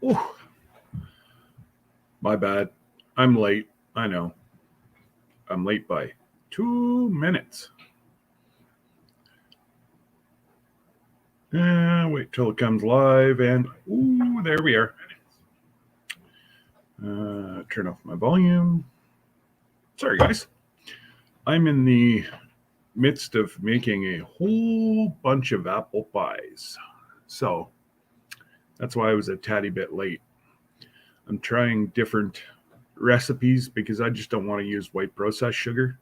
Oh, my bad. I'm late. I know. I'm late by 2 minutes. Wait till it comes live, and there we are. Turn off my volume. Sorry, guys. I'm in the midst of making a whole bunch of apple pies. So that's why I was a tatty bit late. I'm trying different recipes because I just don't want to use white processed sugar.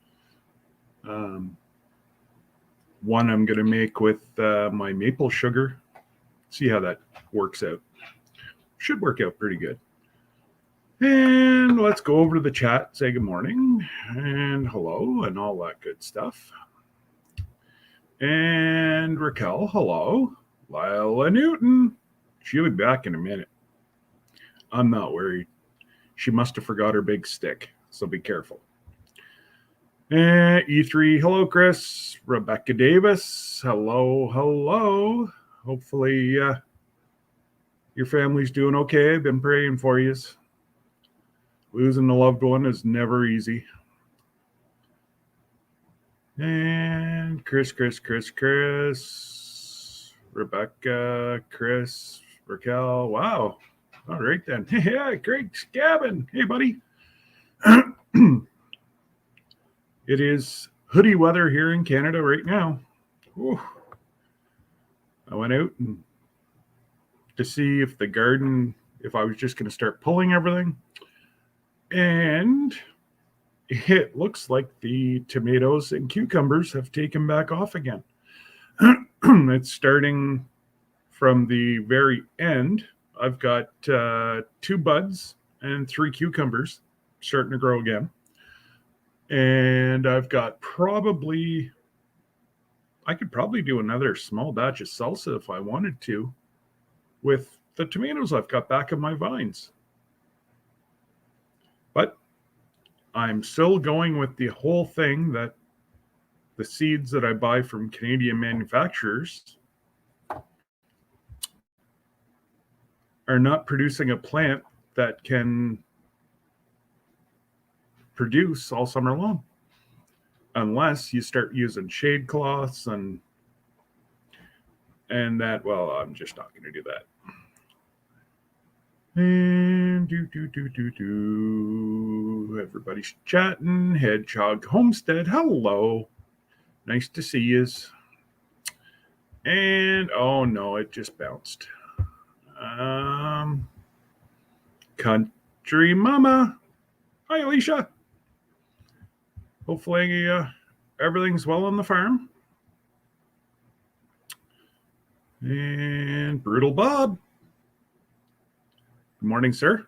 One I'm going to make with my maple sugar. See how that works out. Should work out pretty good. And let's go over to the chat, say good morning and hello and all that good stuff. And Raquel, hello. Lila Newton, she'll be back in a minute. I'm not worried. She must have forgot her big stick, so be careful. And E3, hello, Chris. Rebecca Davis, hello. Hopefully your family's doing okay. I've been praying for you. Losing a loved one is never easy. And Chris, Rebecca, Chris, Raquel. Wow. All right then. Yeah, great. Gavin. Hey, buddy. It is hoodie weather here in Canada right now. Whew. I went out to see if the garden, if I was just going to start pulling everything. And it looks like the tomatoes and cucumbers have taken back off again. It's starting from the very end. I've got 2 buds and 3 cucumbers starting to grow again. And I've got I could probably do another small batch of salsa if I wanted to with the tomatoes I've got back in my vines. But I'm still going with the whole thing that the seeds that I buy from Canadian manufacturers are not producing a plant that can produce all summer long. Unless you start using shade cloths and that, well, I'm just not going to do that. And everybody's chatting. Hedgehog Homestead, hello. Nice to see you. And oh no, it just bounced. Country Mama. Hi, Alicia. Hopefully everything's well on the farm. And Brutal Bob. Good morning, sir.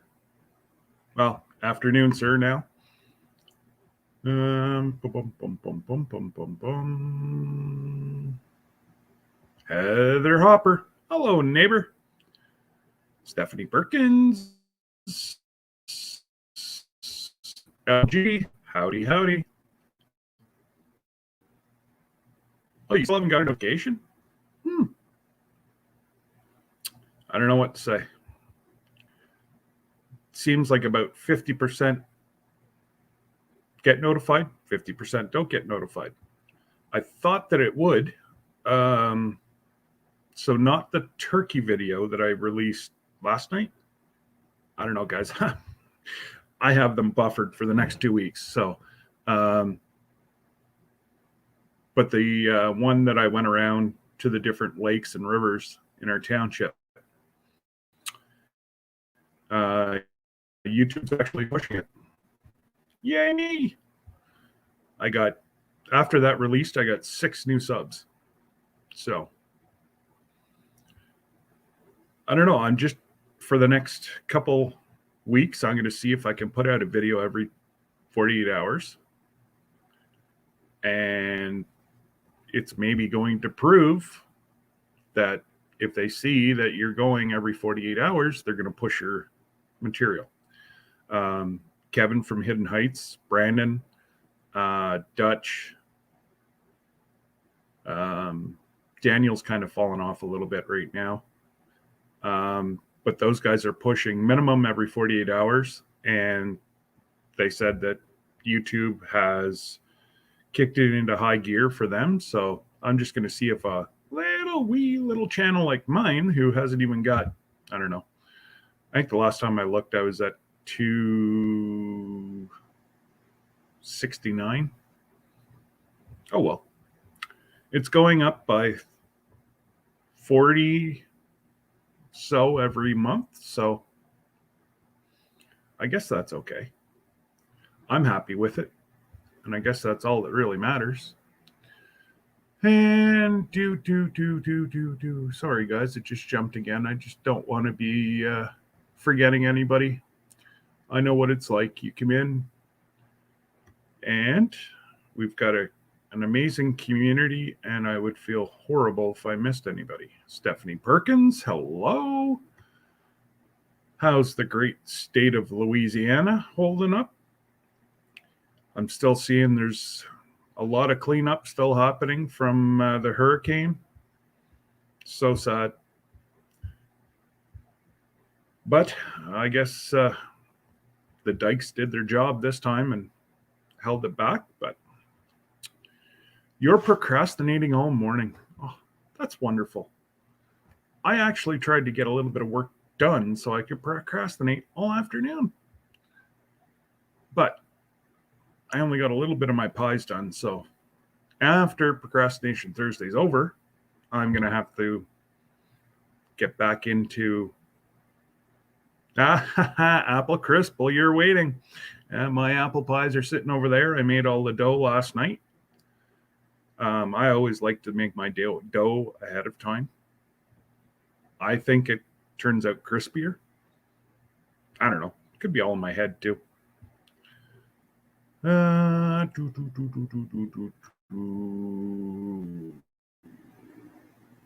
Well, afternoon, sir, now. Heather Hopper. Hello, neighbor. Stephanie Perkins. LG. Howdy. Oh, you still haven't got a notification? I don't know what to say. Seems like about 50% get notified, 50% don't get notified. I thought that it would. So not the turkey video that I released last night. I don't know, guys. I have them buffered for the next 2 weeks. So, but the one that I went around to the different lakes and rivers in our township, YouTube's actually pushing it. Yay me! After that released, I got 6 new subs. So, I don't know. I'm just, for the next couple weeks, I'm going to see if I can put out a video every 48 hours. And it's maybe going to prove that if they see that you're going every 48 hours, they're going to push your material. Kevin from Hidden Heights, Brandon, Dutch, Daniel's kind of fallen off a little bit right now. but those guys are pushing minimum every 48 hours. And they said that YouTube has kicked it into high gear for them. So I'm just going to see if a wee little channel like mine, who hasn't even got, I don't know, I think the last time I looked, I was at 269. Oh, well, it's going up by 40 so every month. So I guess that's okay. I'm happy with it. And I guess that's all that really matters. And sorry guys, it just jumped again. I just don't want to be forgetting anybody. I know what it's like. You come in and we've got an amazing community, and I would feel horrible if I missed anybody. Stephanie Perkins, hello. How's the great state of Louisiana holding up? I'm still seeing there's a lot of cleanup still happening from the hurricane. So sad. But I guess the dikes did their job this time and held it back. But you're procrastinating all morning. Oh, that's wonderful. I actually tried to get a little bit of work done so I could procrastinate all afternoon. But I only got a little bit of my pies done. So after Procrastination Thursday is over, I'm going to have to get back into apple crisp while you're waiting. My apple pies are sitting over there. I made all the dough last night. I always like to make my dough ahead of time. I think it turns out crispier. I don't know. It could be all in my head too.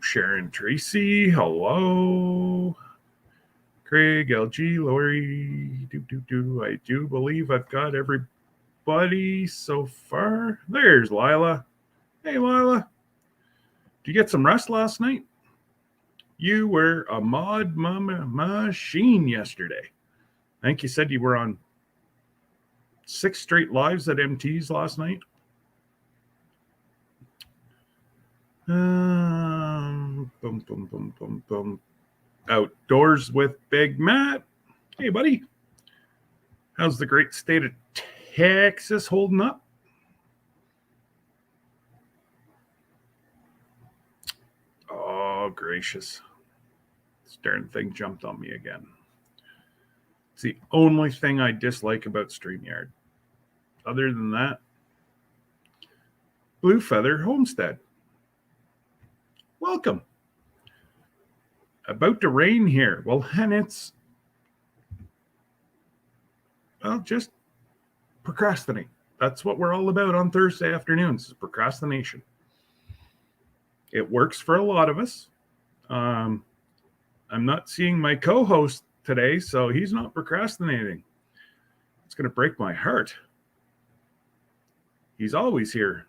Sharon Tracy, hello. Craig, LG, Lori, I do believe I've got everybody so far. There's Lila. Hey, Lila. Did you get some rest last night? You were a mod machine yesterday. I think you said you were on 6 straight lives at MT's last night. Outdoors with Big Matt. Hey, buddy. How's the great state of Texas holding up? Oh, gracious. This darn thing jumped on me again. It's the only thing I dislike about StreamYard. Other than that, Blue Feather Homestead. Welcome. About to rain here. Well, and it's, just procrastinate. That's what we're all about on Thursday afternoons, is procrastination. It works for a lot of us. I'm not seeing my co-host today, so he's not procrastinating. It's going to break my heart. He's always here.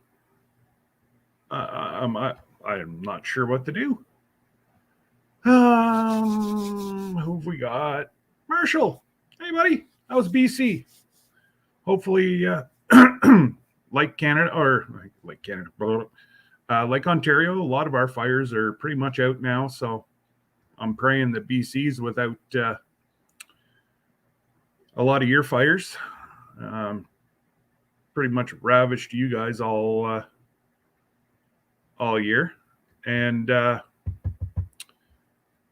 I'm not sure what to do. Who have we got? Marshall. Hey, buddy. How's BC? Hopefully, like Canada, like Ontario, a lot of our fires are pretty much out now. So I'm praying that BC's without a lot of your fires. Pretty much ravished you guys all year. And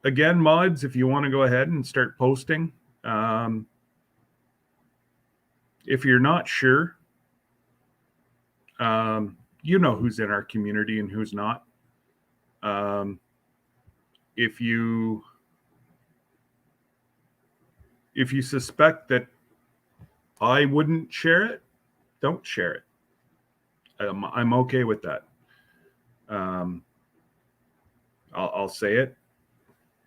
again, mods, if you want to go ahead and start posting, if you're not sure, you know who's in our community and who's not. If you suspect that I wouldn't share it, don't share it. I'm okay with that. I'll say it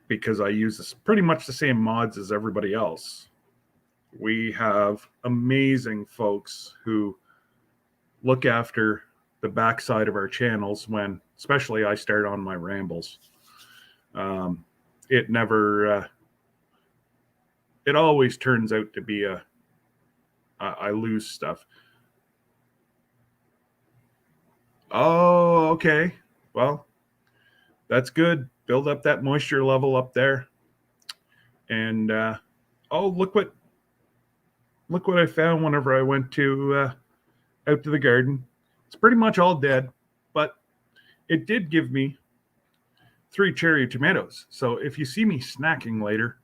because I use pretty much the same mods as everybody else. We have amazing folks who look after the backside of our channels when, especially, I start on my rambles. It never it always turns out to be I lose stuff. Oh, okay. Well, that's good. Build up that moisture level up there. And oh, look what I found whenever I went to out to the garden. It's pretty much all dead, but it did give me 3 cherry tomatoes. So if you see me snacking later,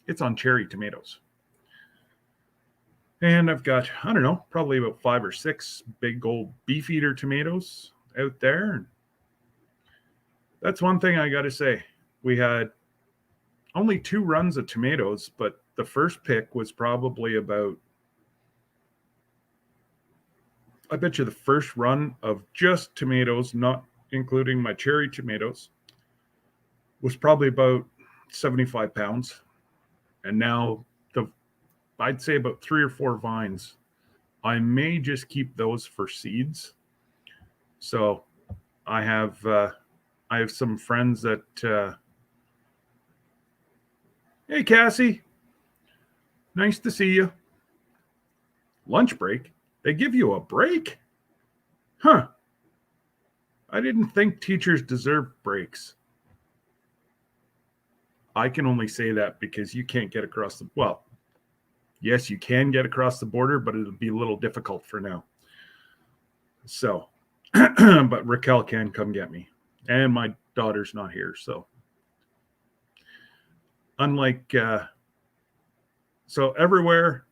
it's on cherry tomatoes. And I've got, I don't know, probably about 5 or 6 big old beefeater tomatoes out there. That's one thing I got to say. We had only 2 runs of tomatoes, but the first pick was probably about, I bet you the first run of just tomatoes, not including my cherry tomatoes, was probably about 75 pounds. And now I'd say about 3 or 4 vines. I may just keep those for seeds. So I have some friends that, hey, Cassie, nice to see you. Lunch break? They give you a break? Huh. I didn't think teachers deserved breaks. I can only say that because you can't get across the, well, yes, you can get across the border, but it'll be a little difficult for now. So, but Raquel can come get me. And my daughter's not here. So, unlike, so everywhere,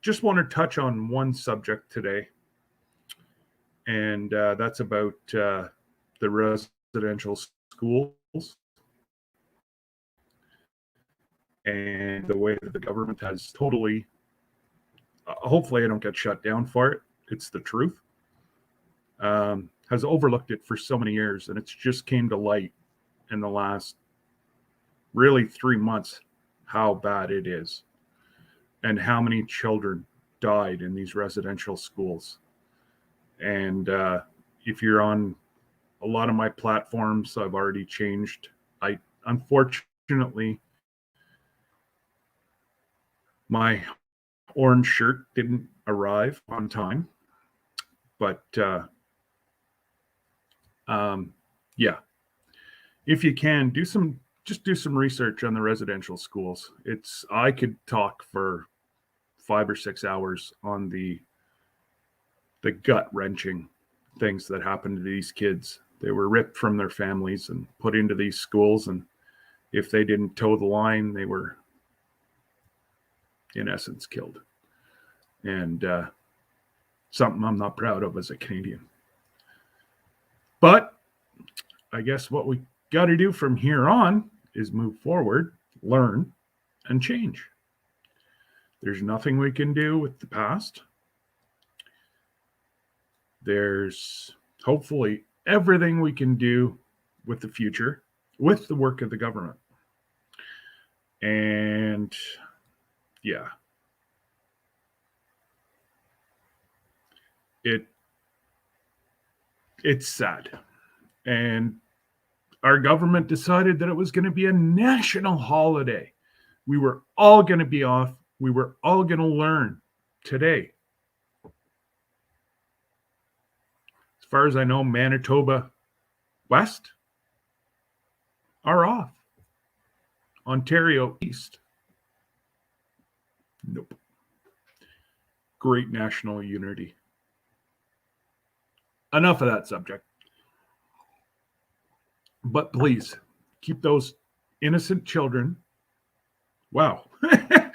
just want to touch on one subject today. And that's about the residential schools and the way that the government has totally, hopefully I don't get shut down for it. It's the truth. Has overlooked it for so many years, and it's just came to light in the last really 3 months how bad it is and how many children died in these residential schools. And if you're on a lot of my platforms, I've already changed. I unfortunately, my orange shirt didn't arrive on time, but yeah, if you can do some research on the residential schools. I could talk for 5 or 6 hours on the gut-wrenching things that happened to these kids. They were ripped from their families and put into these schools, and if they didn't toe the line, they were in essence killed. And something I'm not proud of as a Canadian. But I guess what we got to do from here on is move forward, learn, and change. There's nothing we can do with the past. There's hopefully everything we can do with the future, with the work of the government. And yeah, it's sad. And our government decided that it was going to be a national holiday. We were all going to be off. We were all going to learn today. As far as I know, Manitoba West are off. Ontario East. Nope. Great national unity. Enough of that subject. But please, keep those innocent children. Wow. I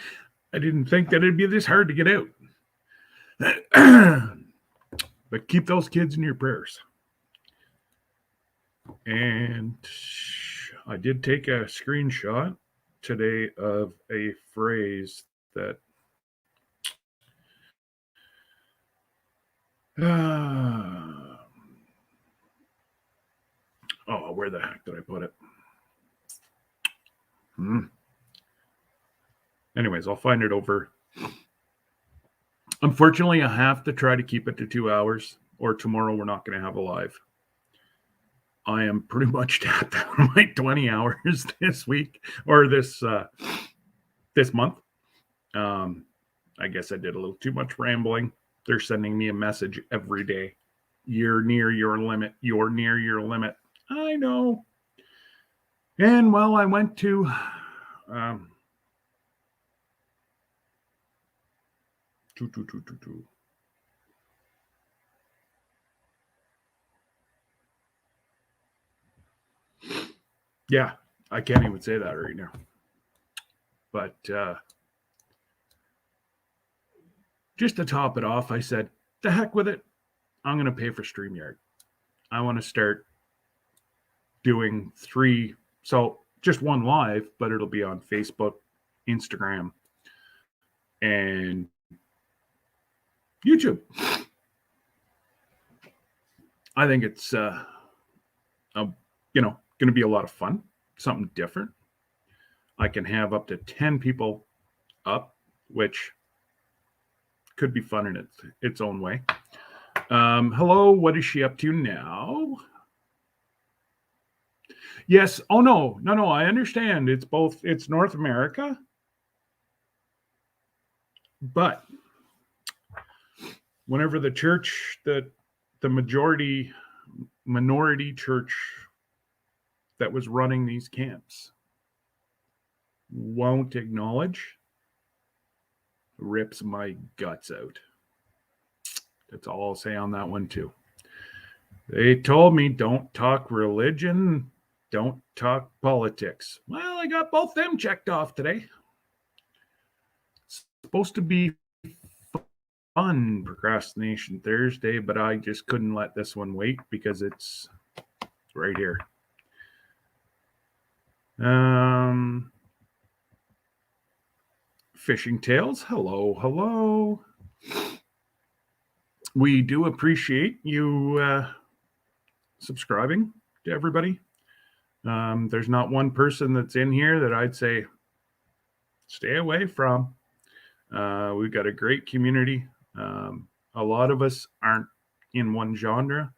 didn't think that it'd be this hard to get out. But keep those kids in your prayers. And I did take a screenshot today of a phrase that oh, where the heck did I put it? Anyways, I'll find it over. Unfortunately, I have to try to keep it to 2 hours, or tomorrow we're not going to have a live. I am pretty much tapped out of my 20 hours this week or this month. I guess I did a little too much rambling. They're sending me a message every day. You're near your limit. You're near your limit. I know. And well, I went to yeah, I can't even say that right now. But just to top it off, I said, the heck with it. I'm going to pay for StreamYard. I want to start doing 3. So just one live, but it'll be on Facebook, Instagram, and YouTube. I think it's, going to be a lot of fun, something different. I can have up to 10 people up, which could be fun in its own way. Hello, what is she up to now? Yes. Oh, no. I understand. It's North America. But whenever the church, the minority church that was running these camps won't acknowledge, rips my guts out. That's all I'll say on that one too. They told me don't talk religion, don't talk politics. Well, I got both them checked off today. It's supposed to be fun Procrastination Thursday, but I just couldn't let this one wait because it's right here. Fishing Tales, hello. We do appreciate you subscribing to everybody. There's not one person that's in here that I'd say stay away from. We've got a great community. A lot of us aren't in one genre.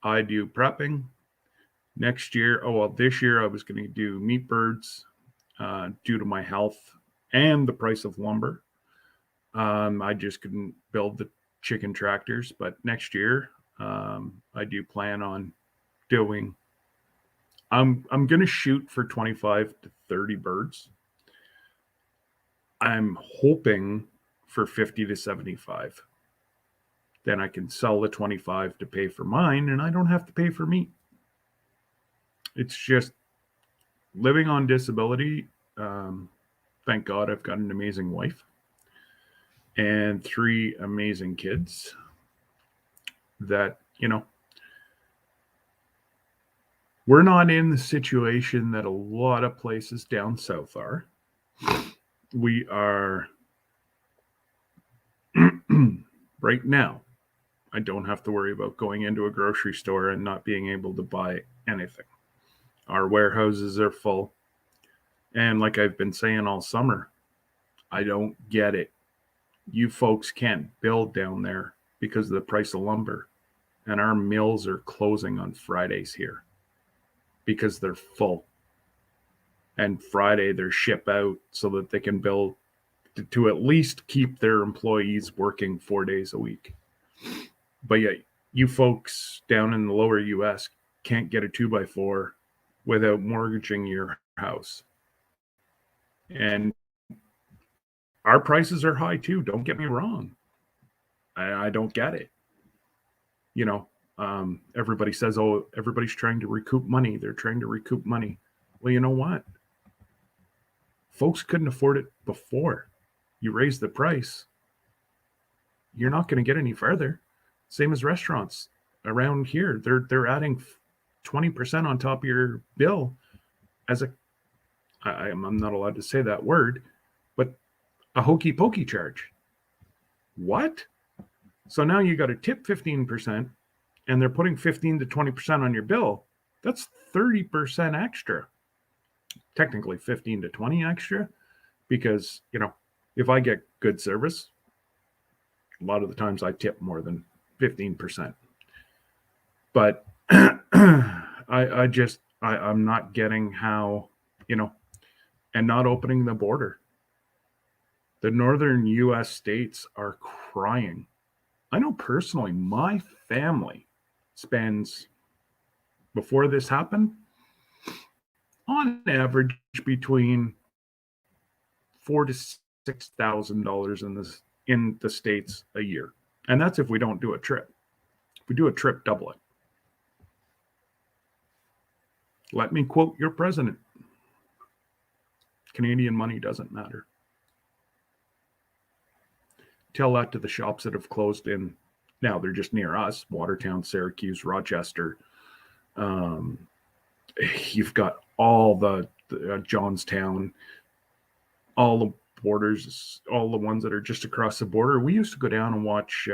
I do prepping. Next year, this year I was going to do meat birds due to my health and the price of lumber. I just couldn't build the chicken tractors, but next year I do plan on doing. I'm going to shoot for 25 to 30 birds. I'm hoping for 50 to 75. Then I can sell the 25 to pay for mine, and I don't have to pay for meat. It's just living on disability. Thank God I've got an amazing wife and 3 amazing kids that, we're not in the situation that a lot of places down south are. We are right now. I don't have to worry about going into a grocery store and not being able to buy anything. Our warehouses are full. And like I've been saying all summer, I don't get it. You folks can't build down there because of the price of lumber. And our mills are closing on Fridays here because they're full. And Friday they're ship out so that they can build to at least keep their employees working 4 days a week. But yeah, you folks down in the lower US can't get a 2x4 without mortgaging your house. And our prices are high too. Don't get me wrong. I don't get it. Everybody says, oh, everybody's trying to recoup money. They're trying to recoup money. Well, you know what? Folks couldn't afford it before. You raise the price, you're not going to get any further. Same as restaurants around here. They're adding 20% on top of your bill as I'm not allowed to say that word, but a hokey pokey charge. What? So now you got to tip 15% and they're putting 15 to 20% on your bill. That's 30% extra. Technically 15 to 20 extra because, if I get good service, a lot of the times I tip more than 15%. But I'm not getting how, and not opening the border. The northern U.S. states are crying. I know personally, my family spends, before this happened, on average between $4,000 to $6,000 in the states a year, and that's if we don't do a trip. If we do a trip, double it. Let me quote your president: Canadian money doesn't matter. Tell that to the shops that have closed in. Now they're just near us: Watertown, Syracuse, Rochester. You've got all the Johnstown, all the borders, all the ones that are just across the border. We used to go down and watch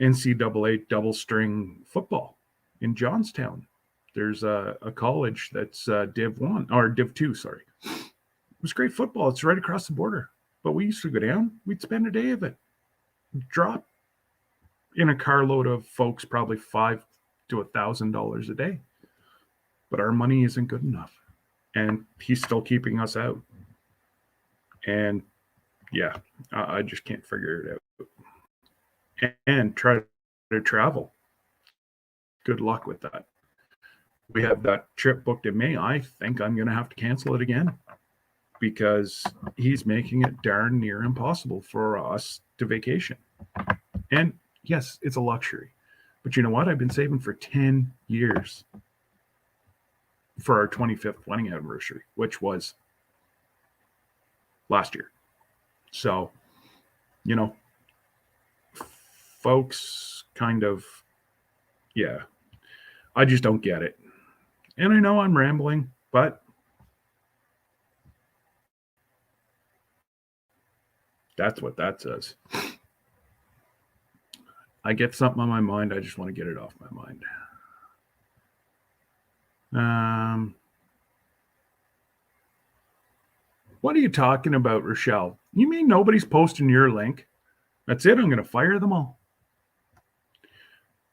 NCAA double string football in Johnstown. There's a college that's Div 1 or Div 2, sorry. It was great football. It's right across the border. But we used to go down. We'd spend a day of it. Drop in a carload of folks probably $500 to $1,000 a day. But our money isn't good enough. And he's still keeping us out. And yeah, I just can't figure it out. And try to travel. Good luck with that. We have that trip booked in May. I think I'm going to have to cancel it again because he's making it darn near impossible for us to vacation. And yes, it's a luxury. But you know what? I've been saving for 10 years for our 25th wedding anniversary, which was last year. So, folks kind of, yeah, I just don't get it. And I know I'm rambling, but that's what that says. I get something on my mind. I just want to get it off my mind. What are you talking about, Rochelle? You mean nobody's posting your link? That's it. I'm going to fire them all.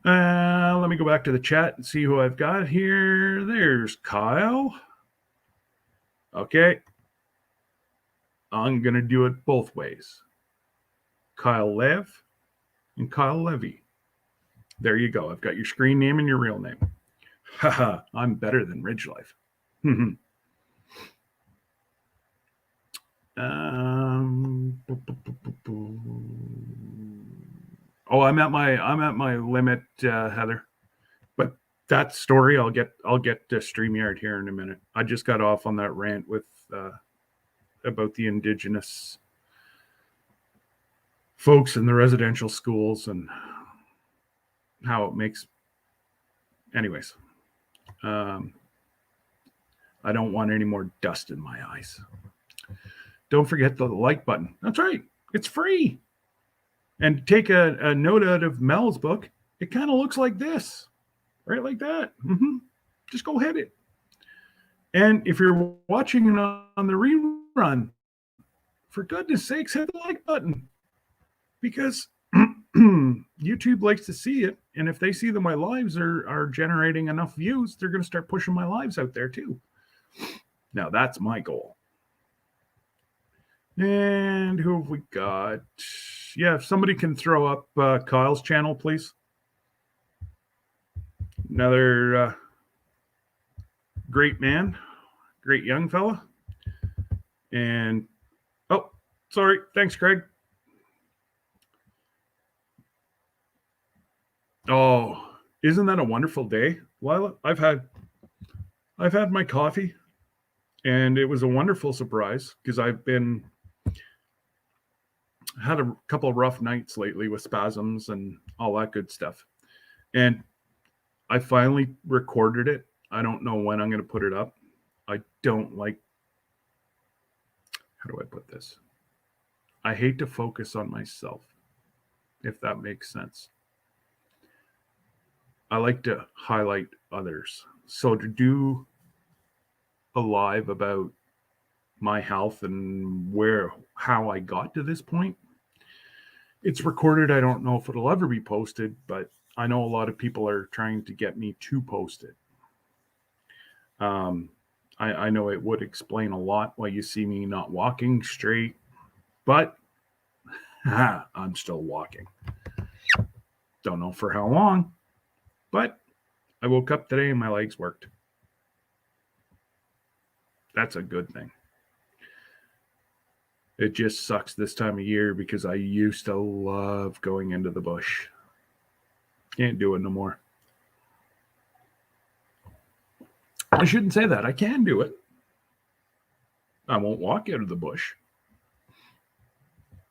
Let me go back to the chat and see who I've got here. There's Kyle. Okay. I'm going to do it both ways. Kyle Lev and Kyle Levy. There you go. I've got your screen name and your real name. Haha, I'm better than Ridge Life. I'm at my limit, Heather. But that story, I'll get to StreamYard here in a minute. I just got off on that rant with about the Indigenous folks in the residential schools and how it makes. Anyways, I don't want any more dust in my eyes. Don't forget the like button. That's right. It's free. And take a note out of Mel's book. It kind of looks like this. Right like that. Just go hit it. And if you're watching it on the rerun, for goodness sakes, hit the like button. Because YouTube likes to see it. And if they see that my lives are generating enough views, they're going to start pushing my lives out there too. Now, that's my goal. And who have we got? Yeah, if somebody can throw up Kyle's channel, please. Another great man, great young fella. And, sorry. Thanks, Craig. Oh, isn't that a wonderful day, Lila? I've had my coffee, and it was a wonderful surprise because I've had a couple of rough nights lately with spasms and all that good stuff. And I finally recorded it. I don't know when I'm going to put it up. I don't like, how do I put this? I hate to focus on myself, if that makes sense. I like to highlight others. So to do a live about my health and how I got to this point, it's recorded. I don't know if it'll ever be posted, but I know a lot of people are trying to get me to post it. I know it would explain a lot why you see me not walking straight, but I'm still walking. Don't know for how long, but I woke up today and my legs worked. That's a good thing. It just sucks this time of year because I used to love going into the bush. Can't do it no more. I shouldn't say that. I can do it. I won't walk out of the bush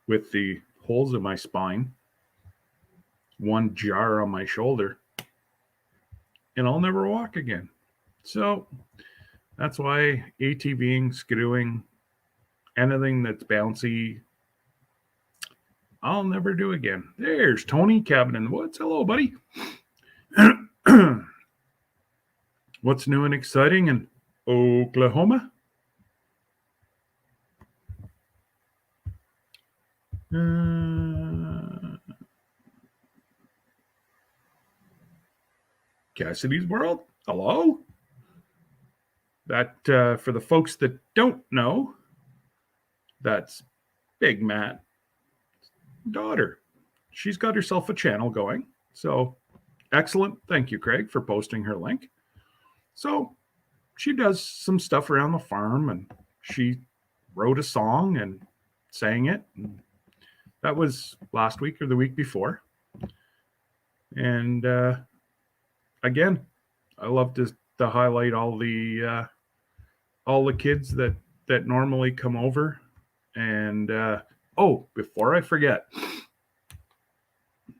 with the holes in my spine, one jar on my shoulder, and I'll never walk again. So that's why ATVing, skidooing, anything that's bouncy, I'll never do again. There's Tony, cabin in the woods. Hello, buddy. What's new and exciting in Oklahoma? Cassidy's World. Hello. That for the folks that don't know, that's Big Matt's daughter. She's got herself a channel going. So excellent. Thank you, Craig, for posting her link. So she does some stuff around the farm, and she wrote a song and sang it. And that was last week or the week before. And again, I love to highlight all the kids that normally come over. And before I forget,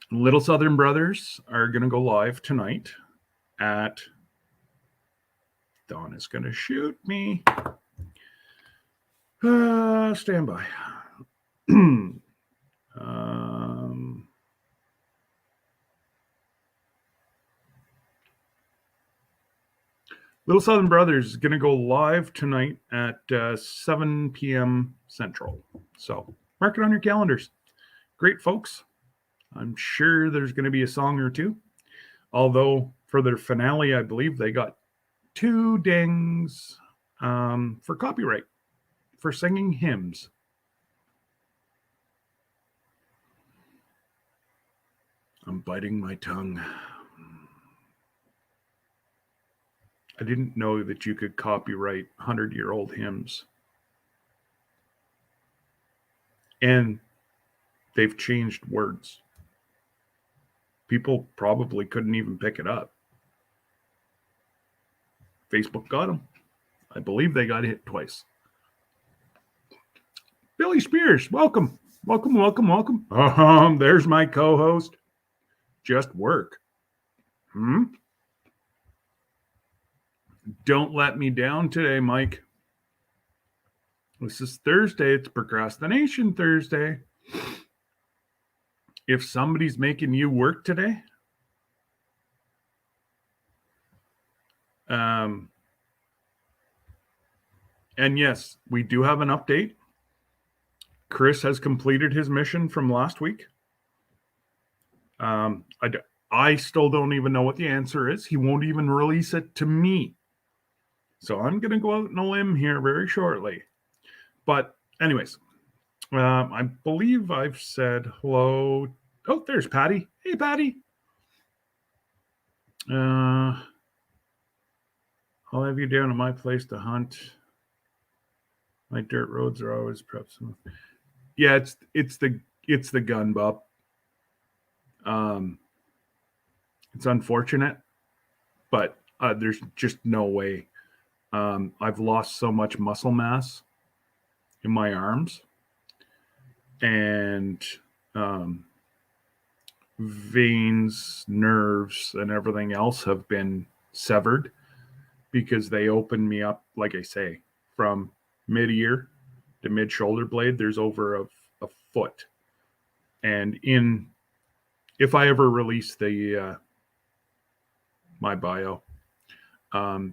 Little Southern Brothers are going to go live tonight at... Dawn is going to shoot me. Stand by. Little Southern Brothers is going to go live tonight at 7 p.m. Central. So mark it on your calendars. Great folks. I'm sure there's going to be a song or two. Although for their finale, I believe they got 2 dings for copyright for singing hymns. I'm biting my tongue. I didn't know that you could copyright 100-year-old hymns. And they've changed words. People probably couldn't even pick it up. Facebook got them. I believe they got hit twice. Billy Spears, welcome. Welcome. There's my co-host. Just work. Don't let me down today, Mike. This is Thursday. It's Procrastination Thursday. If somebody's making you work today, and yes, we do have an update. Chris has completed his mission from last week. I still don't even know what the answer is. He won't even release it to me. So I'm going to go out on a limb here very shortly. But anyways, I believe I've said hello. Oh, there's Patty. Hey, Patty. I'll have you down at my place to hunt. My dirt roads are always prepped. Yeah, it's the gun, Bob. It's unfortunate, but there's just no way. I've lost so much muscle mass in my arms, and veins, nerves, and everything else have been severed because they opened me up, like I say, from mid-ear to mid-shoulder blade. There's over a foot. And if I ever release the my bio,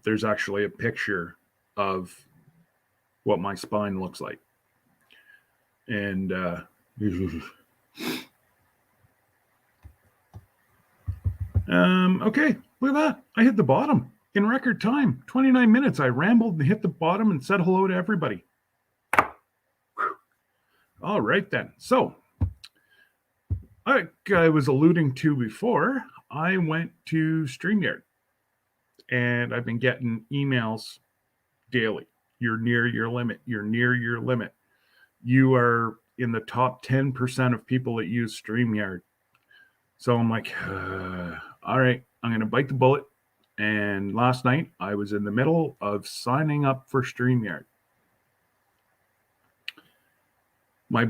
there's actually a picture of what my spine looks like. And Okay, look at that. I hit the bottom in record time. 29 minutes. I rambled and hit the bottom and said hello to everybody. All right, then. So, like I was alluding to before, I went to StreamYard and I've been getting emails daily. You're near your limit. You're near your limit. You are in the top 10% of people that use StreamYard. So I'm like, all right, I'm going to bite the bullet. And last night I was in the middle of signing up for StreamYard. My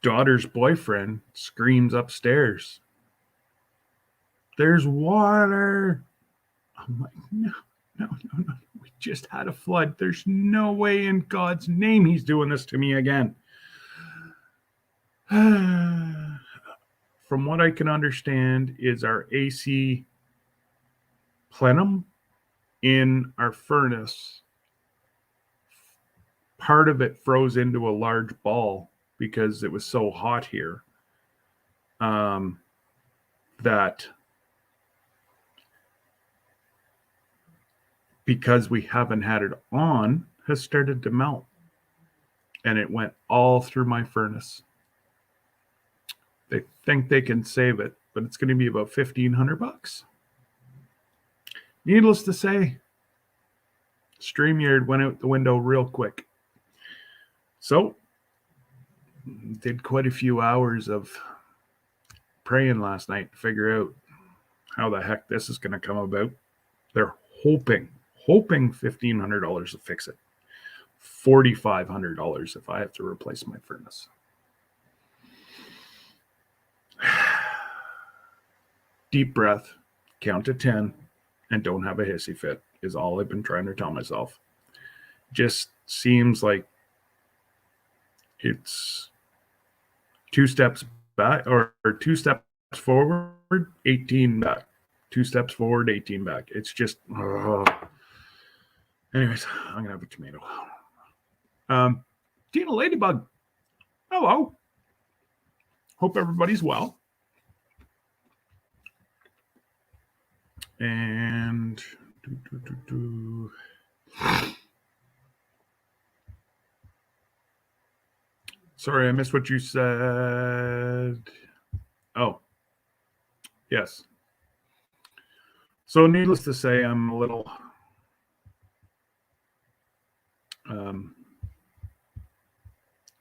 daughter's boyfriend screams upstairs, "There's water." I'm like, no, no, no, no. We just had a flood. There's no way in God's name he's doing this to me again. From what I can understand is our AC plenum in our furnace, part of it froze into a large ball because it was so hot here, that because we haven't had it on, has started to melt. And it went all through my furnace. They think they can save it, but it's going to be about $1,500. Needless to say, StreamYard went out the window real quick. So, did quite a few hours of praying last night to figure out how the heck this is going to come about. They're hoping $1,500 to fix it. $4,500 if I have to replace my furnace. Deep breath, count to 10, and don't have a hissy fit is all I've been trying to tell myself. Just seems like it's 2 steps back or 2 steps forward, 18 back. 2 steps forward, 18 back. It's just, anyways, I'm going to have a tomato. Tina Ladybug, hello. Hope everybody's well. And sorry, I missed what you said. Oh, yes. So needless to say, I'm a little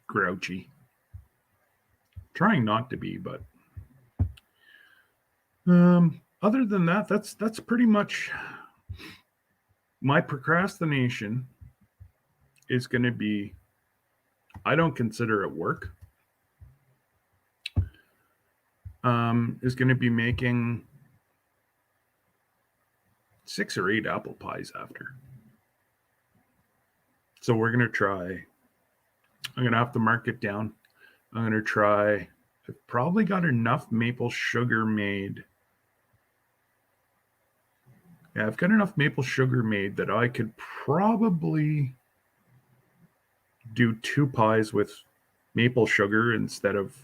grouchy. Trying not to be, but other than that, that's pretty much my procrastination is going to be, I don't consider it work, is going to be making 6 or 8 apple pies after. So we're going to try, I'm going to have to mark it down. I'm going to try, I've probably got enough maple sugar made. Yeah, I've got enough maple sugar made that I could probably do 2 pies with maple sugar instead of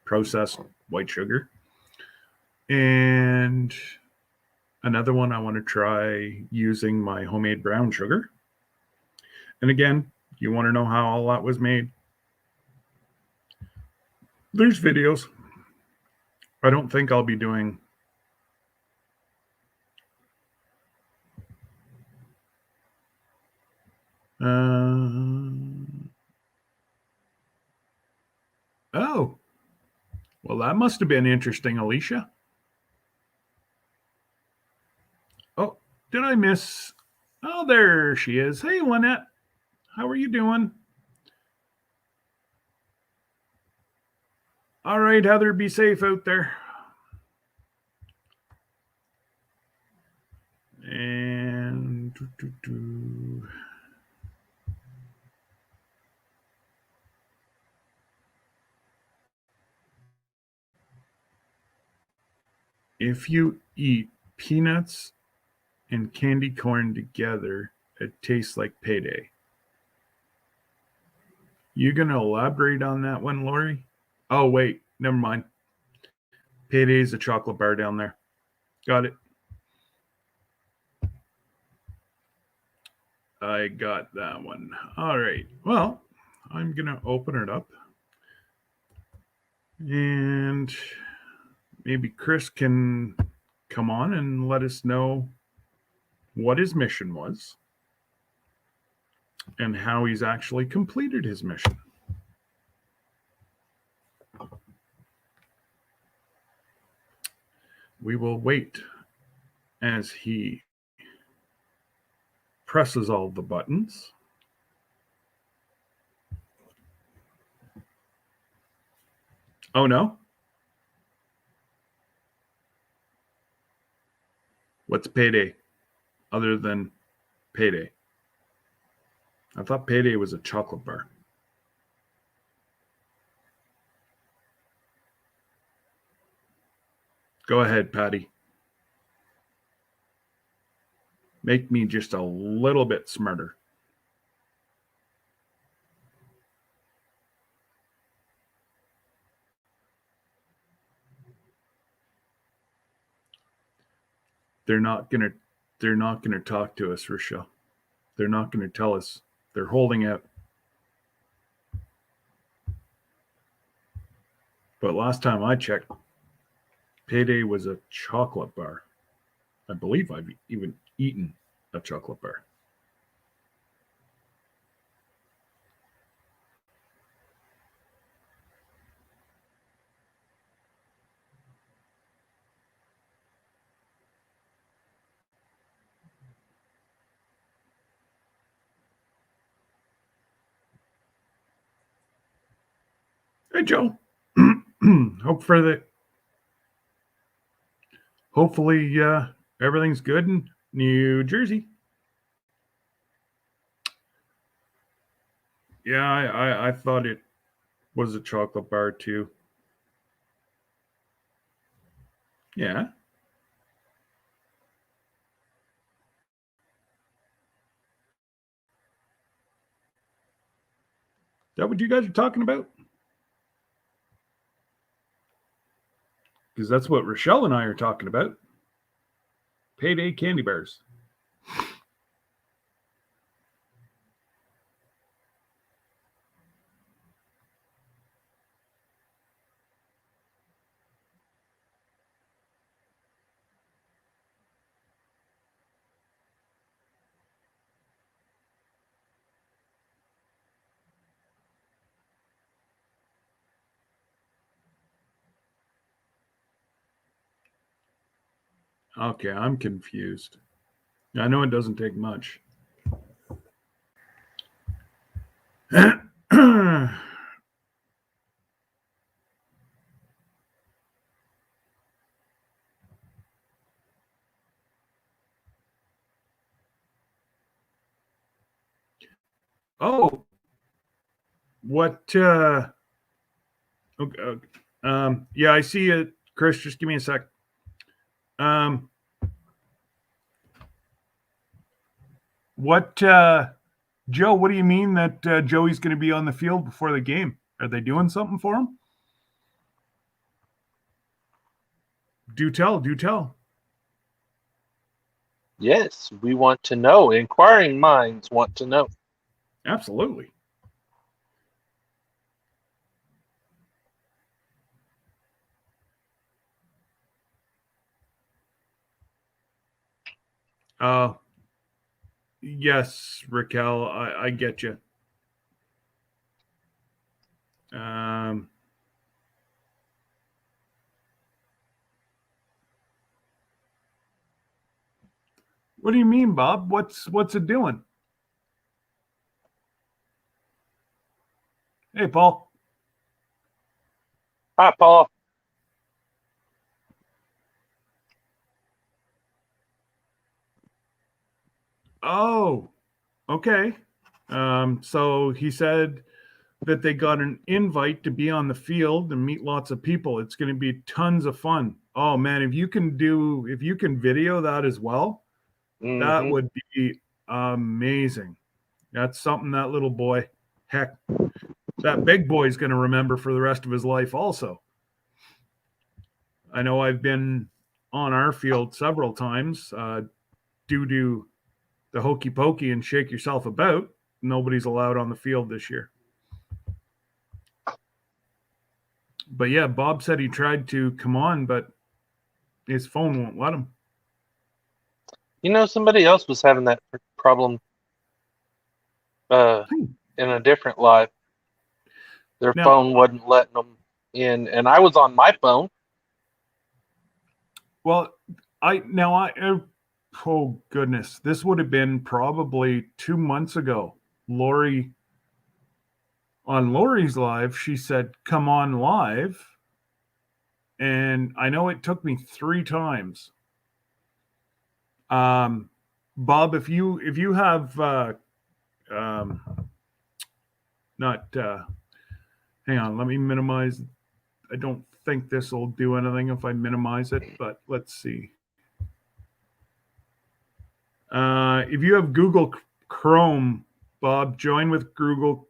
processed white sugar. And another one I want to try using my homemade brown sugar. And again, you want to know how all that was made? There's videos. I don't think I'll be doing oh, well, that must have been interesting, Alicia. Oh, did I miss? Oh, there she is. Hey, Lynette. How are you doing? All right, Heather, be safe out there. And if you eat peanuts and candy corn together, it tastes like payday. You gonna elaborate on that one, Lori? Oh, wait, never mind. Payday's a chocolate bar down there. Got it. I got that one. All right. Well, I'm going to open it up. And maybe Chris can come on and let us know what his mission was and how he's actually completed his mission. We will wait as he presses all the buttons. Oh no? What's payday other than payday? I thought payday was a chocolate bar. Go ahead, Patty. Make me just a little bit smarter. They're not gonna talk to us, Rochelle. They're not gonna tell us. They're holding out. But last time I checked, payday was a chocolate bar. I believe I've even eaten a chocolate bar. Hey, Joe. Hopefully everything's good in New Jersey. Yeah, I thought it was a chocolate bar too. Yeah. Is that what you guys are talking about? Because that's what Rochelle and I are talking about. Payday candy bars. Okay, I'm confused. I know it doesn't take much. Oh, what? Okay, yeah, I see it, Chris. Just give me a sec. What, Joe? What do you mean that Joey's going to be on the field before the game? Are they doing something for him? Do tell, do tell. Yes, we want to know. Inquiring minds want to know. Absolutely. Yes, Raquel, I get you. What do you mean, Bob? What's it doing? Hey, Paul. Hi, Paul. Oh, okay. So he said that they got an invite to be on the field and meet lots of people. It's going to be tons of fun. Oh man, if you can video that as well, that would be amazing. That's something that little boy, heck, that big boy is going to remember for the rest of his life also. I know I've been on our field several times due to the hokey pokey and shake yourself about. Nobody's allowed on the field this year. But yeah, Bob said he tried to come on, but his phone won't let him. You know, somebody else was having that problem in a different live. Their phone wasn't letting them in, and I was on my phone. Well, oh goodness, this would have been probably 2 months ago. On Lori's live, she said, "Come on live," and I know it took me 3 times. Bob, if you have not hang on, let me minimize. I don't think this will do anything if I minimize it, but let's see. If you have Google Chrome, Bob, join with Google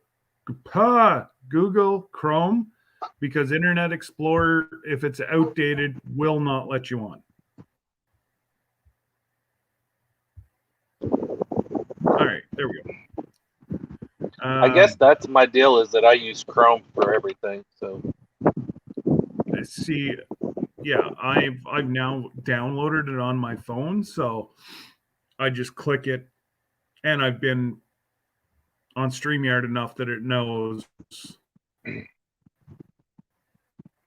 Chrome, because Internet Explorer, if it's outdated, will not let you on. All right, there we go. I guess that's my deal, is that I use Chrome for everything. So see, yeah, I've now downloaded it on my phone, so I just click it, and I've been on StreamYard enough that it knows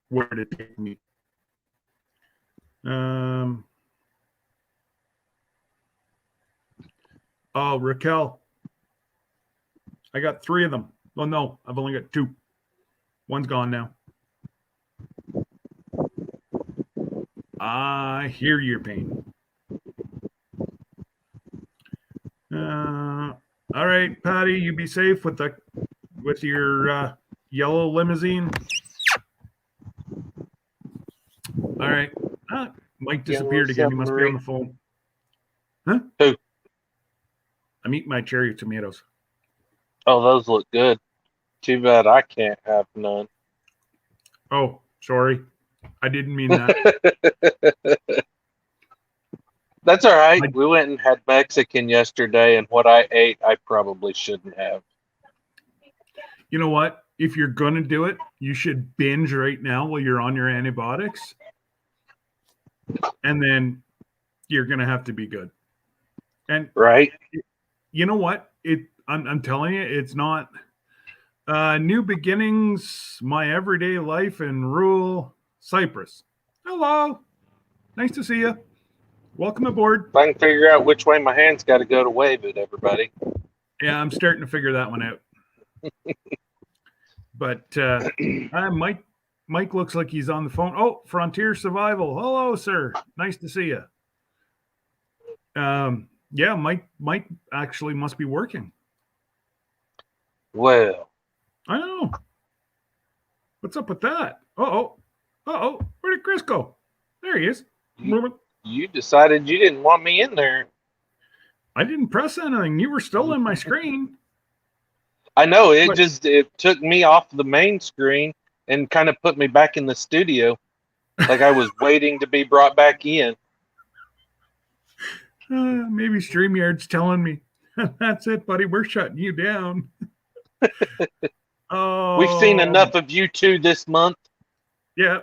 where to take me. Oh, Raquel, I got 3 of them. Oh no, I've only got 2. One's gone now. I hear your pain. All right, Patty, you be safe with your yellow limousine. All right. Mike disappeared again. He must be on the phone. Huh? Who? I'm eating my cherry tomatoes. Oh, those look good. Too bad I can't have none. Oh, sorry. I didn't mean that. That's all right. We went and had Mexican yesterday, and what I ate, I probably shouldn't have. You know what? If you're going to do it, you should binge right now while you're on your antibiotics. And then you're going to have to be good. And right. You know what? I'm telling you, it's not new beginnings, my everyday life in rural Cyprus. Hello. Nice to see you. Welcome aboard. If I can figure out which way my hand's got to go to wave at everybody. Yeah, I'm starting to figure that one out. But Mike looks like he's on the phone. Oh, Frontier Survival. Hello, sir. Nice to see you. Yeah, Mike actually must be working. Well, I know. What's up with that? Uh-oh. Where did Chris go? There he is. You decided you didn't want me in there. I didn't press anything. You were still in my screen. I know. It took me off the main screen and kind of put me back in the studio. Like I was waiting to be brought back in. Maybe StreamYard's telling me, that's it, buddy. We're shutting you down. Oh, we've seen enough of you two this month. Yeah.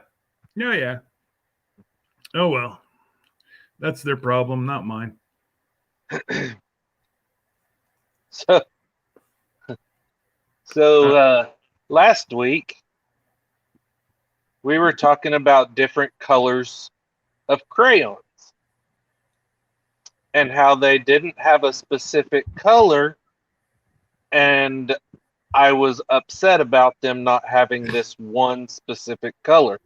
Oh, well. That's their problem, not mine. So last week, we were talking about different colors of crayons and how they didn't have a specific color, and I was upset about them not having this one specific color.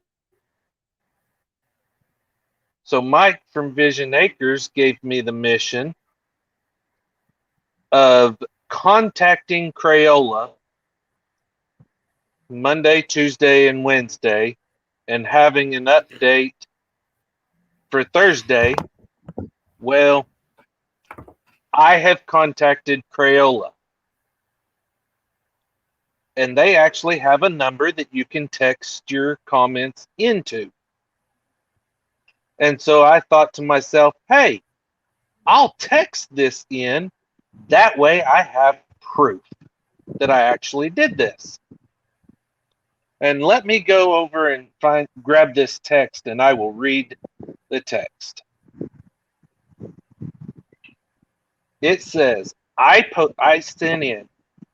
So Mike from Vision Acres gave me the mission of contacting Crayola Monday, Tuesday, and Wednesday, and having an update for Thursday. Well, I have contacted Crayola, and they actually have a number that you can text your comments into. And so I thought to myself, hey, I'll text this in. That way I have proof that I actually did this. And let me go over and grab this text, and I will read the text. It says, I sent in,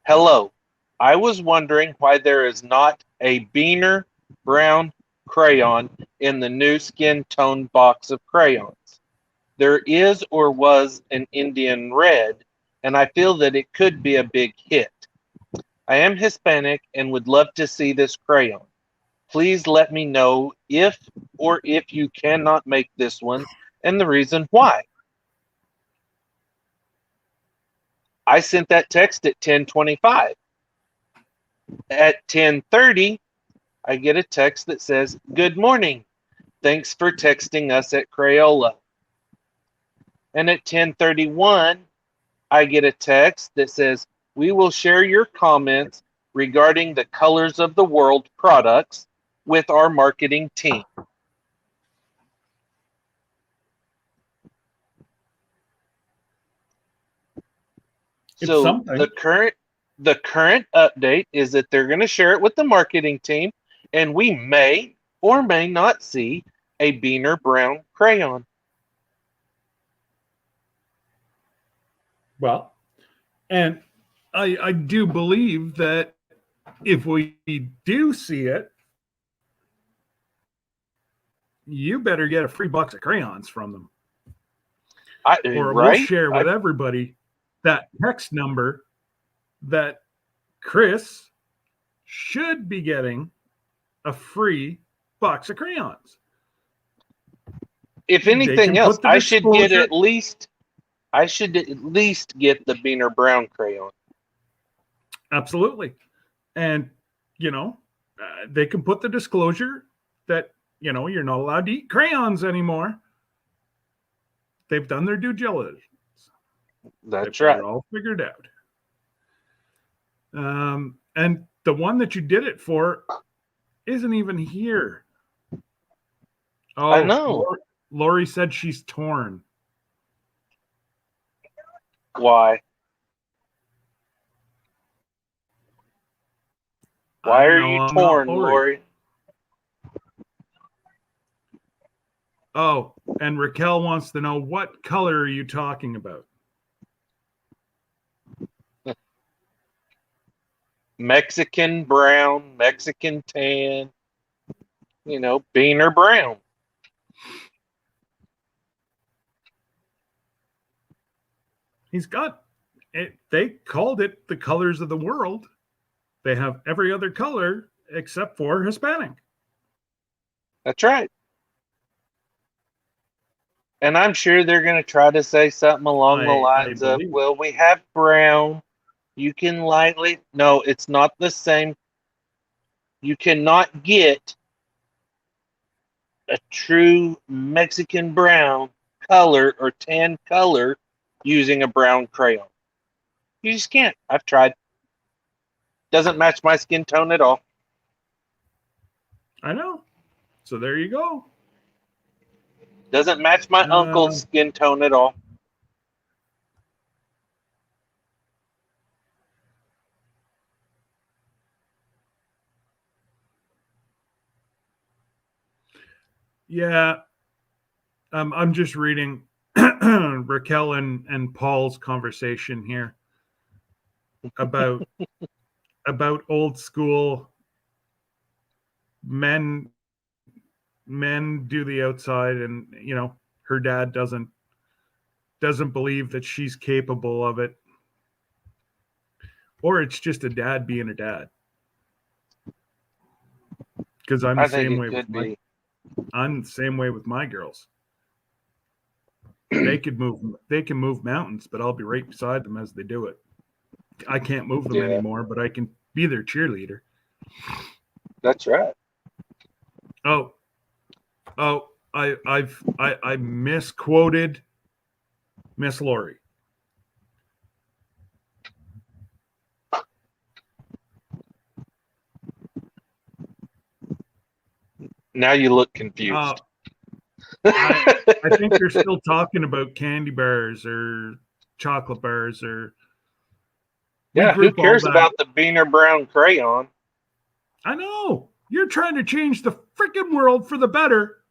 hello. I was wondering why there is not a Beaner brown crayon in the new skin tone box of crayons. There is or was an Indian red, and I feel that it could be a big hit. I am Hispanic and would love to see this crayon. Please let me know if you cannot make this one and the reason why. I sent that text at 10:25. At 10:30, I get a text that says, "Good morning. Thanks for texting us at Crayola." And at 10:31, I get a text that says, "We will share your comments regarding the Colors of the World products with our marketing team." It's So something. the current update is that they're going to share it with the marketing team, and we may or may not see a Beaner brown crayon. Well, and I do believe that if we do see it, you better get a free box of crayons from them. Or we'll Right? share with everybody that text number that Chris should be getting a free box of crayons. If They anything can else, put the disclosure. I should at least get the Beaner brown crayon. Absolutely. And, they can put the disclosure that, you're not allowed to eat crayons anymore. They've done their due diligence. That's They've got right. it all figured out. And the one that you did it for isn't even here. Oh, I know. Lori said she's torn. Why? Why are you I'm not torn, Lori? Oh, and Raquel wants to know, what color are you talking about? Mexican brown, Mexican tan, Beaner brown. He's got it. They called it the Colors of the World. They have every other color except for Hispanic. That's right. And I'm sure they're going to try to say something along the lines of, well, we have brown. You can lightly. No, it's not the same. You cannot get a true Mexican brown color or tan color using a brown crayon. You just can't. I've tried. Doesn't match my skin tone at all. I know. So there you go. Doesn't match my uncle's skin tone at all. Yeah. I'm just reading Raquel and Paul's conversation here about old school men do the outside, and her dad doesn't believe that she's capable of it, or it's just a dad being a dad. Because I'm the same way with my girls. They can move mountains, but I'll be right beside them as they do it. I can't move them anymore, but I can be their cheerleader. That's right. Oh, I misquoted Miss Lori. Now you look confused. I think they're still talking about candy bars or chocolate bars, or we Yeah, who group all cares that. about the Beaner Brown crayon? I know you're trying to change the freaking world for the better,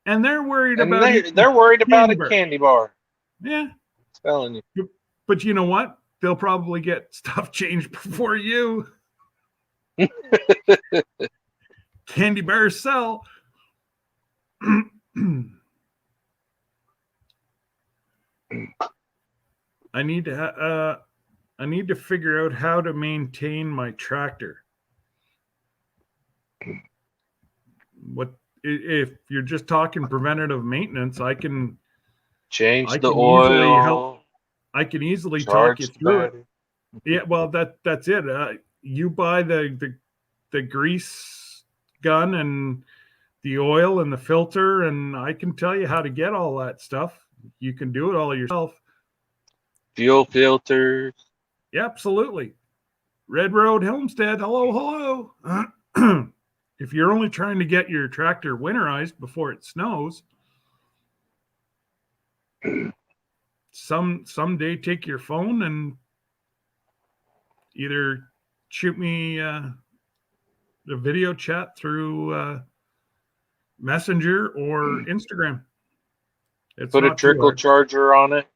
and they're worried And about eating they're worried about candy a bar. candy bar. Yeah, I'm telling you. but you know what? They'll probably get stuff changed before you. Candy bars sell. I need to figure out how to maintain my tractor. What if you're just talking preventative maintenance? I can Change the easily help. oil, I can easily talk you charge the through it. battery. Yeah, well that's it. You buy the grease gun and the oil and the filter, and I can tell you how to get all that stuff. You can do it all yourself. Fuel filters. Yeah, absolutely. Red Road Homestead. Hello, hello. If you're only trying to get your tractor winterized before it snows, someday take your phone and either shoot me a video chat through Messenger or Instagram. It's Put a not too trickle hard. charger on it.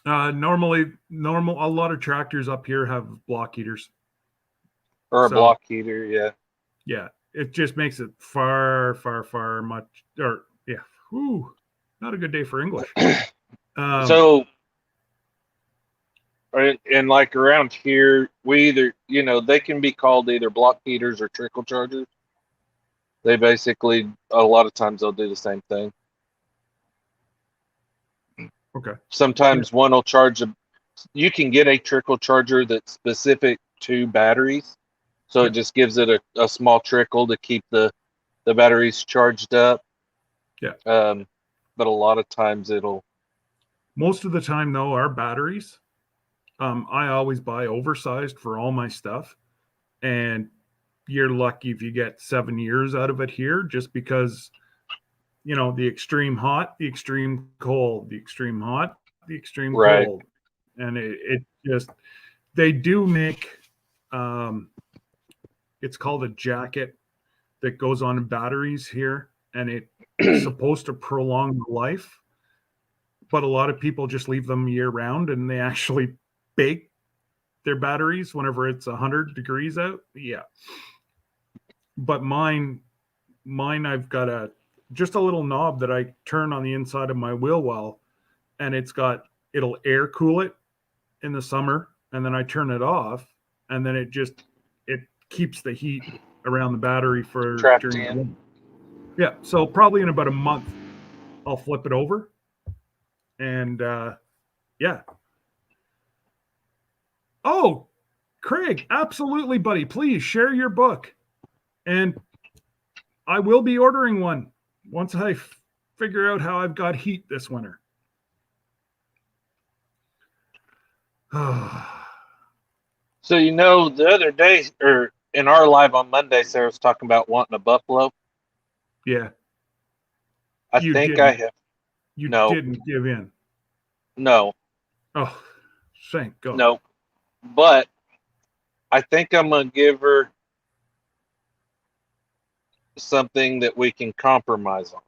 Normally, a lot of tractors up here have block heaters. Or a So, block heater, yeah. Yeah, it just makes it far much. Or yeah, whew, not a good day for English. So, and like around here, we either, they can be called either block heaters or trickle chargers. They basically, a lot of times, they'll do the same thing. Okay. Sometimes one will charge you can get a trickle charger that's specific to batteries. So Yeah. it just gives it a small trickle to keep the batteries charged up. Yeah. But a lot of times Most of the time, though, our batteries, I always buy oversized for all my stuff. And you're lucky if you get 7 years out of it here, just because, the extreme hot, the extreme cold, the extreme hot, the extreme right. cold. And it just, they do make, it's called a jacket that goes on batteries here, and it's supposed to prolong the life. But a lot of people just leave them year round, and they actually bake their batteries whenever it's 100 degrees out. Yeah. But mine, I've got just a little knob that I turn on the inside of my wheel well, and it'll air cool it in the summer, and then I turn it off, and then it keeps the heat around the battery for Trapped during the in. winter. Yeah, so probably in about a month, I'll flip it over, and yeah. Oh, Craig, absolutely, buddy. Please share your book, and I will be ordering one once I figure out how I've got heat this winter. So the other day, or in our live on Monday, Sarah was talking about wanting a buffalo. Yeah. I You think I didn't. have. You No, didn't give in. no, Oh, thank God. no. But I think I'm gonna give her something that we can compromise on.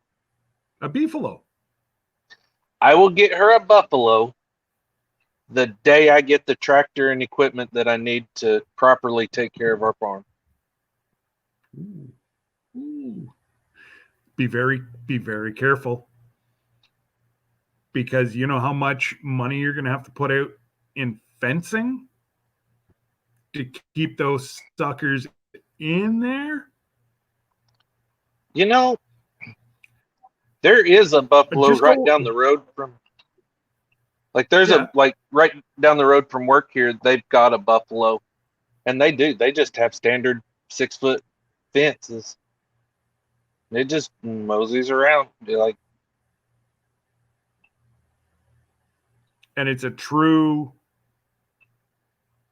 A beefalo. I will get her a buffalo the day I get the tractor and equipment that I need to properly take care of our farm. Ooh. Ooh. Be very careful, because you know how much money you're going to have to put out in fencing to keep those suckers in there. There is a buffalo Just right go. down the road from. There's Yeah. right down the road from work here. They've got a buffalo, and they do. They just have standard 6-foot fences. It just moseys around. They're And it's a true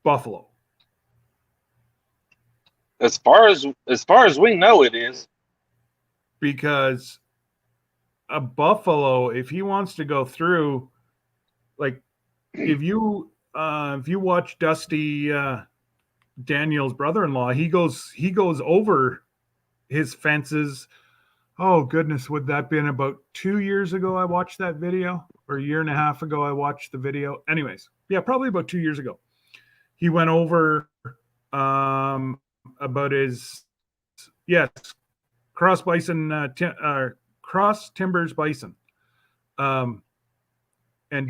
buffalo. as far as we know, it is. because a buffalo, if he wants to go through, like if you watch Dusty Daniel's brother-in-law, he goes over his fences. Oh goodness, would that been about 2 years ago I watched that video, or a year and a half ago I watched the video. Anyways, yeah, probably about 2 years ago. He went over about his cross bison cross timbers bison. And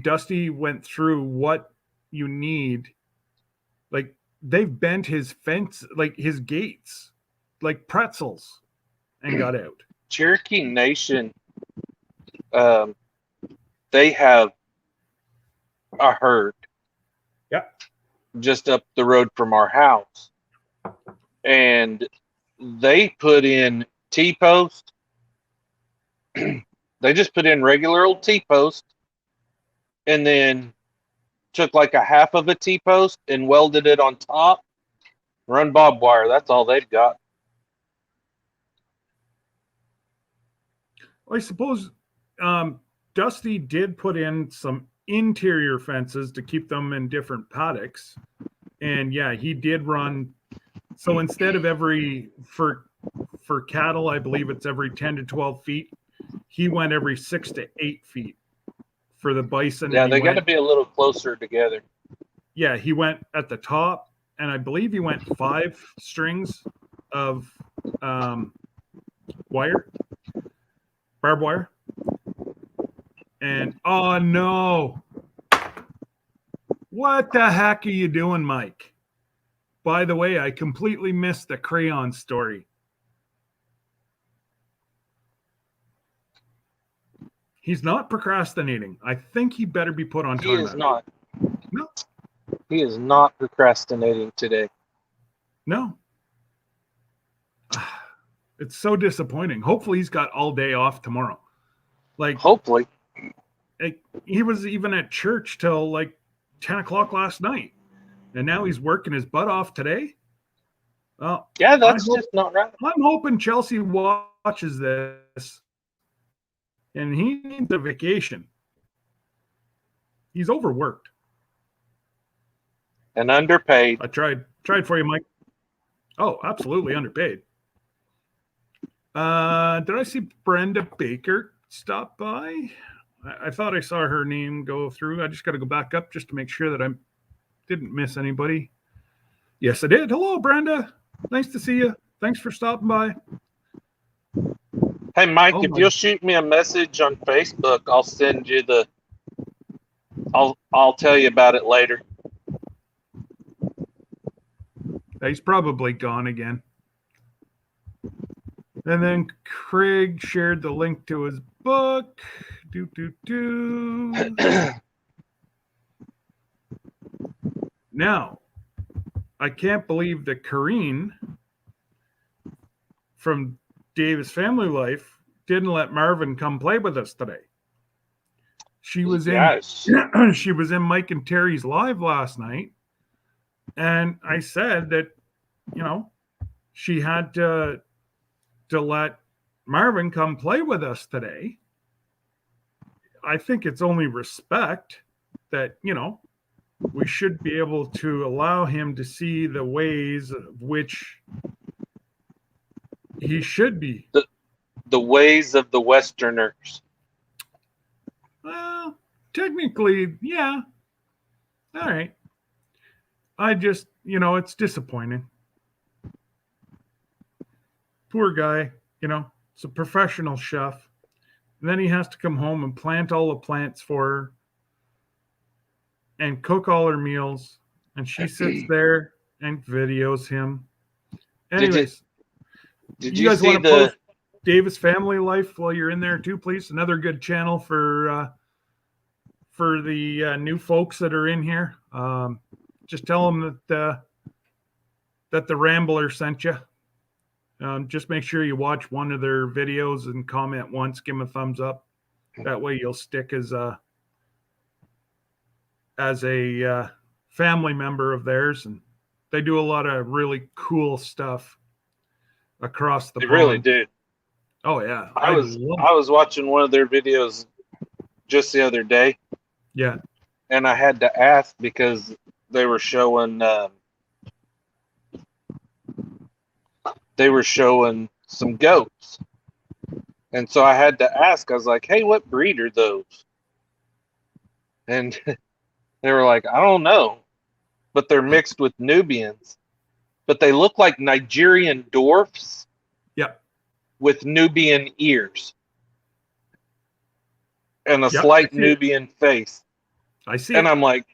Dusty went through what you need. Like they've bent his fence, like his gates, like pretzels, and got out. Cherokee Nation, they have a herd. Yeah. Just up the road from our house. And they put in T-post. They just put in regular old T-post and then took like a half of a T-post and welded it on top. Run barbed wire. That's all they've got. I suppose Dusty did put in some interior fences to keep them in different paddocks. And yeah, he did run. So instead of for cattle, I believe it's every 10 to 12 feet. He went every 6 to 8 feet for the bison. Yeah, they got to be a little closer together. Yeah, he went at the top, and I believe he went 5 strings of barbed wire. And oh no, what the heck are you doing, Mike? By the way, I completely missed the crayon story. He's not procrastinating. I think he better be put on timeout. He is not. No. He is not procrastinating today. No. It's so disappointing. Hopefully he's got all day off tomorrow. Like hopefully. He was even at church till like 10 o'clock last night. And now he's working his butt off today. Well, yeah, that's just not right. I'm hoping Chelsea watches this and he needs a vacation. He's overworked. And underpaid. I tried for you, Mike. Oh, absolutely underpaid. Did I see Brenda Baker stop by? I thought I saw her name go through. I just got to go back up just to make sure that I didn't miss anybody. Yes, I did. Hello, Brenda. Nice to see you. Thanks for stopping by. Hey, Mike, if you'll shoot me a message on Facebook, I'll send you I'll tell you about it later. He's probably gone again. And then Craig shared the link to his book. Now, I can't believe that Corrine from Davis Family Life didn't let Marvin come play with us today. She was she was in Mike and Terry's live last night. And I said that, she had to let Marvin come play with us today. I think it's only respect that, we should be able to allow him to see the ways of which he should be. The ways of the Westerners. Well, technically, yeah. All right. I just, it's disappointing. Poor guy, it's a professional chef. And then he has to come home and plant all the plants for her and cook all her meals. And she sits there and videos him. Anyways, did you guys want to post Davis Family Life while you're in there too, please? Another good channel for the new folks that are in here. Just tell them that the Rambler sent you. Just make sure you watch one of their videos and comment once, give them a thumbs up. That way you'll stick as a family member of theirs. And they do a lot of really cool stuff across the pond. They really do. Oh yeah, I I was love. I was watching one of their videos just the other day, Yeah, and I had to ask because they were showing some goats, and so I had to ask. I was like, "Hey, what breed are those?" And they were like, "I don't know, but they're mixed with Nubians, but they look like Nigerian dwarfs yep, with Nubian ears and a yep. I slight see it. Nubian face." I see And it. I'm like,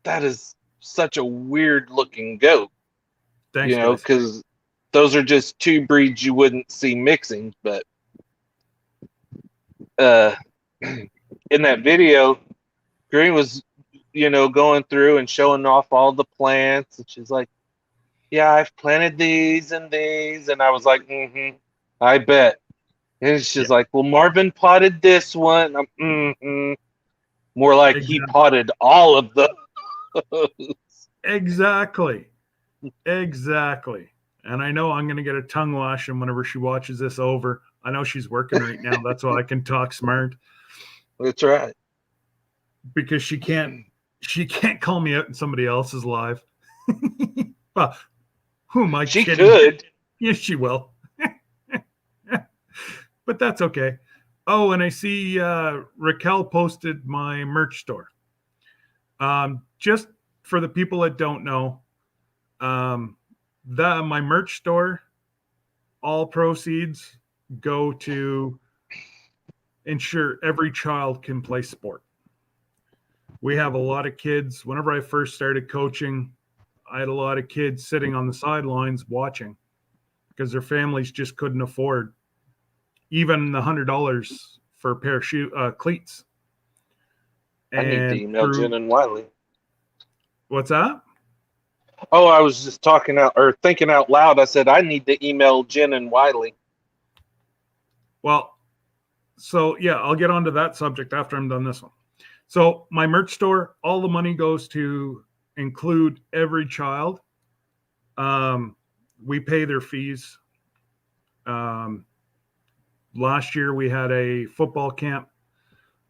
"That is such a weird looking goat." Thanks, guys. Because those are just two breeds you wouldn't see mixing. But uh, in that video, Green was, going through and showing off all the plants, and she's like, "Yeah, I've planted these and these," and I was like, "Mm-hmm, I bet." And Yeah, she's like, "Well, Marvin potted this one." I'm, mm-hmm. More like he exactly. potted all of them. Exactly. Exactly. And I know I'm going to get a tongue lashing whenever she watches this over. I know she's working right now. That's why I can talk smart That's right. because she can't call me out in somebody else's live. Well, who am I She kidding? could. Yes, she will. But that's okay. Oh, and I see Raquel posted my merch store. Just for the people that don't know, um, my merch store, all proceeds go to ensure every child can play sport. We have a lot of kids. Whenever I first started coaching, I had a lot of kids sitting on the sidelines watching because their families just couldn't afford even the $100 for a pair of cleats. I need to And email Jen through and Wiley. what's that? Oh, I was just talking out or thinking out loud. I said I need to email Jen and Wiley. Well, so yeah, I'll get onto that subject after I'm done this one. So my merch store, all the money goes to include every child. Um, we pay their fees. Um, Last year we had a football camp.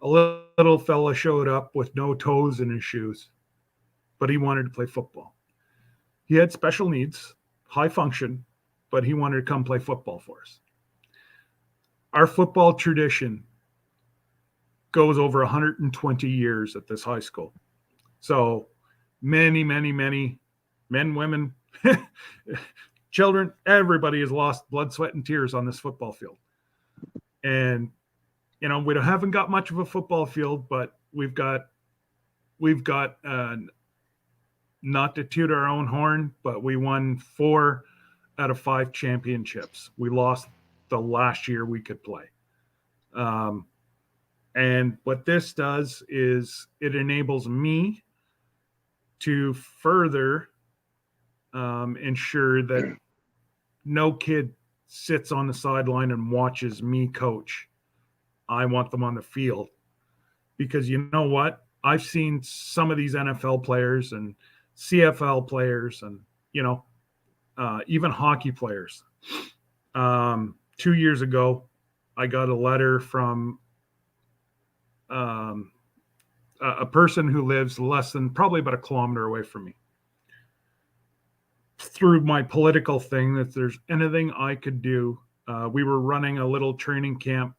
A little fella showed up with no toes in his shoes, but he wanted to play football. He had special needs, high function, but he wanted to come play football for us. Our football tradition goes over 120 years at this high school. So many, many, many men, women, children, everybody has lost blood, sweat, and tears on this football field. And we haven't got much of a football field, but we've got not to toot our own horn, but we won 4 out of 5 championships. We lost the last year we could play. And what this does is it enables me to further ensure that no kid sits on the sideline and watches me coach. I want them on the field because you know what? I've seen some of these NFL players and CFL players and, even hockey players. 2 years ago, I got a letter from um, a person who lives less than probably about a kilometer away from me. Through my political thing, if there's anything I could do, we were running a little training camp,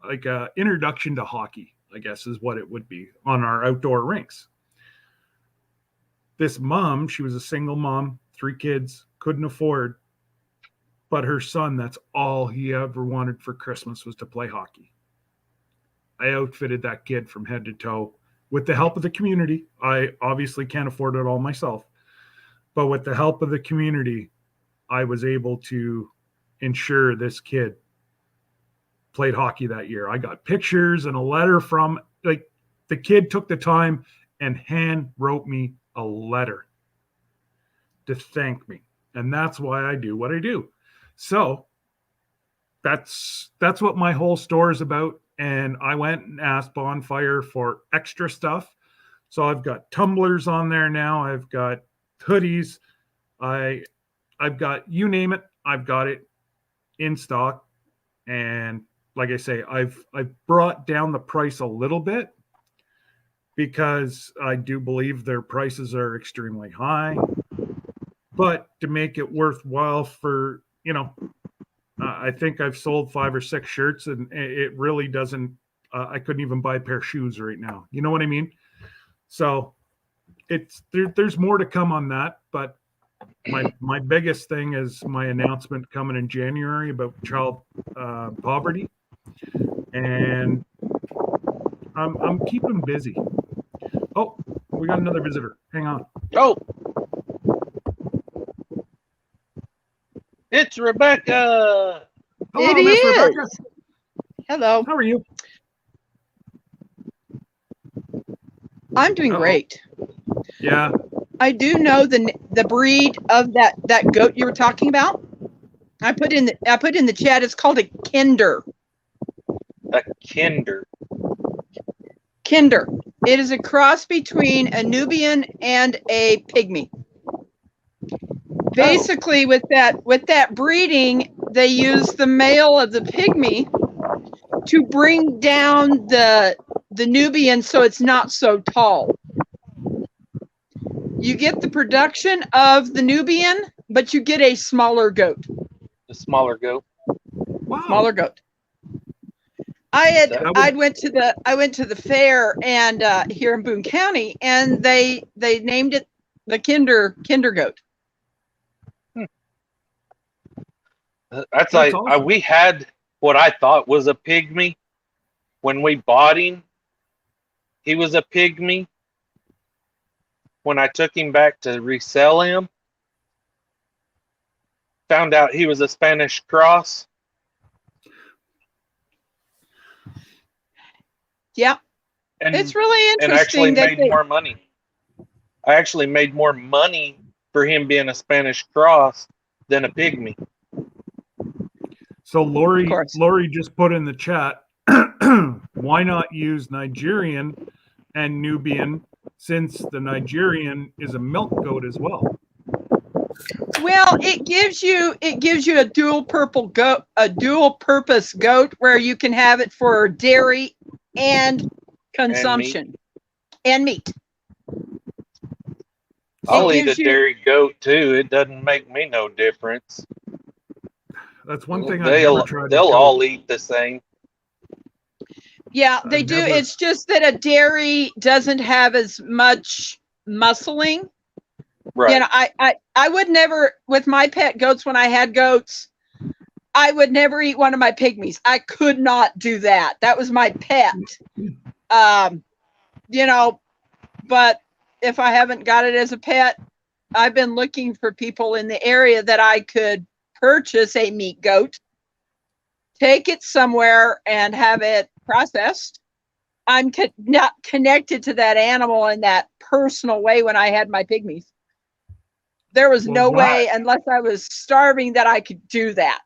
like a introduction to hockey, I guess is what it would be on our outdoor rinks. This mom, she was a single mom, 3 kids, couldn't afford, but her son, that's all he ever wanted for Christmas was to play hockey. I outfitted that kid from head to toe with the help of the community. I obviously can't afford it all myself, but with the help of the community, I was able to ensure this kid played hockey that year. I got pictures and a letter from, like, the kid took the time and hand wrote me a letter to thank me. And that's why I do what I do. So that's what my whole store is about. And I went and asked Bonfire for extra stuff. So I've got tumblers on there now. I've got hoodies. I've got, you name it, I've got it in stock. And like I say, I've brought down the price a little bit because I do believe their prices are extremely high. But to make it worthwhile for, I think I've sold 5 or 6 shirts, and it really doesn't. I couldn't even buy a pair of shoes right now. You know what I mean? So there's more to come on that. But my biggest thing is my announcement coming in January about child poverty, and I'm keeping busy. Oh, we got another visitor. Hang on. Oh, it's Rebecca. Hello, It Miss Rebecca. is. Hello. How are you? I'm doing Uh-oh. great. Yeah. I do know the breed of that goat you were talking about. I put in the chat. It's called a kinder. A kinder. Kinder. It is a cross between a Nubian and a pygmy. Basically, with that breeding, they use the male of the pygmy to bring down the Nubian so it's not so tall. You get the production of the Nubian, but you get a smaller goat. The smaller goat. Wow. Smaller goat. I went to the fair and here in Boone County, and they named it the kinder goat. That's like awesome. we had what I thought was a pygmy when we bought him. He was a pygmy. When I took him back to resell him, found out he was a Spanish cross. Yeah, and it's really and actually interesting made more money. I actually made more money for him being a Spanish cross than a pygmy. So Lori just put in the chat, why not use Nigerian and Nubian, since the Nigerian is a milk goat as well? Well, it gives you a dual purpose goat where you can have it for dairy and consumption and meat. I'll eat a dairy goat too. It doesn't make me no difference. That's one thing I've never tried. They'll all eat the same. Yeah, they do. It's just that a dairy doesn't have as much muscling. Right. You know, I would never, with my pet goats, when I had goats, I would never eat one of my pygmies. I could not do that. That was my pet. But if I haven't got it as a pet, I've been looking for people in the area that I could purchase a meat goat, take it somewhere and have it processed. I'm not connected to that animal in that personal way when I had my pygmies. There was no way, unless I was starving, that I could do that.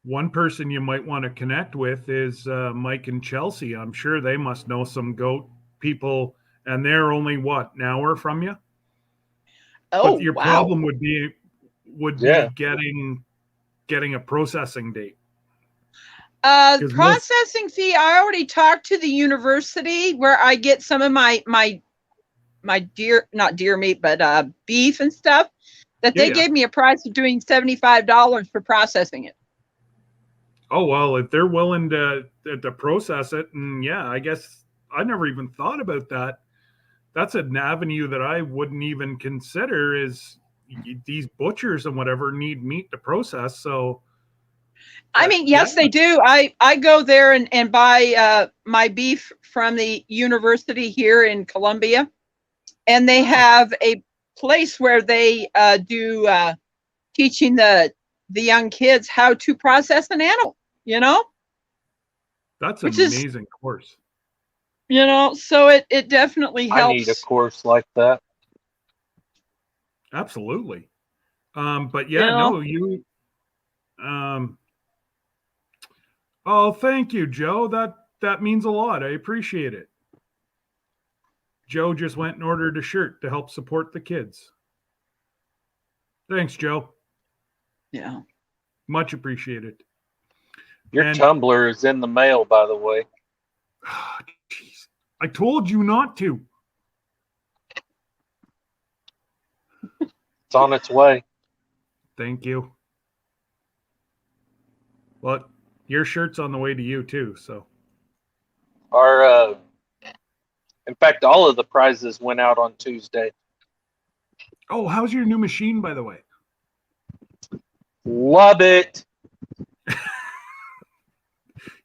One person you might want to connect with is Mike and Chelsea. I'm sure they must know some goat people, and they're only an hour from you. Oh, but your problem would be getting a processing date. Processing fee. I already talked to the university where I get some of my not deer meat, but beef and stuff. That they gave me a price of doing $75 for processing it. Oh well, if they're willing to process it, and I guess I never even thought about that. That's an avenue that I wouldn't even consider. Is these butchers and whatever need meat to process? So, I mean, yes, they do. I go there and buy my beef from the university here in Columbia, and they have a place where they do teaching the young kids how to process an animal. That's an amazing course. So it definitely helps. I need a course like that. Absolutely. But you. Oh, thank you, Joe. That means a lot. I appreciate it. Joe just went and ordered a shirt to help support the kids. Thanks, Joe. Yeah. Much appreciated. Your And- tumbler is in the mail, by the way. Jeez. I told you not to. It's on its way. Thank you. Well, your shirt's on the way to you too, so. Our, in fact, all of the prizes went out on Tuesday. Oh, how's your new machine, by the way? Love it.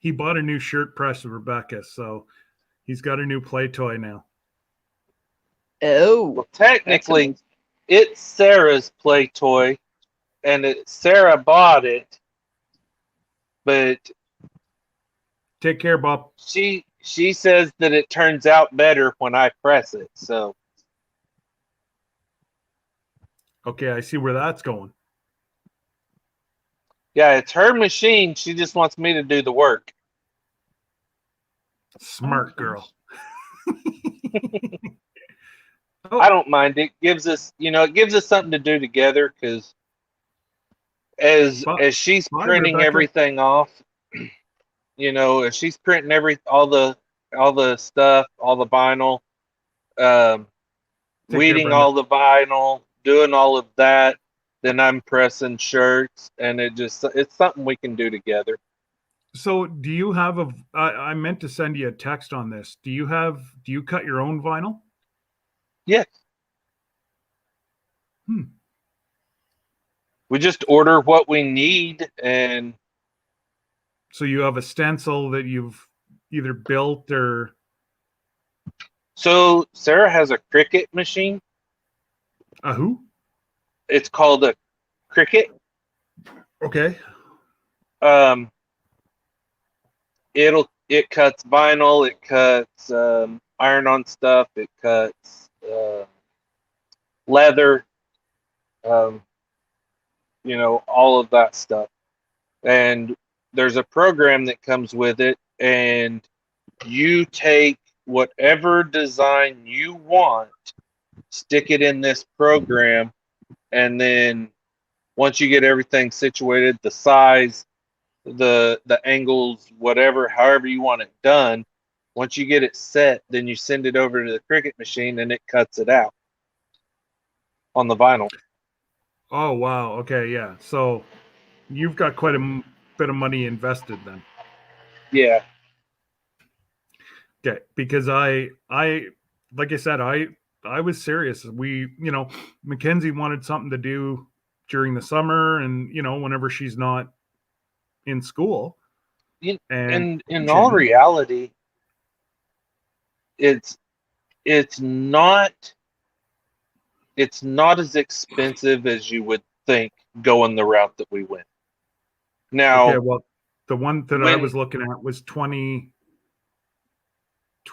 He bought a new shirt press of Rebecca, so he's got a new play toy now. Oh, Well, technically, amazing. it's Sarah's play toy, and Sarah bought it, but Take care, Bob. she says that it turns out better when I press it. So Okay, I see where that's going. yeah, it's her machine. She just wants me to do the work. Smart girl. I don't mind. It gives us, it gives us something to do together because as she's Bye, printing Rebecca. everything off, as she's printing all the stuff, all the vinyl, Take care, weeding Brenda. all the vinyl, doing all of that, then I'm pressing shirts, and it's something we can do together. So do you have I meant to send you a text on this. Do you cut your own vinyl? Yes. Hmm. We just order what we need, and So you have a stencil that you've either built or so Sarah has a Cricut machine. a who? It's called a Cricut. Okay. It cuts vinyl, it cuts iron-on stuff, it cuts leather, all of that stuff. And there's a program that comes with it, and you take whatever design you want, stick it in this program, and then once you get everything situated, the size, the angles, whatever, however you want it done, once you get it set, then you send it over to the Cricut machine and it cuts it out on the vinyl. Oh wow. Okay, yeah. So you've got quite a bit of money invested then. Yeah. Okay, because I like I said, I was serious. We, Mackenzie wanted something to do during the summer and, whenever she's not in school. And In all reality, it's not as expensive as you would think going the route that we went. Now, okay, well, the one that I was looking at was 20.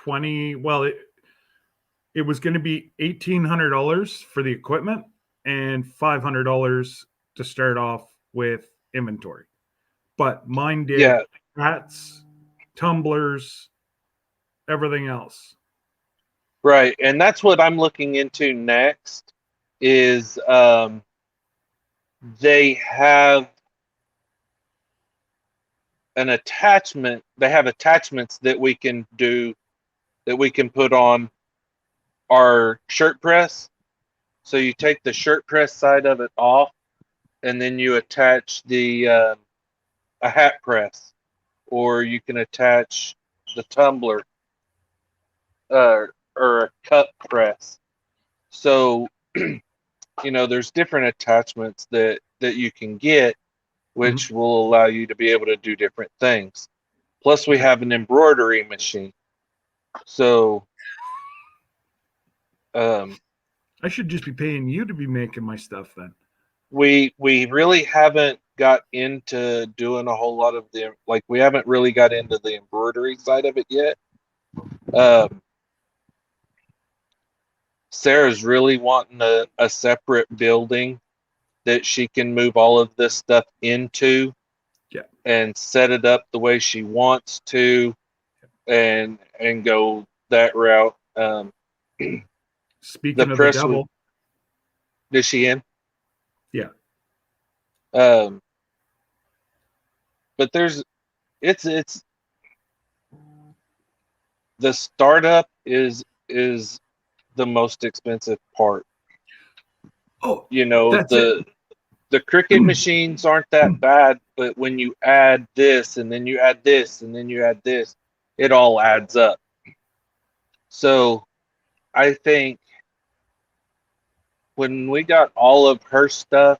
Well, it was going to be $1,800 for the equipment and $500 to start off with inventory. But mine did hats, tumblers, everything else. right, and that's what I'm looking into next is they have an attachment. They have attachments that we can do, that we can put on our shirt press. So you take the shirt press side of it off, and then you attach the a hat press, or you can attach the tumbler or a cup press. So there's different attachments that you can get, which will allow you to be able to do different things. Plus, we have an embroidery machine. So, I should just be paying you to be making my stuff then. we really haven't got into doing a whole lot of we haven't really got into the embroidery side of it yet. Sarah's really wanting a separate building that she can move all of this stuff into, and set it up the way she wants to, and go that route. Speaking of the devil, is she in? Yeah. But there's it's the startup is the most expensive part. Oh, You know, that's it. the cricket machines aren't that bad, but when you add this and then you add this and then you add this, it all adds up. So I think when we got all of her stuff,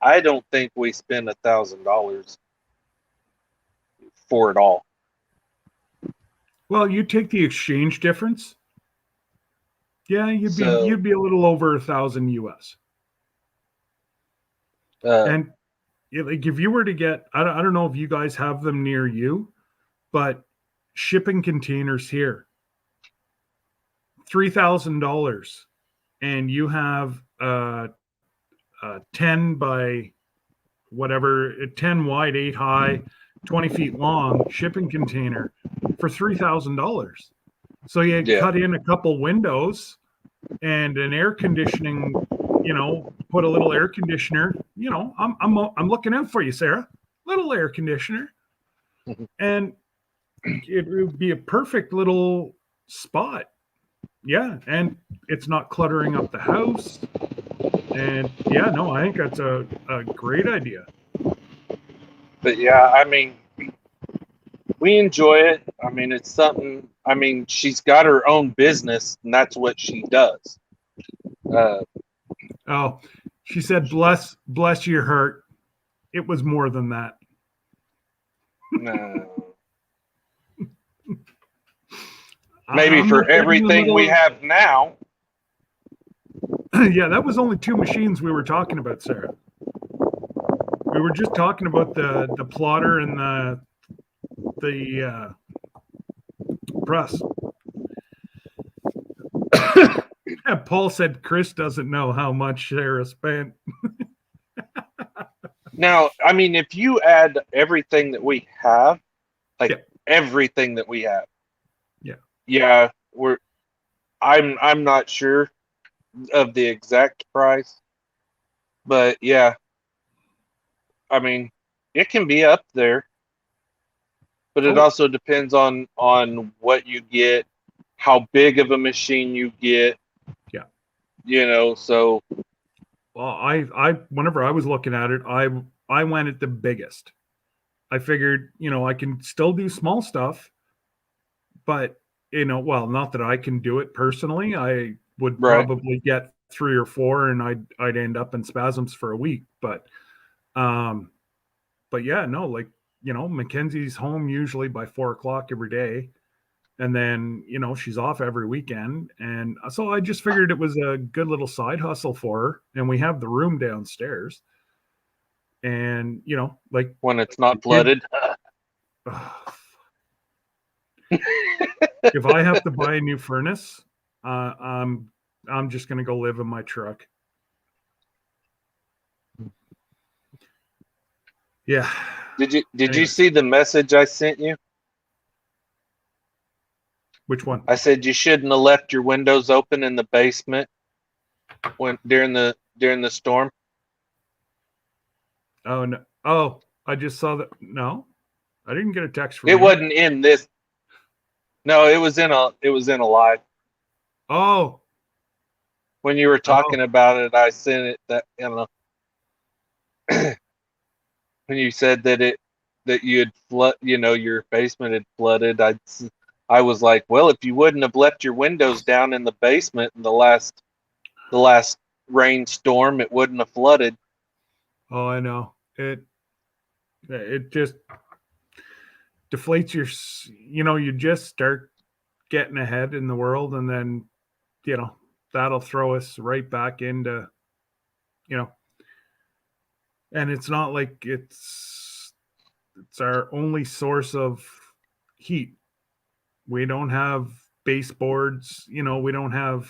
I don't think we spent $1,000 for it all. Well, you take the exchange difference. Yeah, So you'd be a little over 1,000 US. uh, And like if you were to get, I don't know if you guys have them near you, but shipping containers here, $3,000, and you have a 10 by whatever, 10 wide, 8 high, 20 feet long shipping container for $3,000. So you yeah, cut in a couple windows and an air conditioning, put a little air conditioner. I'm looking out for you, Sarah. Little air conditioner, and it would be a perfect little spot. Yeah, and it's not cluttering up the house. And yeah, no, I think that's a great idea. but yeah, I mean, we enjoy it. I mean, it's something. I mean, she's got her own business, and that's what she does. Uh, Oh, she said, bless your heart. It was more than that. uh, I, maybe I'm not for getting a everything we little. have now. Yeah, that was only two machines we were talking about, Sarah. We were just talking about the plotter and the press. Paul said Chris doesn't know how much Sarah spent. Now, I mean, if you add everything that we have, like Yeah. everything that we have, Yeah. yeah, I'm not sure of the exact price, but yeah, I mean, it can be up there, but it Oh, also depends on what you get, how big of a machine you get, yeah. So Well, I whenever I was looking at it, I went at the biggest. I figured, I can still do small stuff, but well, not that I can do it personally. I would right. probably get 3 or 4, and I'd end up in spasms for a week. Um, but yeah, no, like Mackenzie's home usually by 4 o'clock every day, and then she's off every weekend, and so I just figured it was a good little side hustle for her, and we have the room downstairs, and like When it's the not kid. flooded. If I have to buy a new furnace, uh, I'm I'm just gonna go live in my truck. Yeah. Did you Anyways, see the message I sent you? which one? I said you shouldn't have left your windows open in the basement when during the storm. Oh no. Oh, I just saw that. No, I didn't get a text from It you. wasn't in this. No, it was in a live. Oh, When you were oh, talking about it, I sent it that when you said that you had your basement had flooded. I was like, well, if you wouldn't have left your windows down in the basement in the last rainstorm, it wouldn't have flooded. oh, I know. It just deflates your. You just start getting ahead in the world, and then you know that'll throw us right back into you know. And it's not like it's our only source of heat. We don't have baseboards, we don't have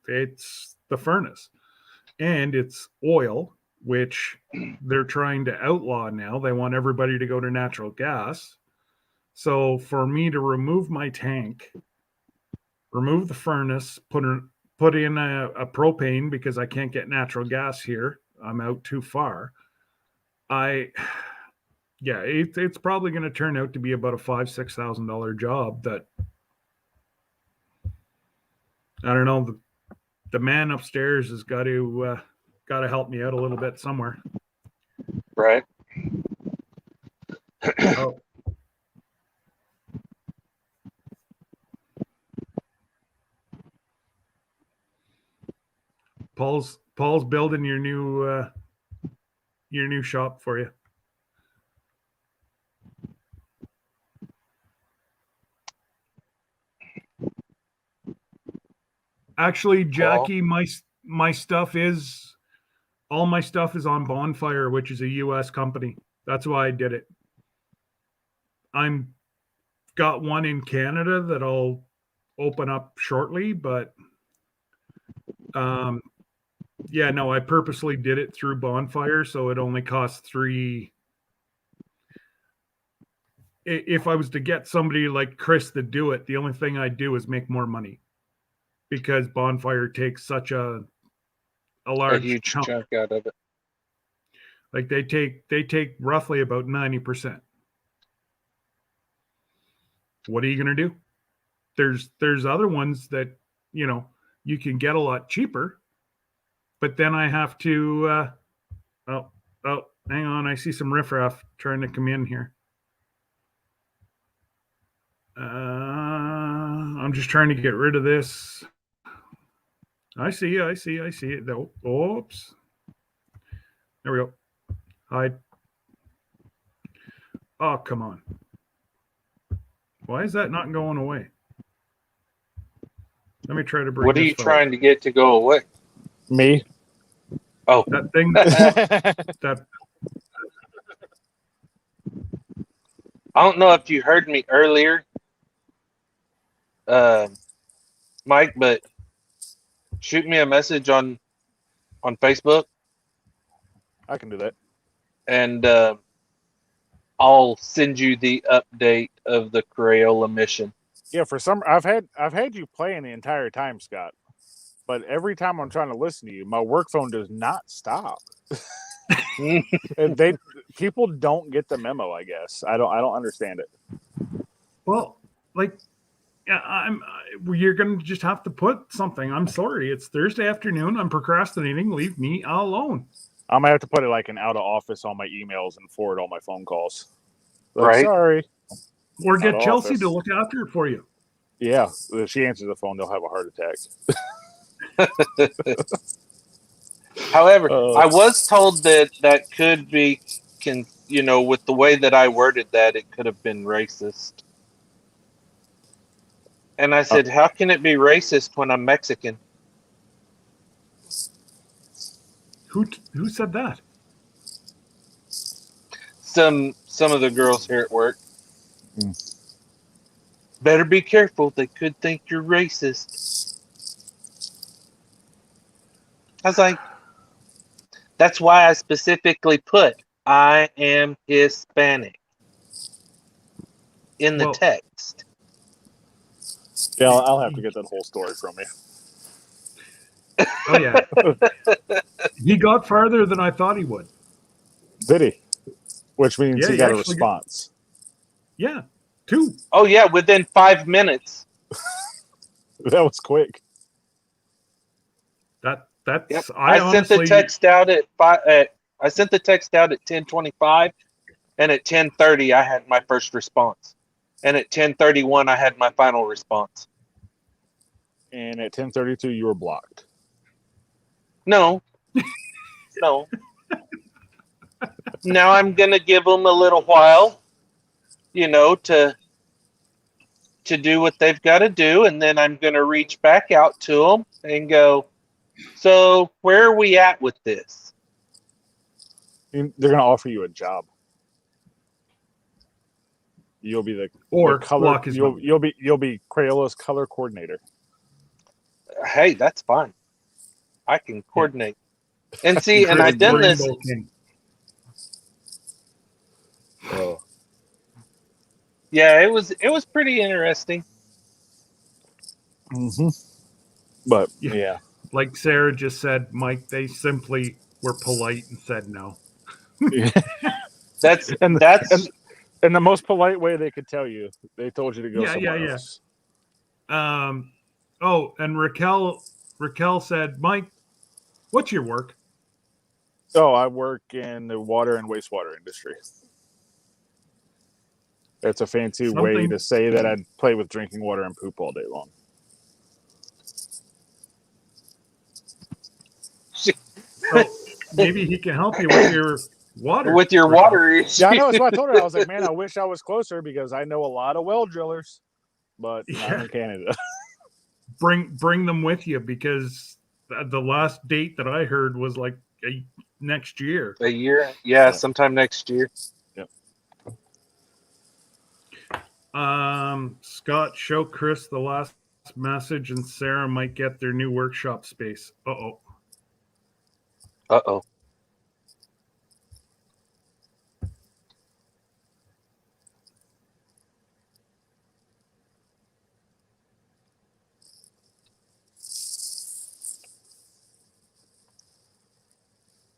it's the furnace. And it's oil, which they're trying to outlaw now. They want everybody to go to natural gas. So for me to remove my tank, remove the furnace, put in a propane because I can't get natural gas here. I'm out too far. I yeah, it's probably going to turn out to be about a $5,000-6,000 job. That I don't know. The man upstairs has got to help me out a little bit somewhere. Right. Oh, Paul's building your new shop for you. Actually, Jackie, my stuff is all my stuff is on Bonfire, which is a US company. That's why I did it. I'm got one in Canada that I'll open up shortly, but yeah, no, I purposely did it through Bonfire, so it only costs $3. If I was to get somebody like Chris to do it, the only thing I'd do is make more money because Bonfire takes such a large huge chunk out of it. Like they take roughly about 90%. What are you going to do? There's other ones that, you can get a lot cheaper, but then I have to oh, hang on, I see some riffraff trying to come in here. I'm just trying to get rid of this. I see it. Oh, oops. There we go. Hide. Oh, come on. Why is that not going away? Let me try to bring What are this you fellow. trying to get to go away? Me. Oh, That thing that I don't know if you heard me earlier, Mike, but shoot me a message on Facebook, I can do that. and I'll send you the update of the Crayola mission. Yeah, for some, I've had you playing the entire time, Scott. But every time I'm trying to listen to you, my work phone does not stop. And people don't get the memo. I guess I don't understand it. well, like, yeah, you're going to just have to put something. I'm sorry. It's Thursday afternoon. I'm procrastinating. Leave me alone. I'm gonna have to put it like an out of office on my emails and forward all my phone calls. Like, Right. sorry. Or get Out of Chelsea office. to look after it for you. Yeah, if she answers the phone, they'll have a heart attack. However, I was told that could be, with the way that I worded that, it could have been racist. And I said, how can it be racist when I'm Mexican? Who said that? Some of the girls here at work. Better be careful. They could think you're racist. I was like, that's why I specifically put I am Hispanic in the text. Yeah, I'll have to get that whole story from you. Oh yeah. He got farther than I thought he would. Did he? Which means Yeah, he he got a actually response. Yeah, 2. Oh yeah, within 5 minutes. That was quick. That's Yep. I sent honestly the text out at 10:25, and at 10:30 I had my first response, and at 10:31 I had my final response. And at 10:32, you were blocked. No. Now I'm gonna give them a little while, to do what they've got to do, and then I'm gonna reach back out to them and go, so where are we at with this? They're going to offer you a job. You'll be the color. block his number. You'll be Crayola's color coordinator. Hey, that's fine. I can coordinate. And see, and I've done this. Oh. Yeah, it was pretty interesting. Mm-hmm. But yeah, like Sarah just said, Mike, they simply were polite and said no. And that's in the most polite way they could tell you, they told you to go Yeah, somewhere yeah. else. Oh, and Raquel said, Mike, what's your work? Oh, I work in the water and wastewater industry. It's a fancy way Something- to say that I'd play with drinking water and poop all day long. Oh, maybe he can help you with your water. with your Raquel. water issue. Yeah, I know. That's what I told her. I was like, man, I wish I was closer because I know a lot of well drillers, but I'm Yeah. in Canada. Bring them with you, because the last date that I heard was like next year. A year? Yeah, sometime next year. Scott, show Chris the last message, and Sarah might get their new workshop space. Uh-oh. Uh-oh.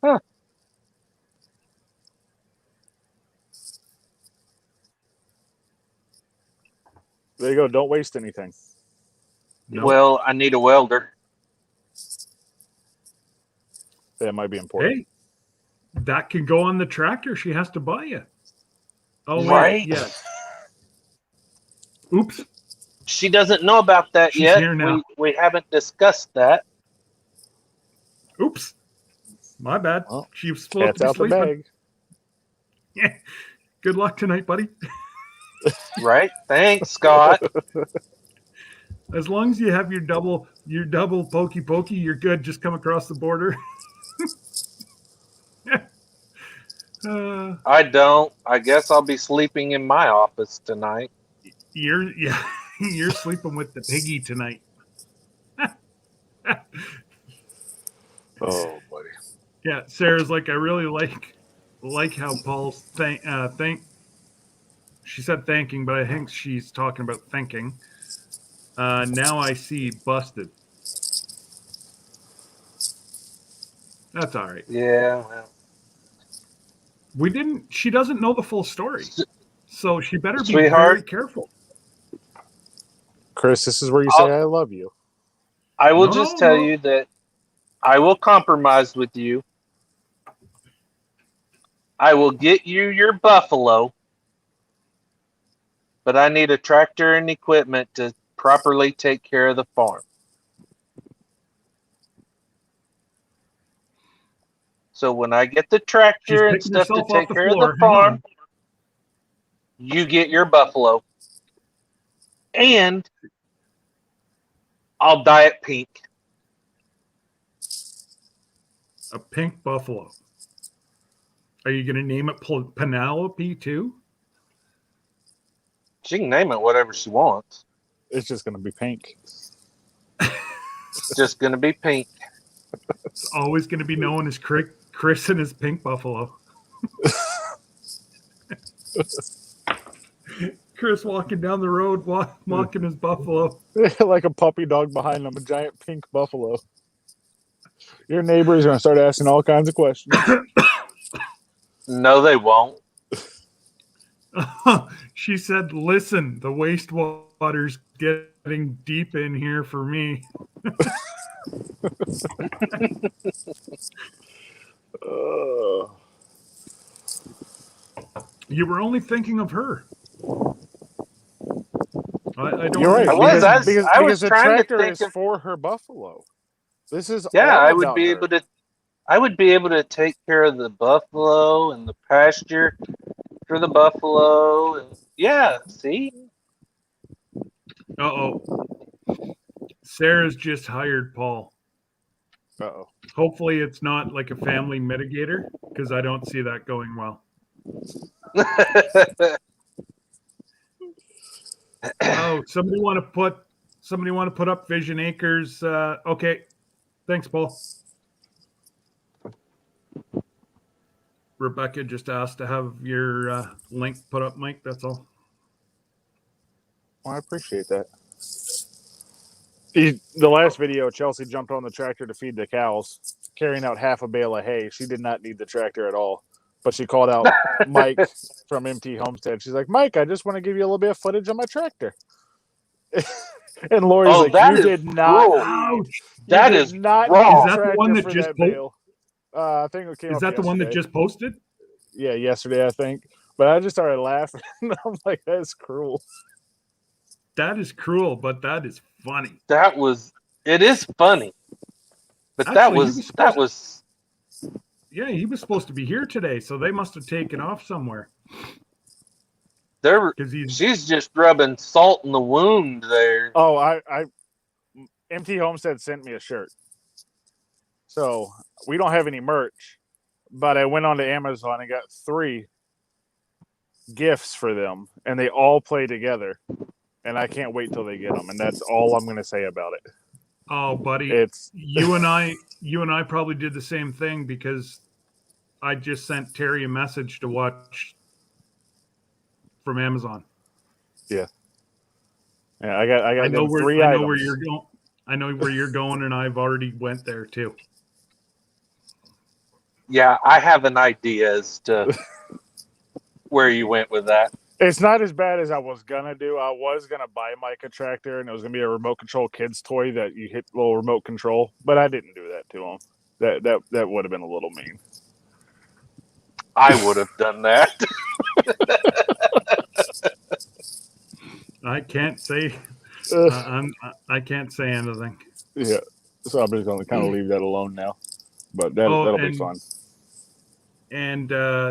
Huh. There you go. Don't waste anything. No. Well, I need a welder. That might be important. Hey, that can go on the tractor she has to buy you. Oh, wait. Right? Yeah. Oops. She doesn't know about that She's yet. here now. We haven't discussed that. Oops. My bad. Well, She was supposed Cat's to be out the sleeping. bag. Yeah. Good luck tonight, buddy. Right? Thanks, Scott. As long as you have your double pokey, you're good. Just come across the border. I don't. I guess I'll be sleeping in my office tonight. You're sleeping with the piggy tonight. Oh, buddy. Yeah, Sarah's like, I really like how Paul's thank. She said thanking, but I think she's talking about thinking. Now I see, busted. That's all right. Yeah. Well. She doesn't know the full story, so she better be Sweetheart. very careful. Chris, this is where you say I love you. I will No, just no, tell no. you that I will compromise with you. I will get you your buffalo, but I need a tractor and equipment to properly take care of the farm. So when I get the She's tractor and picking stuff to herself off take the care of floor. the Hang farm, on. you get your buffalo. And I'll dye it pink. A pink buffalo. Are you going to name it Penelope too? She can name it whatever she wants. It's just going to be pink. It's just going to be pink. It's always going to be known as Chris and his pink buffalo. Chris walking down the road, walking his buffalo. Like a puppy dog behind him, a giant pink buffalo. Your neighbor's going to start asking all kinds of questions. No, they won't. She said, listen, the wastewater's getting deep in here for me. You were only thinking of her. I don't. You're right. I was. Because I was the trying to tractor think is of. for her buffalo. This is Yeah, all I would about be her. able to. I would be able to take care of the buffalo and the pasture for the buffalo. And yeah, see. Uh-oh. Sarah's just hired Paul. Uh-oh. Hopefully it's not like a family mitigator, because I don't see that going well. Oh, somebody want to put up Vision Acres. Okay. Thanks, Paul. Rebecca just asked to have your link put up, Mike. That's all. Well, I appreciate that. The last video, Chelsea jumped on the tractor to feed the cows, carrying out half a bale of hay. She did not need the tractor at all. But she called out Mike from MT Homestead. She's like, Mike, I just want to give you a little bit of footage on my tractor. And Lori's like, that you is did not cruel. need, That you is did not wrong. need Is a that the one tractor that for just that bail. I think it came Is up that the one that yesterday. just posted? Yeah, yesterday, I think. But I just started laughing. I'm like, that's cruel. That is cruel, but that is funny. It is funny. But Actually, that was yeah, he was supposed to be here today, so they must have taken off somewhere. there. Because She's just rubbing salt in the wound there. Oh, I MT Homestead sent me a shirt. So we don't have any merch, but I went on to Amazon and got 3 gifts for them, and they all play together. And I can't wait till they get them. And that's all I'm going to say about it. Oh, buddy, It's you and I probably did the same thing because I just sent Terry a message to watch from Amazon. Yeah, I got I know them where 3 I items. know where you're going. I know where you're going, and I've already went there too. Yeah, I have an idea as to where you went with that. It's not as bad as I was gonna do. I was gonna buy Mike a tractor, and it was gonna be a remote control kids toy that you hit little remote control. But I didn't do that to him. That would have been a little mean. I would have done that. I can't say. I can't say anything. Yeah, so I'm just gonna kind of leave that alone now. But that'll be fun. And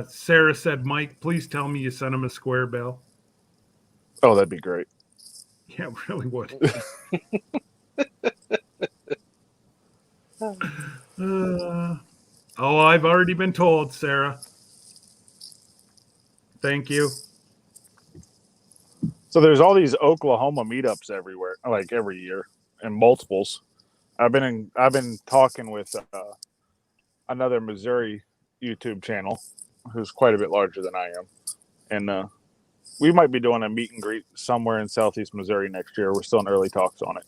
Sarah said, "Mike, please tell me you sent him a square bill." Oh, that'd be great. Yeah, it really would. I've already been told, Sarah. Thank you. So there's all these Oklahoma meetups everywhere, like every year, and multiples. I've been talking with another Missouri YouTube channel who's quite a bit larger than I am, and we might be doing a meet and greet somewhere in Southeast Missouri next year. We're still in early talks on it.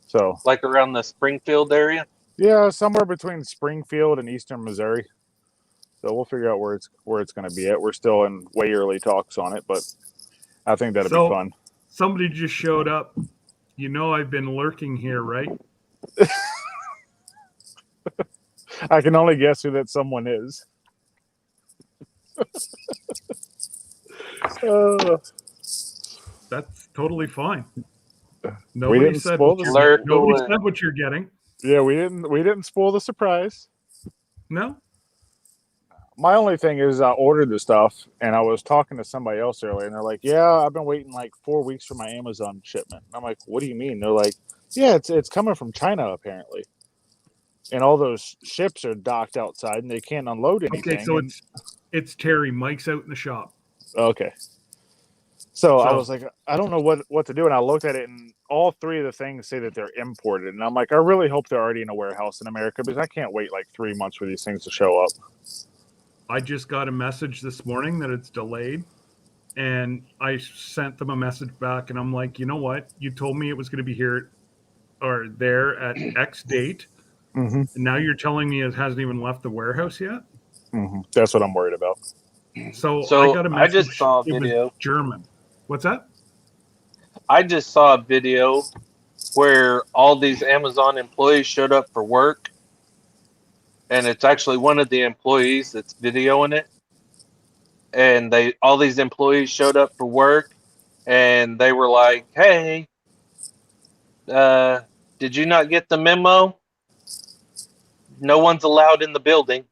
So, Like around the Springfield area? yeah, somewhere between Springfield and Eastern Missouri. So we'll figure out where it's going to be at. We're still in way early talks on it, but I think that'll be fun. Somebody just showed up. You know I've been lurking here, right? I can only guess who that someone is. That's totally fine. Nobody said what you're getting. Yeah, we didn't spoil the surprise. No. My only thing is I ordered the stuff, and I was talking to somebody else earlier, and they're like, "Yeah, I've been waiting like 4 weeks for my Amazon shipment." And I'm like, "What do you mean?" They're like, "Yeah, it's coming from China apparently, and all those ships are docked outside, and they can't unload anything." Okay, so it's Terry. Mike's out in the shop. Okay. So I was like, I don't know what to do, and I looked at it, and all 3 of the things say that they're imported, and I'm like, I really hope they're already in a warehouse in America because I can't wait like 3 months for these things to show up. I just got a message this morning that it's delayed, and I sent them a message back, and I'm like, you know what? You told me it was going to be here or there at X date, and now you're telling me it hasn't even left the warehouse yet? That's what I'm worried about. So I got a message. I just saw a video. It was German. What's that? I just saw a video where all these Amazon employees showed up for work, and it's actually one of the employees that's videoing it. And all these employees showed up for work, and they were like, "Hey, did you not get the memo? No one's allowed in the building."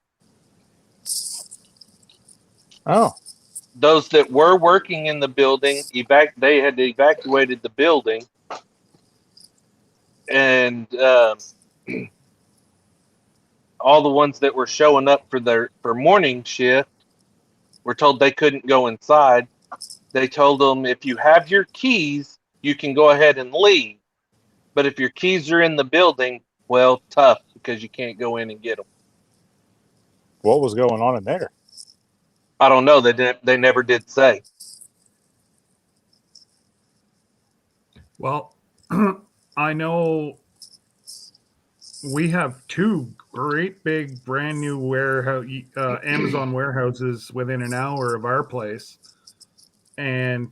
Oh. Those that were working in the building, they had evacuated the building, and all the ones that were showing up for morning shift were told they couldn't go inside. They told them, if you have your keys, you can go ahead and leave. But if your keys are in the building, well, tough, because you can't go in and get them. What was going on in there? I don't know. They never did say. Well, I know we have two great big brand new warehouse Amazon warehouses within an hour of our place, and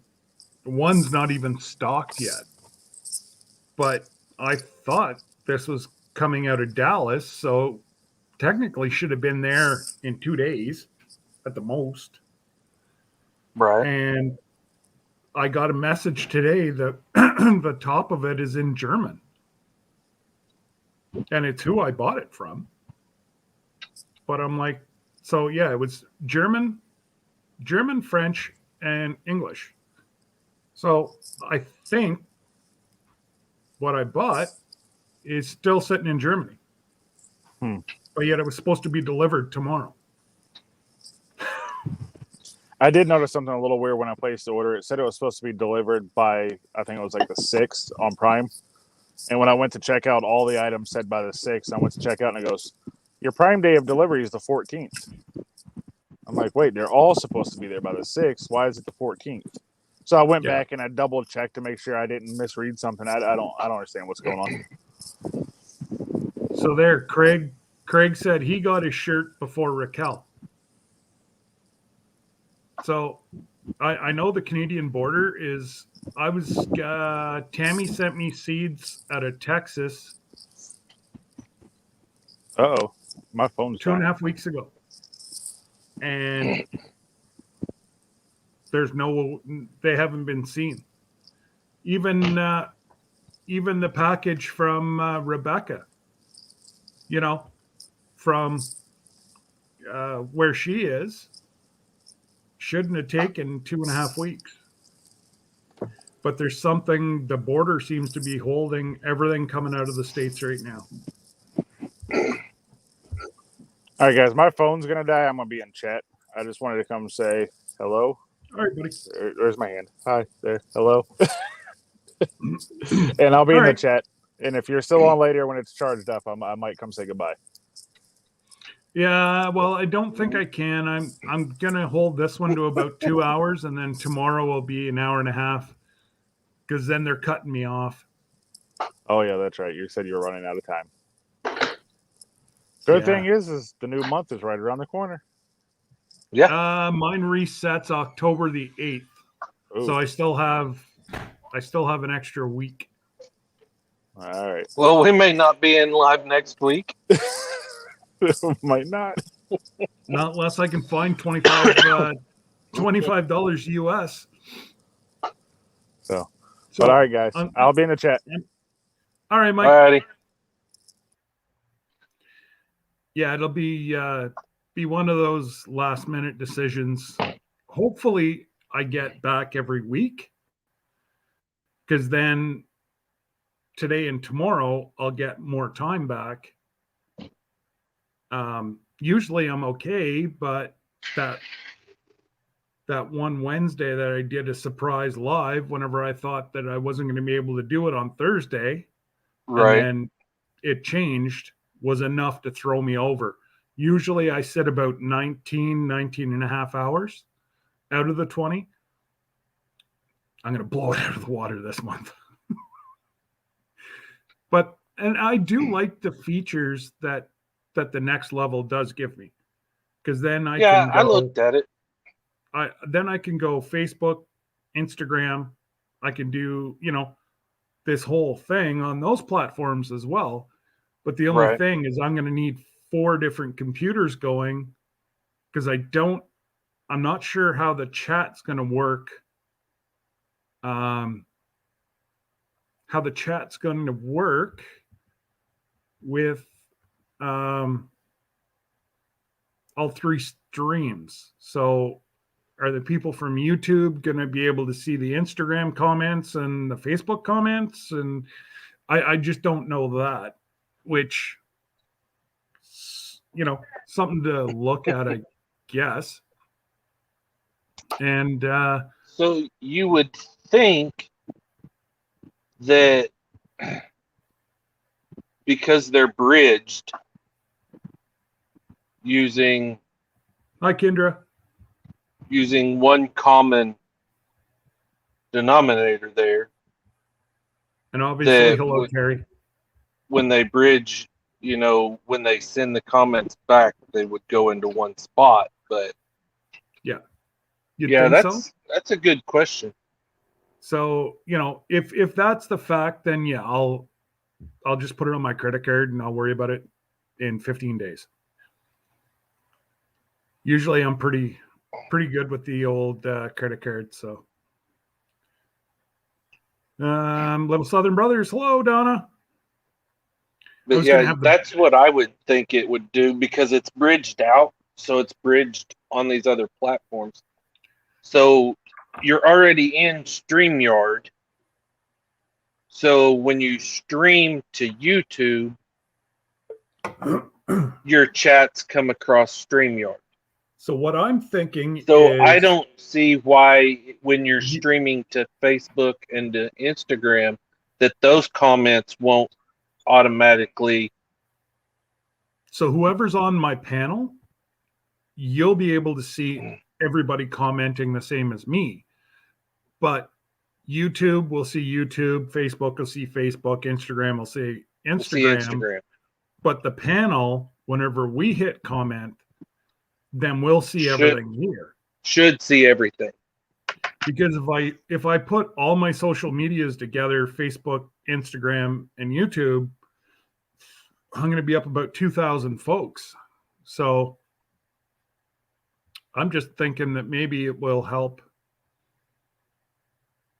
one's not even stocked yet. But I thought this was coming out of Dallas, so technically should have been there in 2 days at the most. Right. And I got a message today that the top of it is in German. And it's who I bought it from. But I'm like, so yeah, it was German, French, and English. So I think what I bought is still sitting in Germany. But yet it was supposed to be delivered tomorrow. I did notice something a little weird when I placed the order. It said it was supposed to be delivered by, I think it was like the 6th on Prime. And when I went to check out, all the items said by the 6th. I went to check out and it goes, your Prime day of delivery is the 14th. I'm like, wait, they're all supposed to be there by the 6th. Why is it the 14th? So I went back and I double checked to make sure I didn't misread something. I don't understand what's going on. So there, Craig said he got his shirt before Raquel. So I know the Canadian border is, Tammy sent me seeds out of Texas. Uh-oh, my phone's 2.5 weeks ago. And they haven't been seen. Even the package from Rebecca, from where she is, shouldn't have taken 2.5 weeks. But there's something, the border seems to be holding everything coming out of the States right now. All right, guys, my phone's going to die. I'm going to be in chat. I just wanted to come say hello. All right, buddy. There's my hand. Hi there. Hello. And I'll be in the chat. And if you're still on later when it's charged up, I might come say goodbye. Yeah, well, I don't think I can. I'm gonna hold this one to about 2 hours, and then tomorrow will be an hour and a half, because then they're cutting me off. Oh yeah, that's right. You said you were running out of time. Good thing is the new month is right around the corner. Yeah. Mine resets October the 8th, so I still have an extra week. All right. Well, we may not be in live next week. Might not. Not unless I can find $25 US. So, but all right, guys, I'll be in the chat. All right, Mike. Alrighty. Yeah, it'll be one of those last minute decisions. Hopefully, I get back every week, because then today and tomorrow I'll get more time back. Usually I'm okay, but that one Wednesday that I did a surprise live, whenever I thought that I wasn't going to be able to do it on Thursday, right, and then it changed, was enough to throw me over. Usually I sit about 19 and a half hours out of the 20. I'm going to blow it out of the water this month. And I do like the features that the next level does give me, because then I can go, I looked at it. Then I can go Facebook, Instagram. I can do, this whole thing on those platforms as well. But the only thing is I'm going to need 4 different computers going, because I'm not sure how the chat's going to work. With all 3 streams. So are the people from YouTube going to be able to see the Instagram comments and the Facebook comments? And I just don't know that, which, something to look at, I guess. And so you would think that because they're bridged using hi, Kendra. Using one common denominator there. And obviously, hello, when, Terry. When they bridge you know, when they send the comments back, they would go into one spot. But You'd yeah, think so? that's a good question. So, you know, if that's the fact, then yeah, I'll just put it on my credit card and I'll worry about it in 15 days. Usually I'm pretty good with the old credit card. So, Little Southern Brothers, hello, Donna. But was gonna yeah, have the that's what I would think it would do because it's bridged out, so it's bridged on these other platforms. So you're already in StreamYard. So when you stream to YouTube, your chats come across StreamYard. So what I'm thinking So is, I don't see why when you're streaming to Facebook and to Instagram that those comments won't automatically. so whoever's on my panel, you'll be able to see everybody commenting the same as me. But YouTube will see YouTube, Facebook will see Facebook, Instagram will see We'll see Instagram. Instagram. But the panel, whenever we hit comment, then we'll see everything here. Should see everything. Because if I put all my social medias together, Facebook, Instagram, and YouTube, I'm going to be up about 2,000 folks. So I'm just thinking that maybe it will help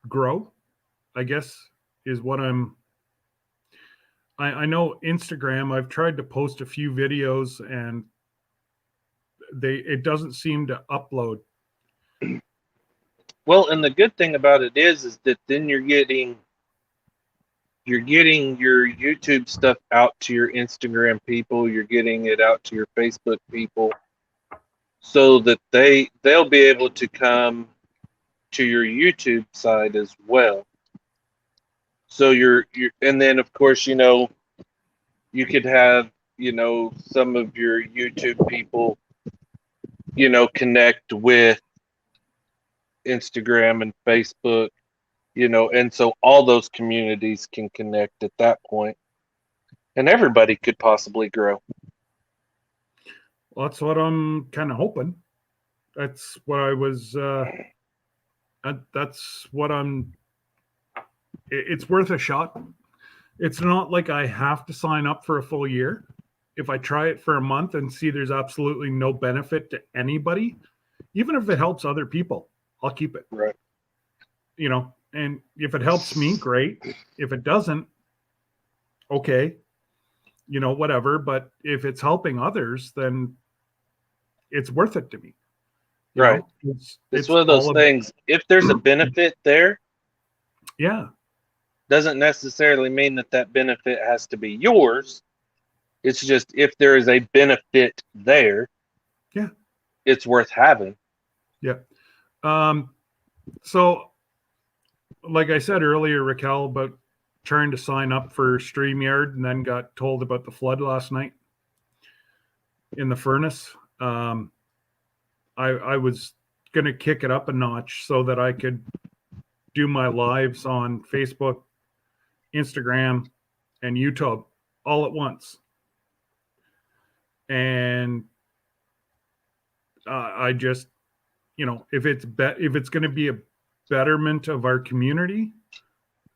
grow, I guess, is what I know Instagram, I've tried to post a few videos and it doesn't seem to upload. Well, and the good thing about it is that then you're getting your YouTube stuff out to your Instagram people, you're getting it out to your Facebook people, so that they'll be able to come to your YouTube side as well. So you're and then of course, you know, you could have, you know, some of your YouTube people, you know, connect with Instagram and Facebook, you know, and so all those communities can connect at that point, and everybody could possibly grow. Well, that's what I'm kind of hoping. That's what I was. That's what I'm. It's worth a shot. It's not like I have to sign up for a full year. If I try it for a month and see there's absolutely no benefit to anybody, even if it helps other people, I'll keep it. Right. You know, and if it helps me, great. If it doesn't, okay. You know, whatever. But if it's helping others, then it's worth it to me. You Right. know, it's one of those things. If there's a benefit there, yeah, doesn't necessarily mean that that benefit has to be yours. It's just if there is a benefit there, yeah, it's worth having. Yeah. So, like I said earlier, Raquel, about trying to sign up for StreamYard and then got told about the flood last night in the furnace. I was going to kick it up a notch so that I could do my lives on Facebook, Instagram, and YouTube all at once. And I just, you know, if it's going to be a betterment of our community,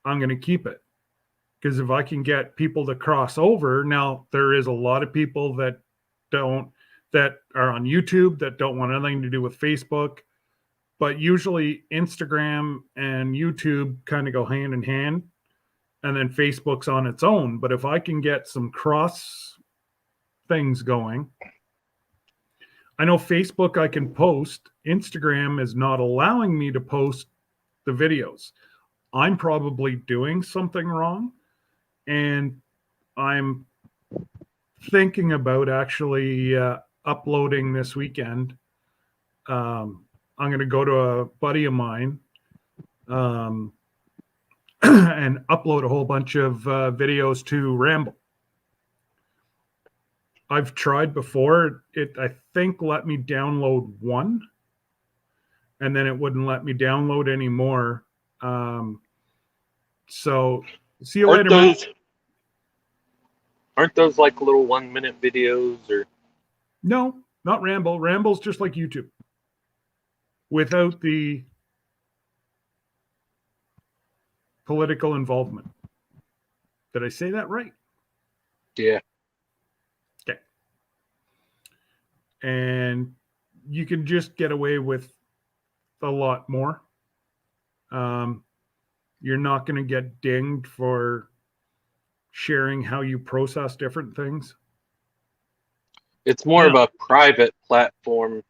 I'm going to keep it. Because if I can get people to cross over, now there is a lot of people that are on YouTube that don't want anything to do with Facebook, but usually Instagram and YouTube kind of go hand in hand, and then Facebook's on its own. But if I can get some cross things going, I know Facebook I can post. Instagram is not allowing me to post the videos. I'm probably doing something wrong, and I'm thinking about actually uploading this weekend. I'm going to go to a buddy of mine and upload a whole bunch of videos to Ramble. I've tried before. It, I think, let me download one, and then it wouldn't let me download anymore. So see you later, man. Aren't those like little 1 minute videos or? No, not Ramble. Ramble's just like YouTube without the political involvement. Did I say that right? Yeah. Okay. And you can just get away with a lot more. You're not going to get dinged for sharing how you process different things. It's more of a private platform.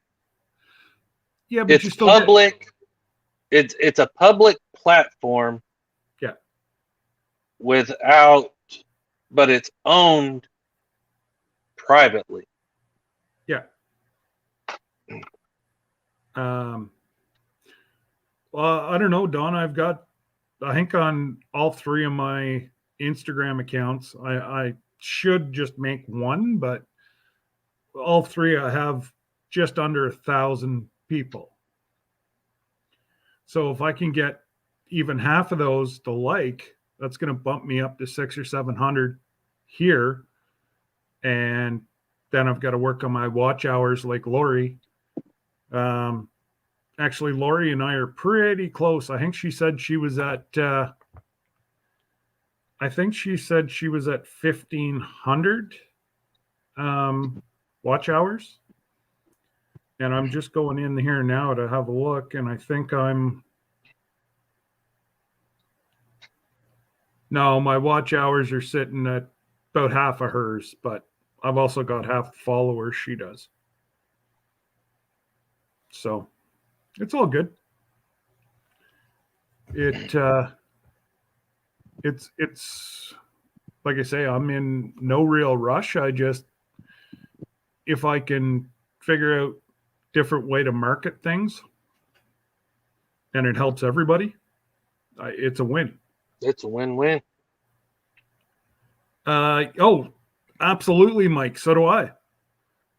Yeah, but you It's still get, public. It's a public platform. Yeah. But it's owned privately. Yeah. Well, I don't know, Don. I think on all three of my Instagram accounts, I should just make one, but all three I have just under 1,000 people. So if I can get even half of those to like, that's going to bump me up to 600 or 700 here. And then I've got to work on my watch hours like Lori. Actually, Lori and I are pretty close. I think she said she was at 1,500 watch hours. And I'm just going in here now to have a look, and I think no, my watch hours are sitting at about half of hers, but I've also got half the followers she does. So it's all good. It's like I say, I'm in no real rush. If I can figure out different way to market things and it helps everybody, it's a win. It's a win-win. Oh, absolutely, Mike. So do I.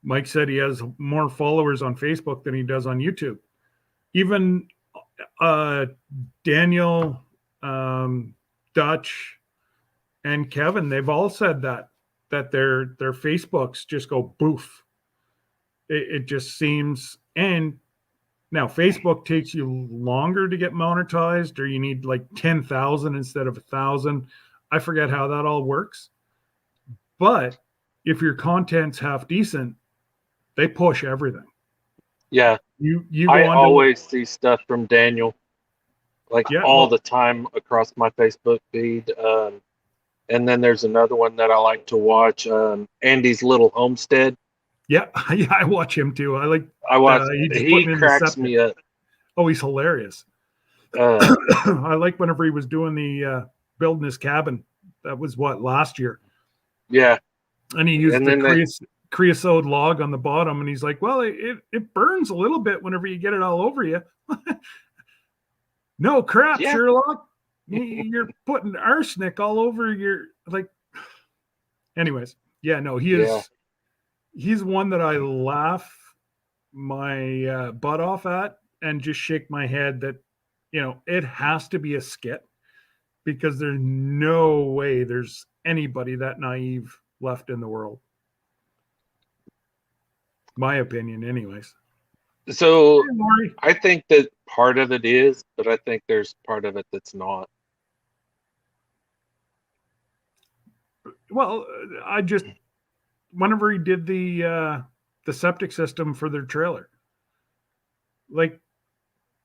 Mike said he has more followers on Facebook than he does on YouTube. Even Daniel, Dutch, and Kevin, they've all said that their Facebooks just go boof. It just seems, and now Facebook takes you longer to get monetized, or you need like 10,000 instead of 1,000. I forget how that all works. But if your content's half decent, they push everything. Yeah. You go I on always see stuff from Daniel, like all the time across my Facebook feed. And then there's another one that I like to watch, Andy's Little Homestead. Yeah, I watch him too. He cracks me up. Oh, he's hilarious. I like whenever he was doing the building his cabin. That was last year. Yeah. And he used creosote log on the bottom, and he's like, well, it burns a little bit whenever you get it all over you. No crap, yeah. Sherlock. You're putting arsenic all over your, like, anyways. Yeah, no, he's one that I laugh my butt off at and just shake my head that, it has to be a skit, because there's no way there's anybody that naive left in the world. My opinion, anyways. So I think that part of it is, but I think there's part of it that's not. Well, whenever he did the septic system for their trailer, like,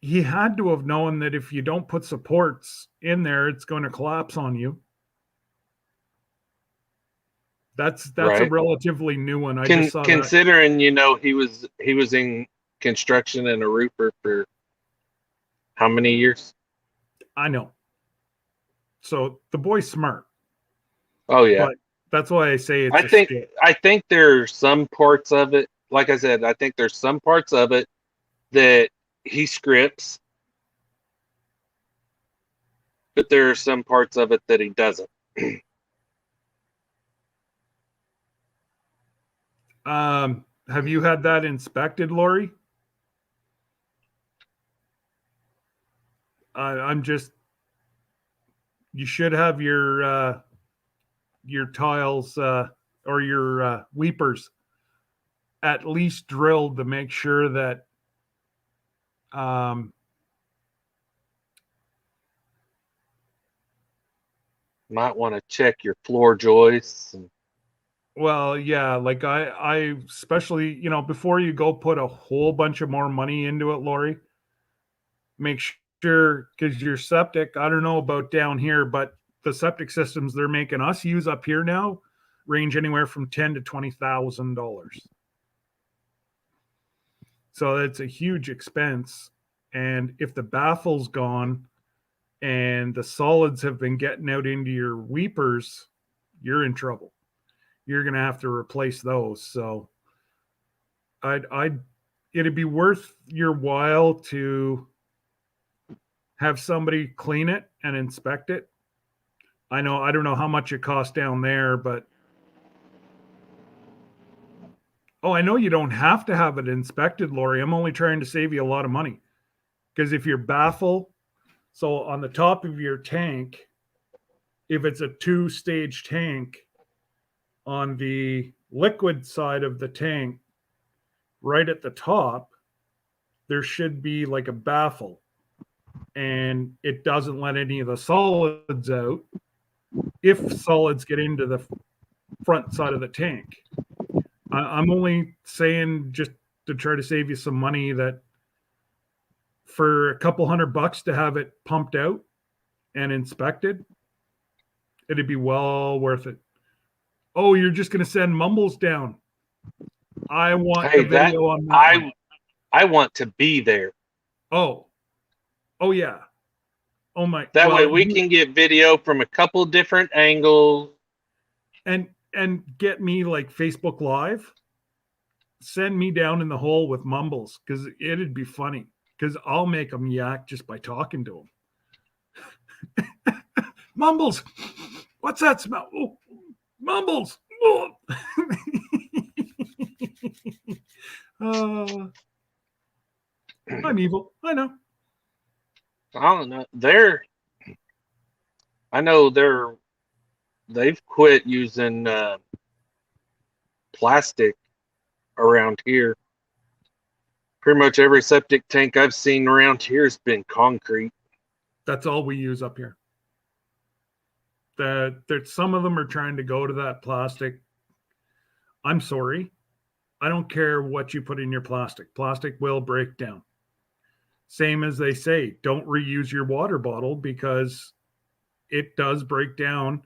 he had to have known that if you don't put supports in there, it's going to collapse on you. That's right. A relatively new one. I just saw considering that. he was in construction and a roofer for how many years? I know. So the boy's smart. Oh yeah. But that's why I say it's I think there's some parts of it, like I said, I think there's some parts of it that he scripts, but there are some parts of it that he doesn't. Have you had that inspected, Lori? You should have your your tiles or your weepers at least drilled to make sure that Might want to check your floor joists. well, yeah, like I especially, before you go put a whole bunch of more money into it, Lori, make sure, because your septic, I don't know about down here, but the septic systems they're making us use up here now range anywhere from $10,000 to $20,000. So it's a huge expense. And if the baffle's gone and the solids have been getting out into your weepers, you're in trouble. You're going to have to replace those. So it'd be worth your while to have somebody clean it and inspect it. I don't know how much it costs down there, but I know you don't have to have it inspected, Lori. I'm only trying to save you a lot of money. Because if your baffle, so on the top of your tank, if it's a 2-stage tank, on the liquid side of the tank, right at the top, there should be like a baffle, and it doesn't let any of the solids out if solids get into the front side of the tank. I'm only saying, just to try to save you some money, that for a couple $100 to have it pumped out and inspected, it'd be well worth it. Oh, you're just going to send Mumbles down. I want the video on that one. I want to be there. Oh yeah. Oh my. That way we can get video from a couple different angles. And get me like Facebook Live. Send me down in the hole with Mumbles, because it'd be funny. Because I'll make them yak just by talking to them. Mumbles, what's that smell? Oh, Mumbles. Oh. I'm evil. I know. I don't know. They've quit using plastic around here. Pretty much every septic tank I've seen around here has been concrete. That's all we use up here. Some of them are trying to go to that plastic. I'm sorry. I don't care what you put in your plastic. Plastic will break down. Same as they say, don't reuse your water bottle, because it does break down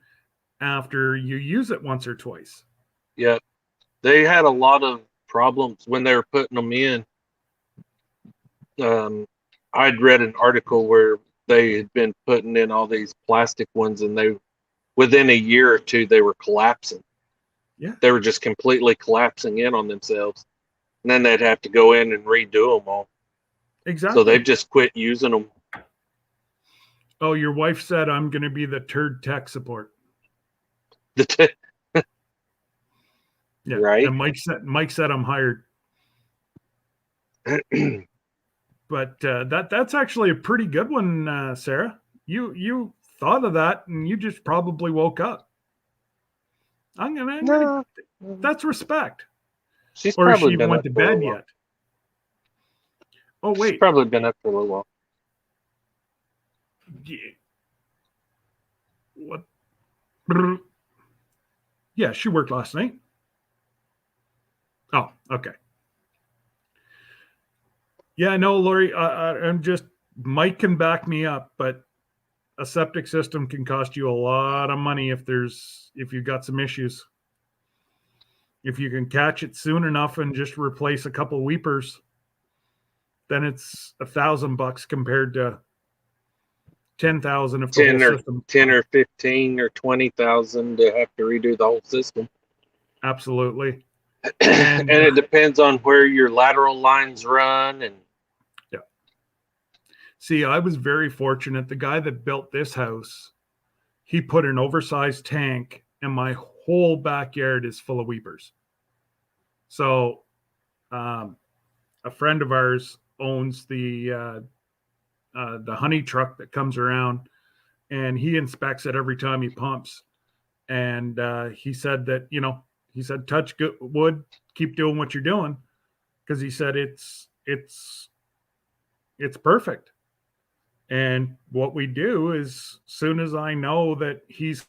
after you use it once or twice. Yeah. They had a lot of problems when they were putting them in. I'd read an article where they had been putting in all these plastic ones, and within a year or two, they were collapsing. Yeah. They were just completely collapsing in on themselves. And then they'd have to go in and redo them all. Exactly. So they've just quit using them. Oh, your wife said I'm going to be the turd tech support. Yeah. Right. And Mike said I'm hired. But that's actually a pretty good one, Sarah. You thought of that, and you just probably woke up. That's respect. She's or probably she been went up to for a bed while. yet. Oh wait. She's probably been up for a little while. Yeah. What? Yeah, she worked last night. Oh, okay. Yeah, no, Lori, I'm just, Mike can back me up, but a septic system can cost you a lot of money if you've got some issues. If you can catch it soon enough and just replace a couple weepers, then it's $1,000 compared to 10,000 if the whole system. 10 or 15 or 20,000 to have to redo the whole system. Absolutely. And it depends on where your lateral lines run. And yeah. See, I was very fortunate. The guy that built this house, he put an oversized tank, and my whole backyard is full of weepers. So a friend of ours owns the honey truck that comes around, and he inspects it every time he pumps. And he said that, he said, touch good wood, keep doing what you're doing. Because he said it's perfect. And what we do is, soon as I know that he's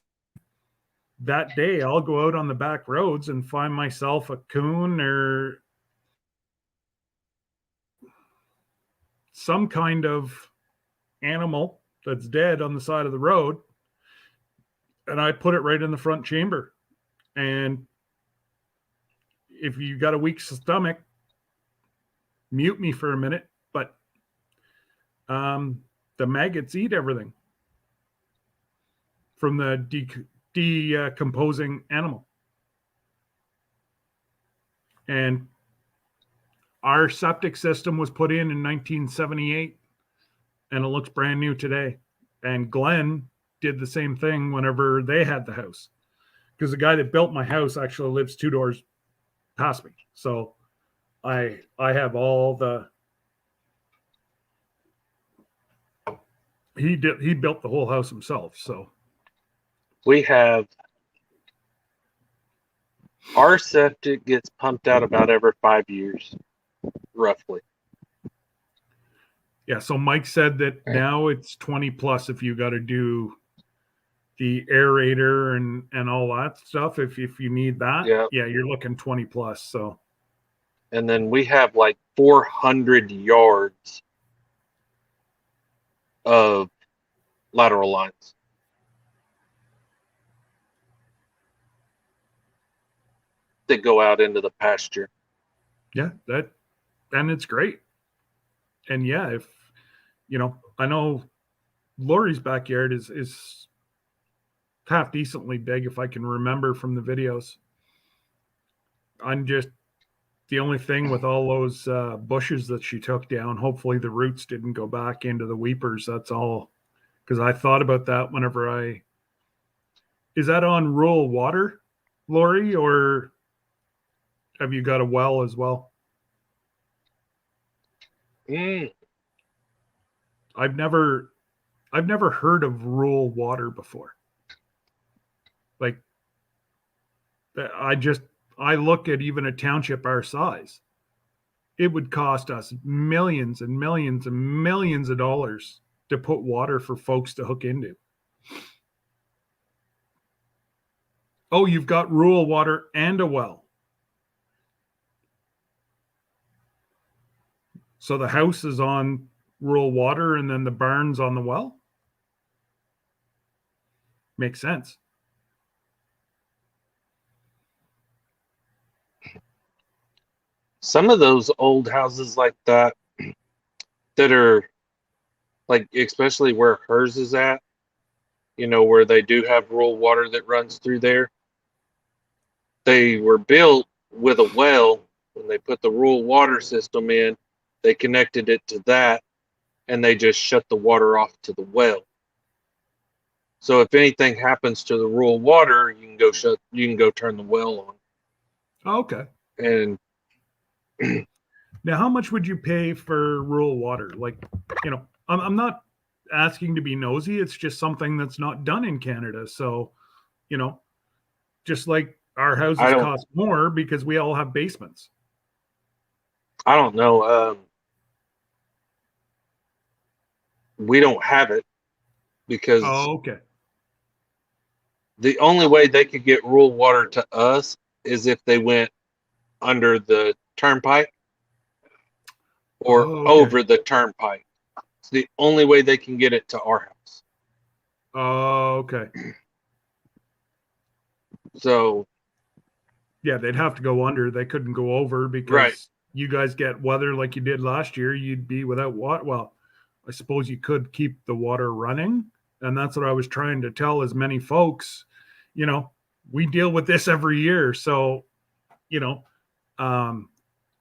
that day, I'll go out on the back roads and find myself a coon or some kind of animal that's dead on the side of the road, and I put it right in the front chamber. And if you got a weak stomach, mute me for a minute, but the maggots eat everything from the decomposing animal. And our septic system was put in 1978, and it looks brand new today. And Glenn did the same thing whenever they had the house, because the guy that built my house actually lives 2 doors past me. So I have all the, he built the whole house himself. So We have our septic gets pumped out about every 5 years, roughly. yeah, so Mike said that now it's 20 plus if you got to do the aerator and all that stuff. If you need that, Yeah. you're looking 20 plus. So, And then we have like 400 yards of lateral lines. That go out into the pasture. yeah, and it's great. And yeah, if I know Lori's backyard is half decently big, if I can remember from the videos. I'm just, the only thing with all those bushes that she took down, hopefully the roots didn't go back into the weepers. That's all. Because I thought about that whenever is that on rural water, Lori, or have you got a well as well? I've never heard of rural water before. Like, I look at even a township our size, it would cost us millions and millions and millions of dollars to put water for folks to hook into. Oh, you've got rural water and a well. So the house is on rural water and then the barn's on the well? Makes sense. Some of those old houses like that are like, especially where hers is at, where they do have rural water that runs through there. They were built with a well. When they put the rural water system in, they connected it to that, and they just shut the water off to the well. So if anything happens to the rural water, you can go turn the well on. Oh, okay. And now, how much would you pay for rural water? Like, I'm not asking to be nosy. It's just something that's not done in Canada. So, just like our houses cost more because we all have basements. I don't know. We don't have it because okay. The only way they could get rural water to us is if they went under the turnpike or over the turnpike. It's the only way they can get it to our house. Oh, okay. So, yeah, they'd have to go under. They couldn't go over because you guys get weather like you did last year. You'd be without water. Well, I suppose you could keep the water running. And that's what I was trying to tell as many folks, we deal with this every year. So,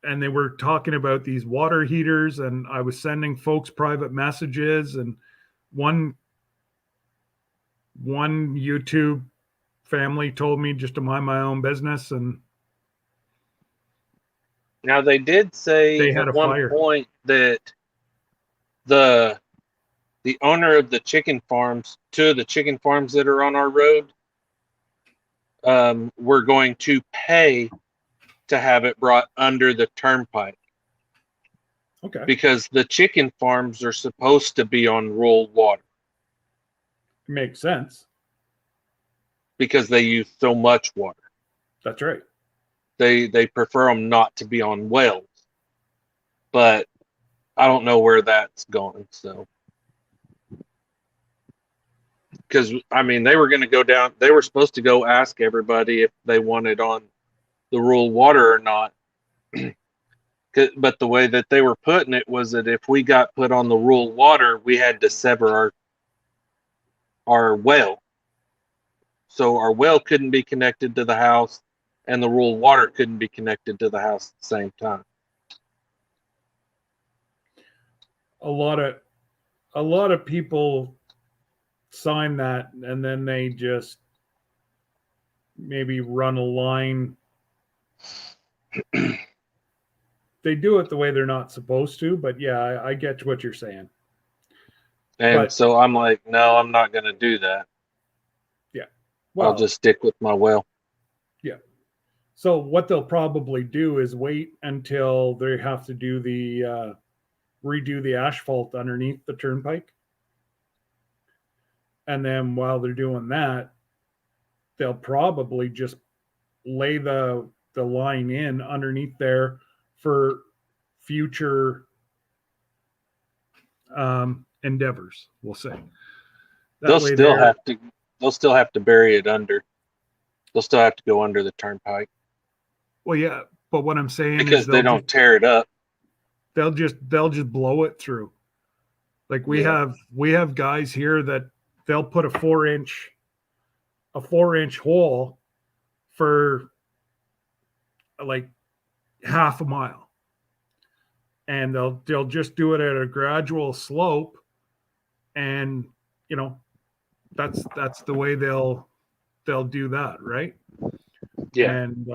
and they were talking about these water heaters, and I was sending folks private messages, and one YouTube family told me just to mind my own business. And now they did say they had at one fire. point that the owner of the chicken farms, 2 of the chicken farms that are on our road, we're going to pay to have it brought under the turnpike Okay. because the chicken farms are supposed to be on rural water Makes sense. because they use so much water. That's right. They prefer them not to be on wells, but I don't know where that's going. So, because I mean, they were going to go down. They were supposed to go ask everybody if they wanted on the rural water or not. But the way that they were putting it was that if we got put on the rural water, we had to sever our well. So our well couldn't be connected to the house, and the rural water couldn't be connected to the house at the same time. A lot of people sign that, and then they just maybe run a line. They do it the way they're not supposed to, but yeah, I get what you're saying. And But- so I'm like, no, I'm not going to do that. Well, I'll just stick with my well. so what they'll probably do is wait until they have to do the redo the asphalt underneath the turnpike. And then while they're doing that, they'll probably just lay the line in underneath there for future endeavors, we'll say. They'll still have to bury it under. They'll still have to go under the turnpike Well, yeah, but what I'm saying because is they don't tear it up. they'll just blow it through. Like we have guys here that they'll put a 4-inch hole for like half a mile, and they'll just do it at a gradual slope, and that's the way they'll do that, right? Yeah. And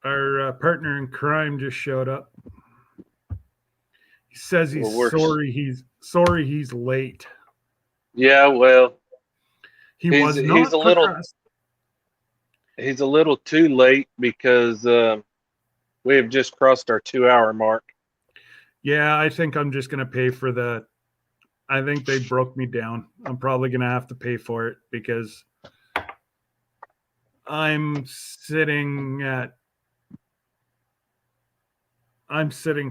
our partner in crime just showed up. He says he's sorry he's late. Yeah. Well, He He's- was he's not a little- procrast- he's a little too late because we have just crossed our 2-hour mark. Yeah, I think I'm just going to pay for the. I think they broke me down. I'm probably going to have to pay for it because I'm sitting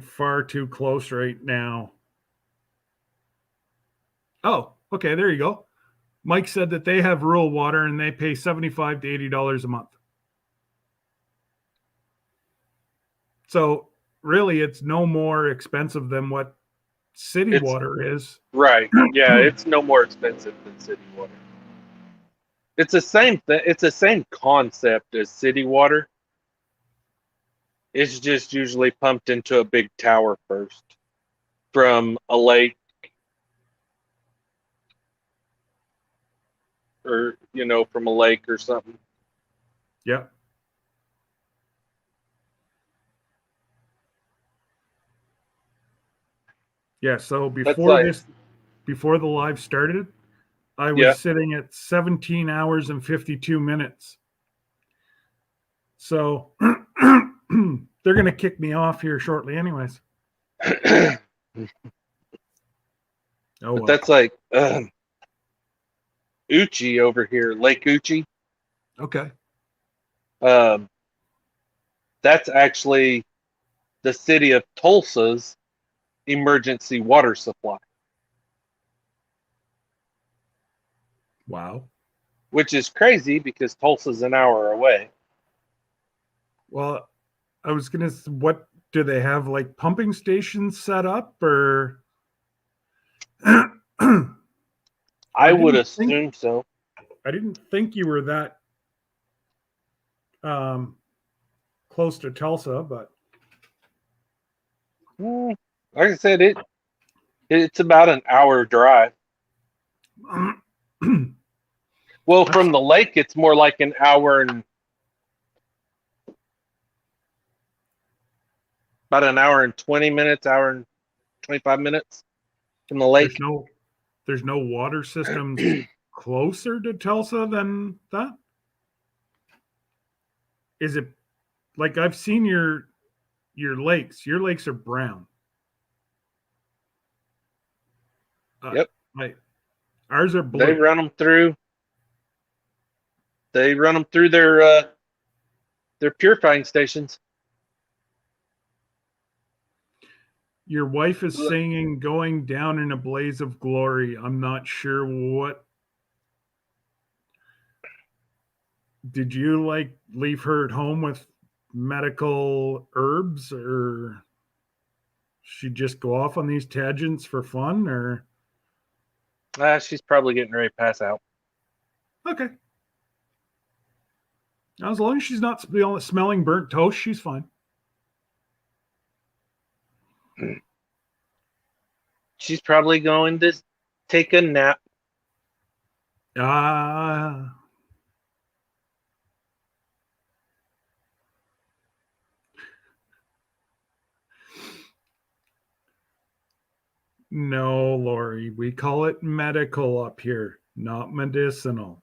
far too close right now. Oh, okay, there you go. Mike said that they have rural water and they pay $75 to $80 a month. So really, it's no more expensive than what city It's- water is. Right. Yeah. It's no more expensive than city water. It's the same thing. It's the same concept as city water. It's just usually pumped into a big tower first from a lake or, from a lake or something. Yeah. Yeah, so before the live started, I was Yeah. sitting at 17 hours and 52 minutes. So they're going to kick me off here shortly anyways. But Oh, well. that's like Uchi over here, Lake Uchi. Okay. That's actually the city of Tulsa's emergency water supply, Wow. which is crazy because Tulsa's an hour away. Well, I was going to, what do they have, like pumping stations set up or? I would didn't assume so. I didn't think you were that close to Tulsa, but Like I said, it's about an hour drive. Well, from the lake, it's more like an hour and about an hour and 20 minutes, hour and 25 minutes from the lake. there's no water systems closer to Tulsa than that? Is it like I've seen your lakes? Your lakes are brown. Yep. Ours are They blue. run them through. They run them through their purifying stations. Your wife is Look. singing "Going Down in a Blaze of Glory." I'm not sure what. Did you like leave her at home with medical herbs, or she just go off on these tangents for fun, or She's probably getting ready to pass out. okay? Now, as long as she's not smelling burnt toast, she's fine. She's probably going to take a nap. Ah. No, Lori, we call it medical up here, not medicinal.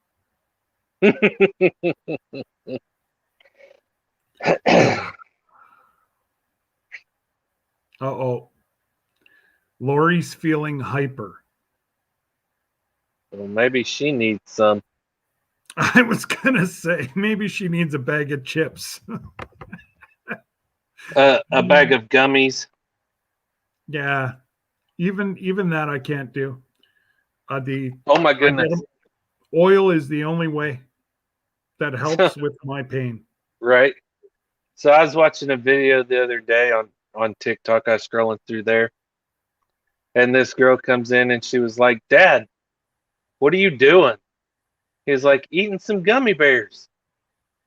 Uh-oh. Lori's feeling hyper. Well, maybe she needs some. I was gonna say maybe she needs a bag of chips. A bag of gummies. Yeah, even that I can't do. Oh my goodness! Oil is the only way that helps with my pain. Right. So I was watching a video the other day on TikTok. I was scrolling through there, and this girl comes in and she was like, "Dad, what are you doing?" He was like, "Eating some gummy bears."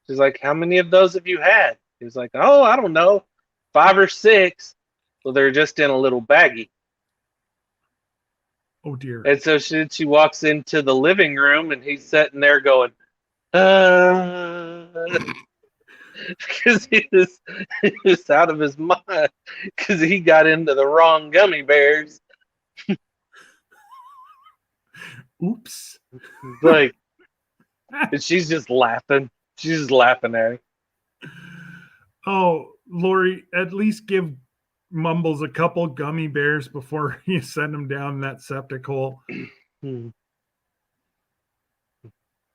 She's like, "How many of those have you had?" He was like, "Oh, I don't know, 5 or 6." Well, they're just in a little baggie. Oh dear. And so she walks into the living room and he's sitting there going, because he was out of his mind because he got into the wrong gummy bears. Oops. Like, and she's just laughing. She's just laughing at him. Oh, Lori, at least give Mumbles a couple gummy bears before you send him down that septic hole.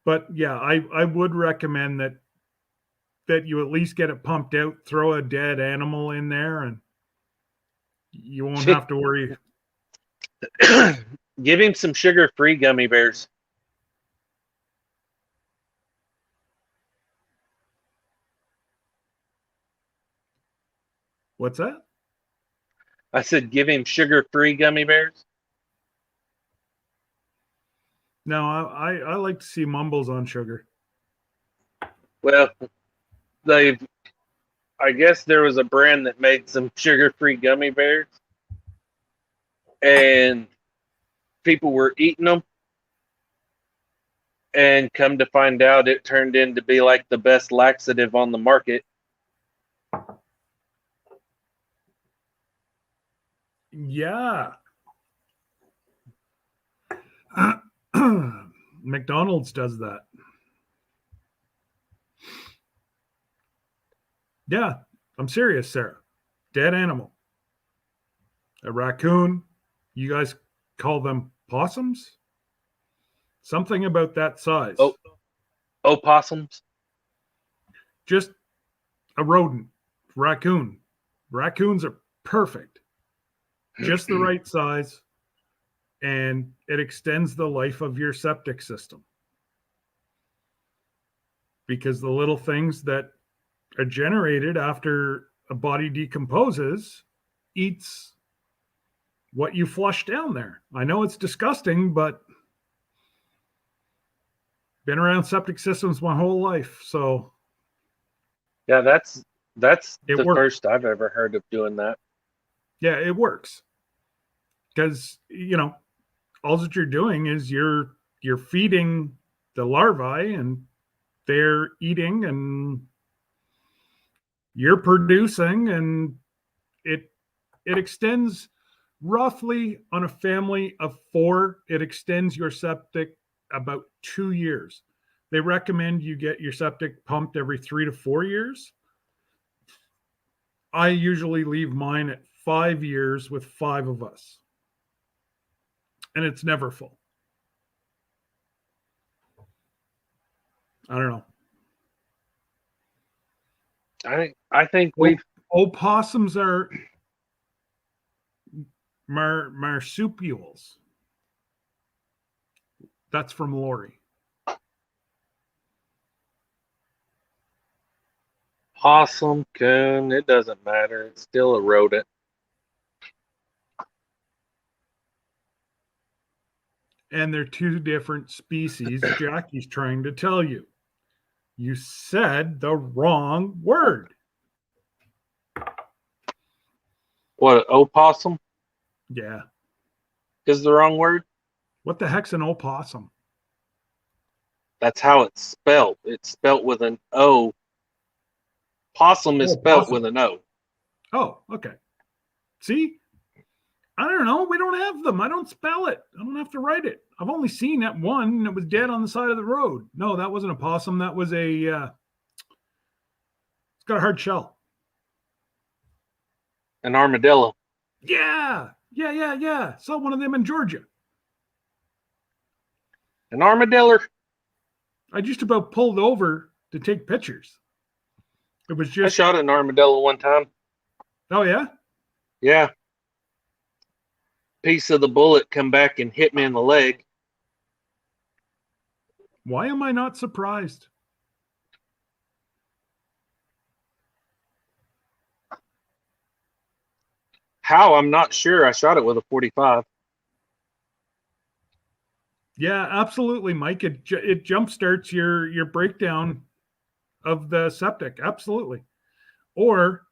But yeah, I would recommend that you at least get it pumped out, throw a dead animal in there, and you won't have to worry. Give him some sugar-free gummy bears. What's that? I said give him sugar-free gummy bears. No, I like to see Mumbles on sugar. Well, I guess there was a brand that made some sugar-free gummy bears, and people were eating them, and come to find out, it turned in to be like the best laxative on the market. Yeah. McDonald's does that. Yeah, I'm serious, Sarah. Dead animal. A raccoon. You guys call them possums? Something about that size. Oh, opossums. Just a rodent. Raccoon. Raccoons are perfect. Just the right size. And it extends the life of your septic system. Because the little things that are generated after a body decomposes eats what you flush down there. I know it's disgusting, but been around septic systems my whole life. So yeah, that's the works. first I've ever heard of doing that. Yeah, it works. Because, all that you're doing is you're feeding the larvae and they're eating and you're producing, and it extends roughly on a family of 4. It extends your septic about 2 years. They recommend you get your septic pumped every 3 to 4 years. I usually leave mine at 5 years with 5 of us. And it's never full. I don't know. I think we've Opossums are marsupials. That's from Lori. possum, coon, it doesn't matter. It's still a rodent. And they're 2 different species. Jackie's trying to tell you. You said the wrong word. What, opossum Yeah. is the wrong word? What the heck's an opossum? That's how it's spelled. It's spelled with an O. Possum is Oh, spelled possum. with an O. Oh, okay. See? I don't know. We don't have them. I don't spell it. I don't have to write it. I've only seen that one, and it was dead on the side of the road. No, that wasn't a possum. That was it's got a hard shell. An armadillo. Yeah. Saw one of them in Georgia. An armadillo. I just about pulled over to take pictures. It was I just, shot an armadillo one time. oh yeah? Yeah. Piece of the bullet come back and hit me in the leg. Why am I not surprised? How? I'm not sure. I shot it with a 45. Yeah, absolutely, Mike. It jumpstarts your breakdown of the septic. Absolutely. Or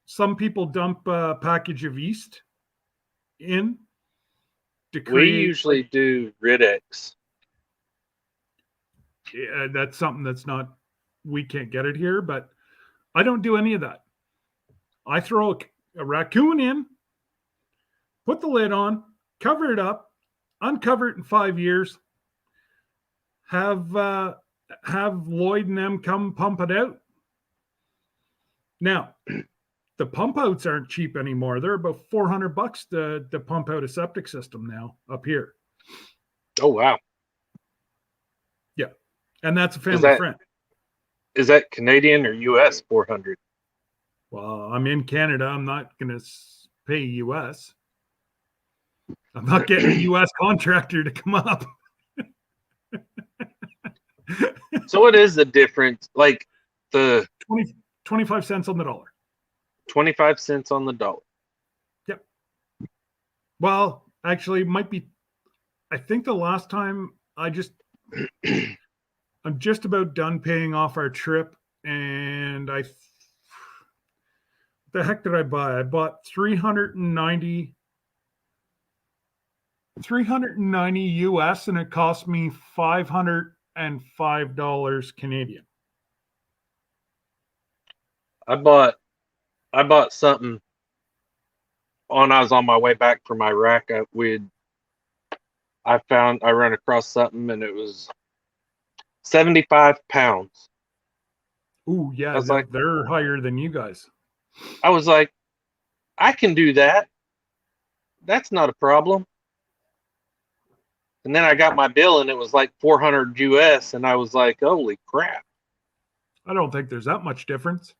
some people dump a package of yeast in to We create. usually do Ridex. That's something that's not, we can't get it here, but I don't do any of that. I throw a raccoon in, put the lid on, cover it up, uncover it in 5 years, have Lloyd and them come pump it out. Now, the pump outs aren't cheap anymore. They're about $400 to pump out a septic system now up here. Oh, wow. Yeah. And that's a family friend. Is that Canadian or US 400? Well, I'm in Canada. I'm not going to pay US. I'm not getting a US contractor to come up. So what is the difference? Like the 25 cents on the dollar. 25 cents on the dollar. Yep. Well, actually, it might be. I think the last time I'm just about done paying off our trip, and the heck did I buy? I bought 390 US, and it cost me $505 Canadian. I bought something I was on my way back from Iraq. I ran across something and it was 75 pounds. Ooh, yeah, they're higher than you guys. I was like, I can do that. That's not a problem. And then I got my bill and it was like 400 US, and I was like, holy crap. I don't think there's that much difference.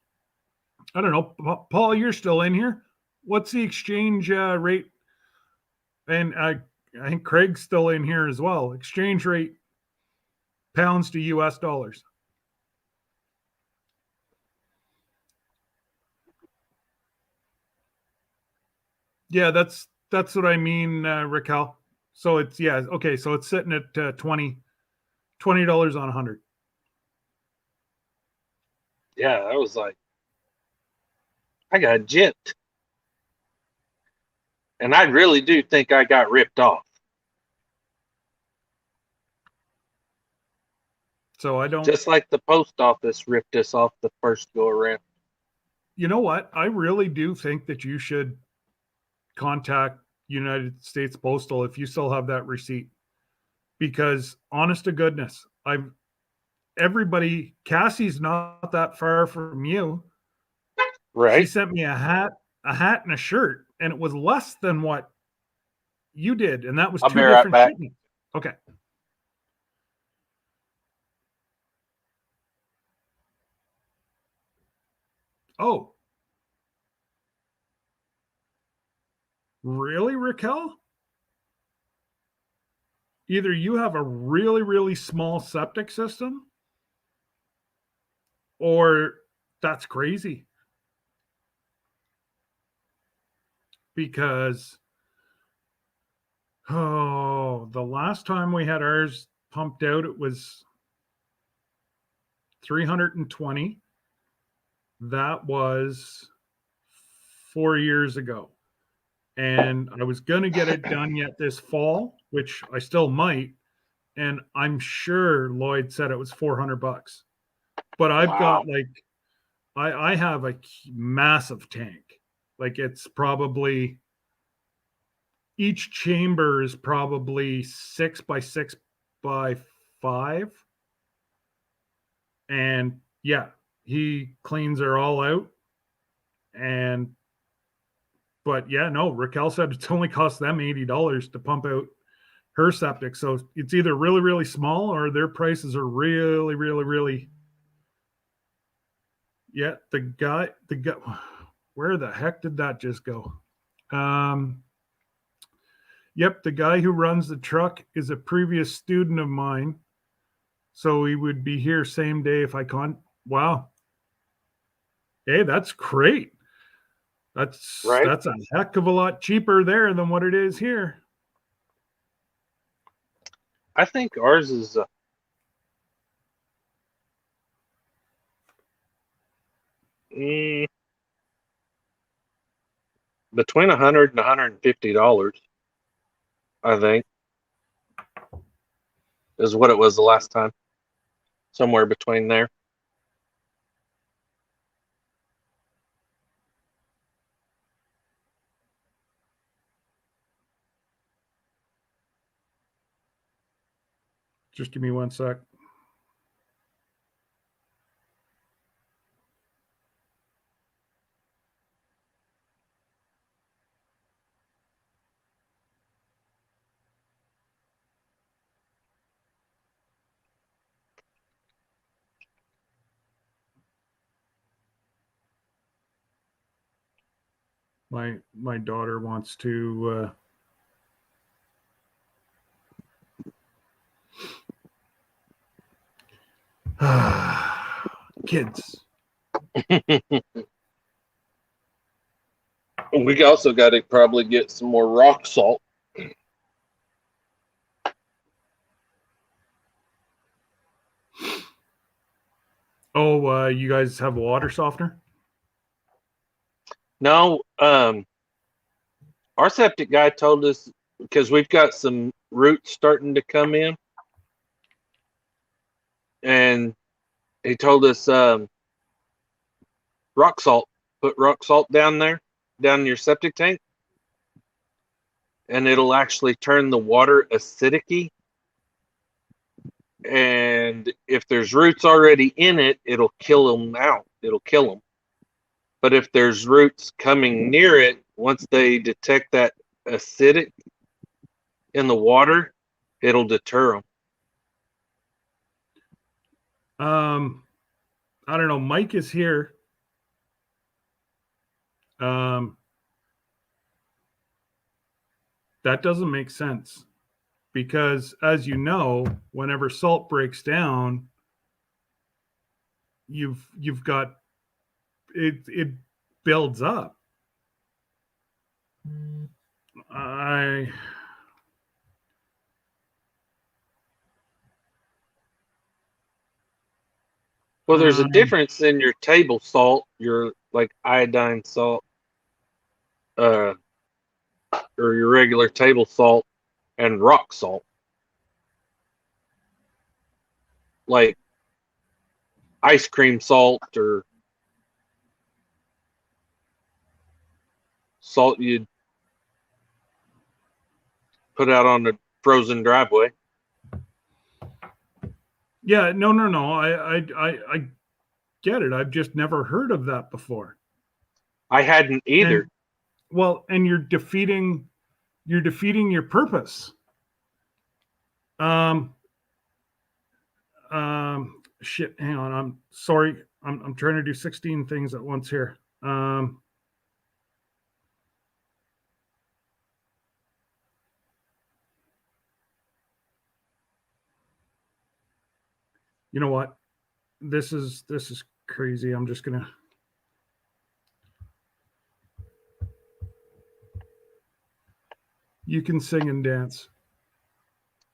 I don't know. Paul, you're still in here. What's the exchange rate? And I think Craig's still in here as well. Exchange rate, pounds to US dollars. Yeah, that's what I mean, Raquel. So it's, yeah, okay. So it's sitting at $20 on 100. Yeah, I was like, I got gypped. And I really do think I got ripped off. So I don't. Just like the post office ripped us off the first go around. You know what? I really do think that you should contact United States Postal if you still have that receipt. because honest to goodness, Cassie's not that far from you. Right. She sent me a hat and a shirt, and it was less than what you did, and that was I'll two be right different back. shipments. Okay. Oh, really, Raquel? Either you have a really, really small septic system, or that's crazy. Because, the last time we had ours pumped out, it was 320. That was 4 years ago. And I was going to get it done yet this fall, which I still might. And I'm sure Lloyd said it was $400. But I've got like, I have a massive tank. Like it's probably, each chamber is probably 6 by 6 by 5. And yeah, he cleans her all out. But yeah, no, Raquel said it's only cost them $80 to pump out her septic. So it's either really, really small or their prices are really, really, really. Yeah, the guy, where the heck did that just go? Yep, the guy who runs the truck is a previous student of mine. So he would be here same day if I can't. Wow. Hey, that's great. That's a heck of a lot cheaper there than what it is here. I think ours is between $100 and $150. I think is what it was the last time. Somewhere between there. Just give me one sec. My daughter wants to kids. We also got to probably get some more rock salt. Oh, you guys have a water softener? No, our septic guy told us, because we've got some roots starting to come in, and he told us rock salt. Put rock salt down there, down in your septic tank, and it'll actually turn the water acidic. And if there's roots already in it, it'll kill them out. It'll kill them. But if there's roots coming near it, once they detect that acidic in the water, it'll deter them. I don't know. Mike is here. That doesn't make sense because, as you know, whenever salt breaks down, you've got it builds up. Well, there's a difference in your table salt, your like iodine salt, or your regular table salt, and rock salt. Like ice cream salt or salt you'd put out on the frozen driveway. Yeah, no. I get it. I've just never heard of that before. I hadn't either. And well, and you're defeating your purpose. Um, shit. Hang on. I'm sorry. I'm trying to do 16 things at once here. You know what? This is crazy. I'm just gonna. You can sing and dance.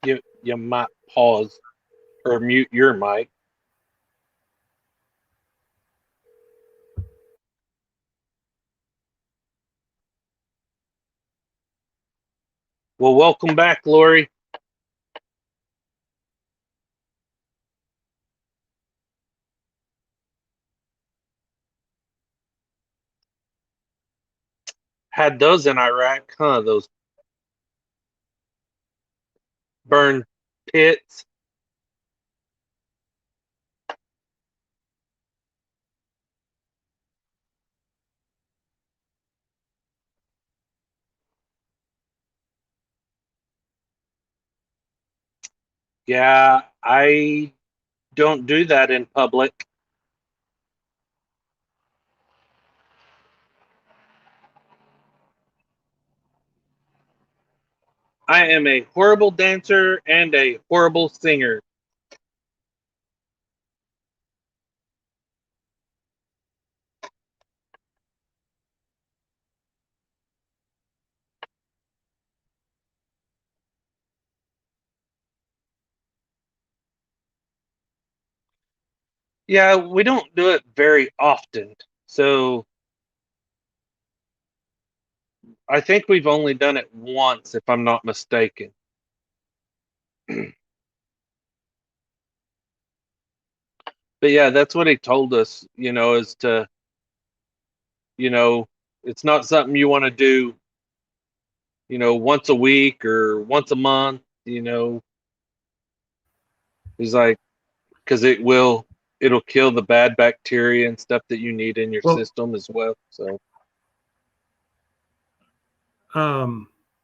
You might pause or mute your mic. Well, welcome back, Lori. Had those in Iraq, huh? Those burned pits. Yeah, I don't do that in public. I am a horrible dancer and a horrible singer. Yeah, we don't do it very often. So I think we've only done it once, if I'm not mistaken. But yeah, that's what he told us, is to, you know, it's not something you want to do, once a week or once a month, He's like, because it'll kill the bad bacteria and stuff that you need in your Well, system as well. So,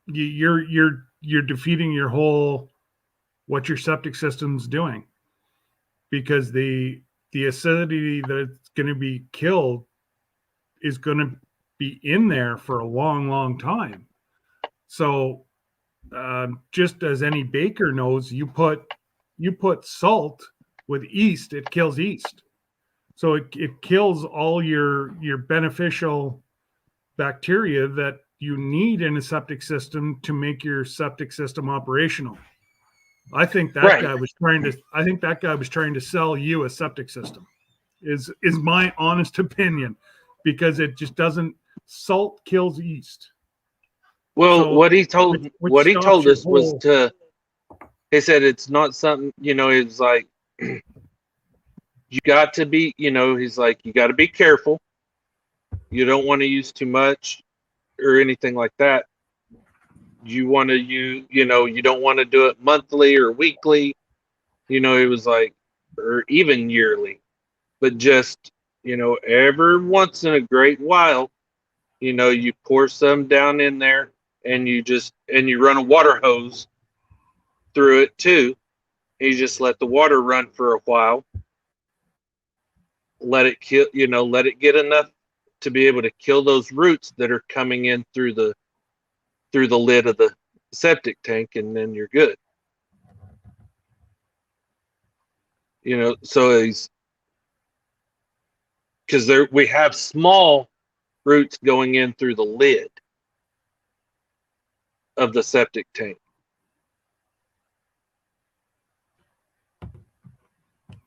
You're defeating your whole what your septic system's doing, because the acidity that's going to be killed is going to be in there for a long time. So just as any baker knows, you put salt with yeast, it kills yeast. So it kills all your beneficial bacteria that you need in a septic system to make your septic system operational. I think that guy was trying to sell you a septic system. Is my honest opinion, because it just doesn't. Salt kills yeast. well, So what he told which stops your us was whole. he said it's not something, it's like you got to be, he's like, you got to be careful. You don't want to use too much or anything like that. You want to you don't want to do it monthly or weekly. It was like, or even yearly, but just, every once in a great while, you pour some down in there and you run a water hose through it too. You just let the water run for a while, let it kill, let it get enough to be able to kill those roots that are coming in through the lid of the septic tank, and then you're good. So he's, because we have small roots going in through the lid of the septic tank.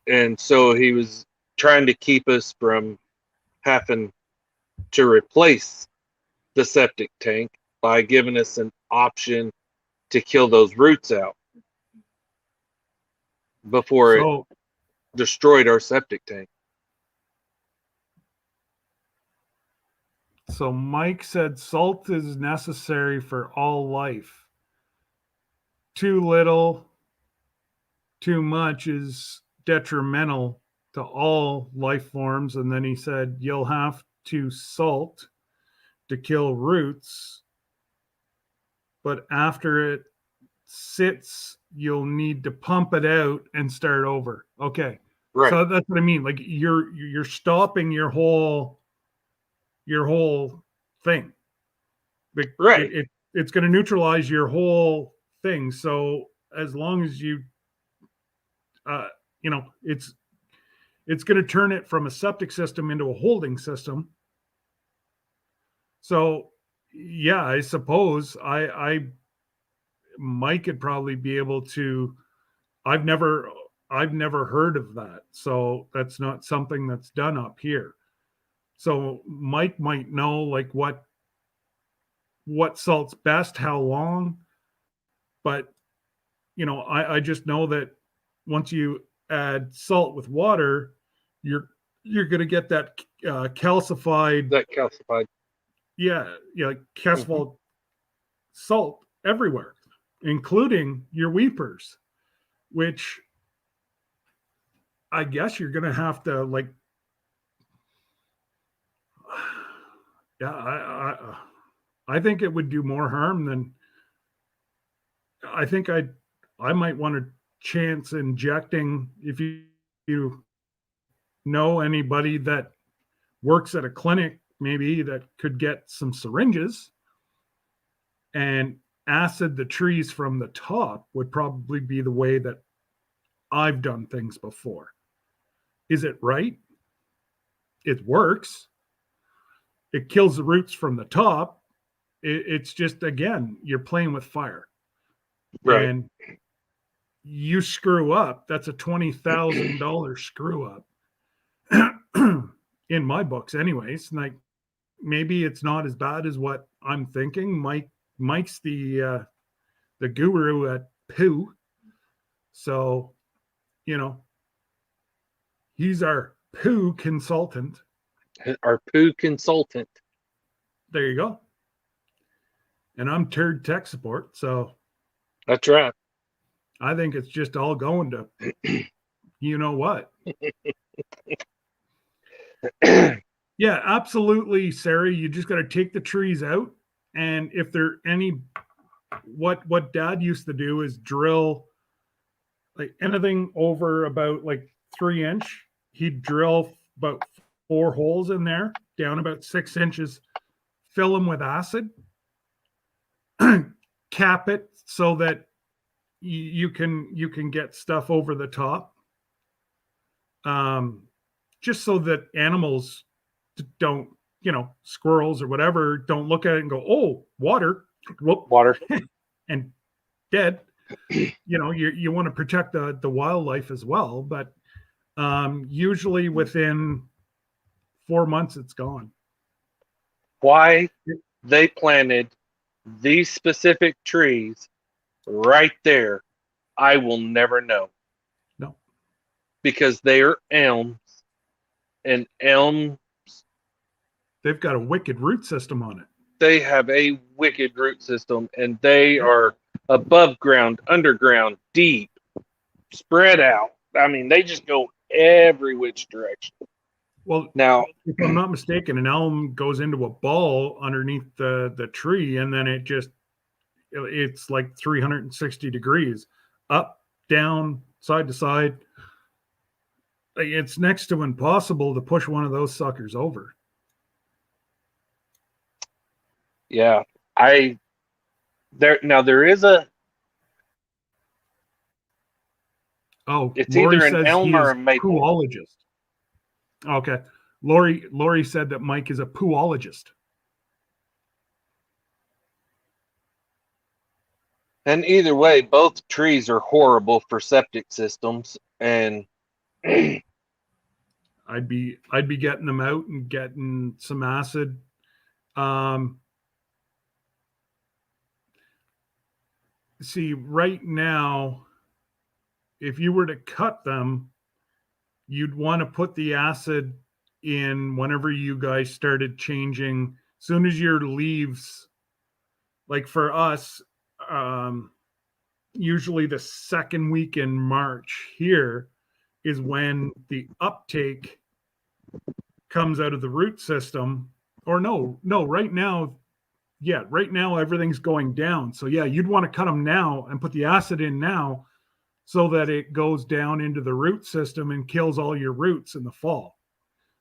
And so he was trying to keep us from having to replace the septic tank by giving us an option to kill those roots out before it So destroyed our septic tank. So Mike said salt is necessary for all life. Too little, too much is detrimental to all life forms. And then he said, you'll have to salt to kill roots, but after it sits, you'll need to pump it out and start over. Okay. Right. So that's what I mean. Like you're stopping your whole thing. Right. It's going to neutralize your whole thing. So as long as you, it's going to turn it from a septic system into a holding system. So yeah, I suppose Mike could probably be able to. I've never heard of that. So that's not something that's done up here. So Mike might know like what salt's best, how long. But I just know that once you add salt with water, you're going to get that calcified. That calcified. Yeah, calcified salt everywhere, including your weepers, which I guess you're going to have to like. Yeah, I think it would do more harm than. I think I might want to chance injecting if you know anybody that works at a clinic maybe that could get some syringes and acid the trees from the top would probably be the way that I've done things before. Is it right? It works. It kills the roots from the top. It's just, again, you're playing with fire. Right. And you screw up, that's a $20,000 screw up. In my books anyways. Like maybe it's not as bad as what I'm thinking. Mike's the guru at poo. So, he's our poo consultant. Our poo consultant. There you go. And I'm turd tech support. So that's right. I think it's just all going to you know what. Yeah, absolutely, Sarah. You just got to take the trees out. And if there any, what Dad used to do is drill like anything over about like 3-inch. He'd drill about 4 holes in there, down about 6 inches, fill them with acid, cap it so that you can get stuff over the top. Just so that animals don't, squirrels or whatever, don't look at it and go, oh, water, whoop, water, and dead. You want to protect the wildlife as well, but usually within 4 months it's gone. Why they planted these specific trees right there, I will never know. No, because they are elms, and elms, they've got a wicked root system on it. They have a wicked root system, and they are above ground, underground, deep, spread out. I mean, they just go every which direction. Well, now, if I'm not mistaken, an elm goes into a ball underneath the tree, and then it's like 360 degrees, up, down, side to side. It's next to impossible to push one of those suckers over. Yeah, there is a. Oh, it's Lori either an says elm he or is a maple. Poolologist. Okay, Lori said that Mike is a poolologist. And either way, both trees are horrible for septic systems, and I'd be getting them out and getting some acid. See, right now, if you were to cut them, you'd want to put the acid in whenever you guys started changing. As soon as your leaves, like for us, usually the second week in March here, is when the uptake comes out of the root system. Or no, right now, right now everything's going down. So yeah, you'd want to cut them now and put the acid in now so that it goes down into the root system and kills all your roots in the fall.